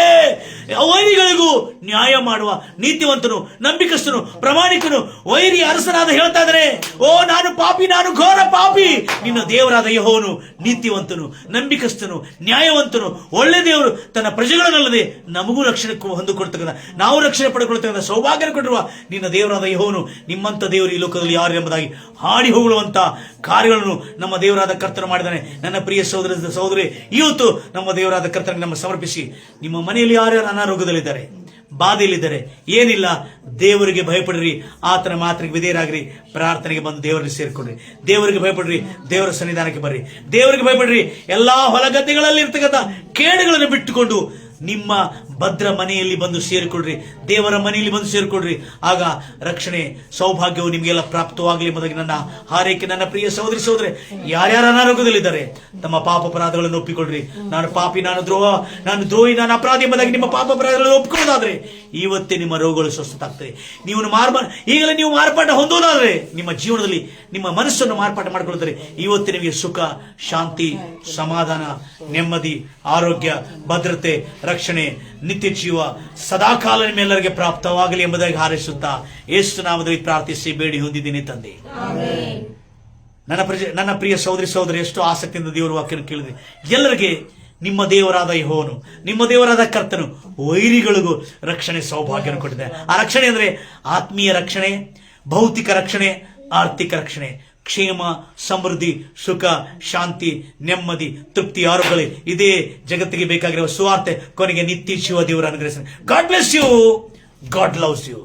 ವೈರಿಗಳಿಗೂ ನ್ಯಾಯ ಮಾಡುವ ನೀತಿವಂತನು, ನಂಬಿಕಸ್ಥನು, ಪ್ರಾಮಾಣಿಕನು, ವೈರಿ ಅರಸನಾದ ಹೇಳ್ತಾ ಇದ್ದಾರೆ, ಓ ನಾನು ಪಾಪಿ, ನಾನು ಘೋರ ಪಾಪಿ. ನಿನ್ನ ದೇವರಾದ ಯೆಹೋವನು ನೀತಿವಂತನು, ನಂಬಿಕಸ್ಥನು, ನ್ಯಾಯವಂತನು, ಒಳ್ಳೆ ದೇವರು. ತನ್ನ ಪ್ರಜೆಗಳನ್ನಲ್ಲದೆ ನಮಗೂ ರಕ್ಷಣೆ ಹೊಂದಿಕೊಡ್ತಕ್ಕಂಥ, ನಾವು ರಕ್ಷಣೆ ಪಡೆದುಕೊಳ್ತಕ್ಕಂಥ ಸೌಭಾಗ್ಯ ಕೊಟ್ಟಿರುವ ನಿನ್ನ ದೇವರಾದ ಯೆಹೋವನು ನಿಮ್ಮಂತ ದೇವರು ಈ ಲೋಕದಲ್ಲಿ ಯಾರು ಎಂಬುದಾಗಿ ಹಾಡಿ ಹೋಗುವಂತ ಕಾರ್ಯಗಳನ್ನು ನಮ್ಮ ದೇವರಾದ ಕರ್ತನು ಮಾಡಿದ್ದಾನೆ. ನನ್ನ ಪ್ರಿಯ ಸಹೋದರಿ, ಇವತ್ತು ನಮ್ಮ ದೇವರಾದ ಕರ್ತನಿಗೆ ನಮ್ಮ ಸಮರ್ಪಿಸಿ, ನಿಮ್ಮ ಮನೆಯಲ್ಲಿ ಯಾರ್ಯಾರು ಅನಾರೋಗ್ಯದಲ್ಲಿದ್ದಾರೆ, ಬಾಧೆಯಲ್ಲಿದ್ದಾರೆ, ಏನಿಲ್ಲ, ದೇವರಿಗೆ ಭಯಪಡ್ರಿ, ಆತನ ಮಾತಿಗೆ ವಿಧೇಯರಾಗ್ರಿ, ಪ್ರಾರ್ಥನೆಗೆ ಬಂದು ದೇವರಿಗೆ ಸೇರ್ಕೊಡ್ರಿ. ದೇವರಿಗೆ ಭಯಪಡ್ರಿ, ದೇವರ ಸನ್ನಿಧಾನಕ್ಕೆ ಬರ್ರಿ. ದೇವರಿಗೆ ಭಯಪಡ್ರಿ, ಎಲ್ಲಾ ಹೊಲಗದ್ದೆಗಳಲ್ಲಿ ಇರ್ತಕ್ಕಂಥ ಕೇಡುಗಳನ್ನು ಬಿಟ್ಟುಕೊಂಡು ನಿಮ್ಮ ಭದ್ರ ಮನೆಯಲ್ಲಿ ಬಂದು ಸೇರಿಕೊಳ್ಳ್ರಿ, ದೇವರ ಮನೆಯಲ್ಲಿ ಬಂದು ಸೇರಿಕೊಳ್ಳ್ರಿ. ಆಗ ರಕ್ಷಣೆ ಸೌಭಾಗ್ಯವು ನಿಮಗೆಲ್ಲ ಪ್ರಾಪ್ತವಾಗಲಿ ಎಂಬುದಾಗಿ ನನ್ನ ಹಾರೈಕೆ. ನನ್ನ ಪ್ರಿಯ ಸಹೋದರಿ ಸಹೋದರಿ, ಯಾರ್ಯಾರು ಅನಾರೋಗ್ಯದಲ್ಲಿದ್ದಾರೆ ತಮ್ಮ ಪಾಪ ಅಪರಾಧಗಳನ್ನು ಒಪ್ಪಿಕೊಳ್ಳ್ರಿ. ನಾನು ಪಾಪಿ, ನಾನು ದ್ರೋಹಿ, ನಾನು ಅಪರಾಧಿ ಎಂಬುದಾಗಿ ನಿಮ್ಮ ಪಾಪ ಅಪರಾಧಗಳನ್ನು ಒಪ್ಪಿಕೊಳ್ಳೋದಾದ್ರೆ ಇವತ್ತೇ ನಿಮ್ಮ ರೋಗಗಳು ಸ್ವಸ್ಥತಾಗ್ತದೆ. ಈಗಲೇ ನೀವು ಮಾರ್ಪಾಟ ಹೊಂದೋದಾದ್ರೆ ನಿಮ್ಮ ಜೀವನದಲ್ಲಿ ನಿಮ್ಮ ಮನಸ್ಸನ್ನು ಮಾರ್ಪಾಟ ಮಾಡಿಕೊಳ್ಳುತ್ತಾರೆ. ಇವತ್ತೇ ನಿಮಗೆ ಸುಖ, ಶಾಂತಿ, ಸಮಾಧಾನ, ನೆಮ್ಮದಿ, ಆರೋಗ್ಯ, ಭದ್ರತೆ, ರಕ್ಷಣೆ, ನಿತ್ಯ ಜೀವ ಸದಾಕಾಲ ನಿಮ್ಮೆಲ್ಲರಿಗೆ ಪ್ರಾಪ್ತವಾಗಲಿ ಎಂಬುದಾಗಿ ಹಾರೈಸುತ್ತಾ ಯೇಸು ನಾಮದಲ್ಲಿ ಪ್ರಾರ್ಥಿಸಿ ಬೇಡಿ ಹೊಂದಿದ್ದೀನಿ ತಂದೆ. ನನ್ನ ಪ್ರಿಯ ಸಹೋದರಿ ಸಹೋದರಿ, ಎಷ್ಟು ಆಸಕ್ತಿಯಿಂದ ದೇವರ ವಾಕ್ಯನ ಕೇಳಿದ್ರಿ. ಎಲ್ಲರಿಗೆ ನಿಮ್ಮ ದೇವರಾದ ಯೆಹೋವನು, ನಿಮ್ಮ ದೇವರಾದ ಕರ್ತನು ವೈರಿಗಳಿಗೂ ರಕ್ಷಣೆ ಸೌಭಾಗ್ಯವನ್ನು ಕೊಟ್ಟಿದ್ದಾರೆ. ಆ ರಕ್ಷಣೆ ಅಂದ್ರೆ ಆತ್ಮೀಯ ರಕ್ಷಣೆ, ಭೌತಿಕ ರಕ್ಷಣೆ, ಆರ್ಥಿಕ ರಕ್ಷಣೆ, ಕ್ಷೇಮ, ಸಮೃದ್ಧಿ, ಸುಖ, ಶಾಂತಿ, ನೆಮ್ಮದಿ, ತೃಪ್ತಿ, ಆರೋಗ್ಯ. ಇದೇ ಜಗತ್ತಿಗೆ ಬೇಕಾಗಿರುವ ಸುವಾರ್ತೆ. ಕೊನೆಗೆ ನಿತ್ಯ ಜೀವ ದೇವರ ಅನುಗ್ರಹಿಸಿ. God bless you. God loves you.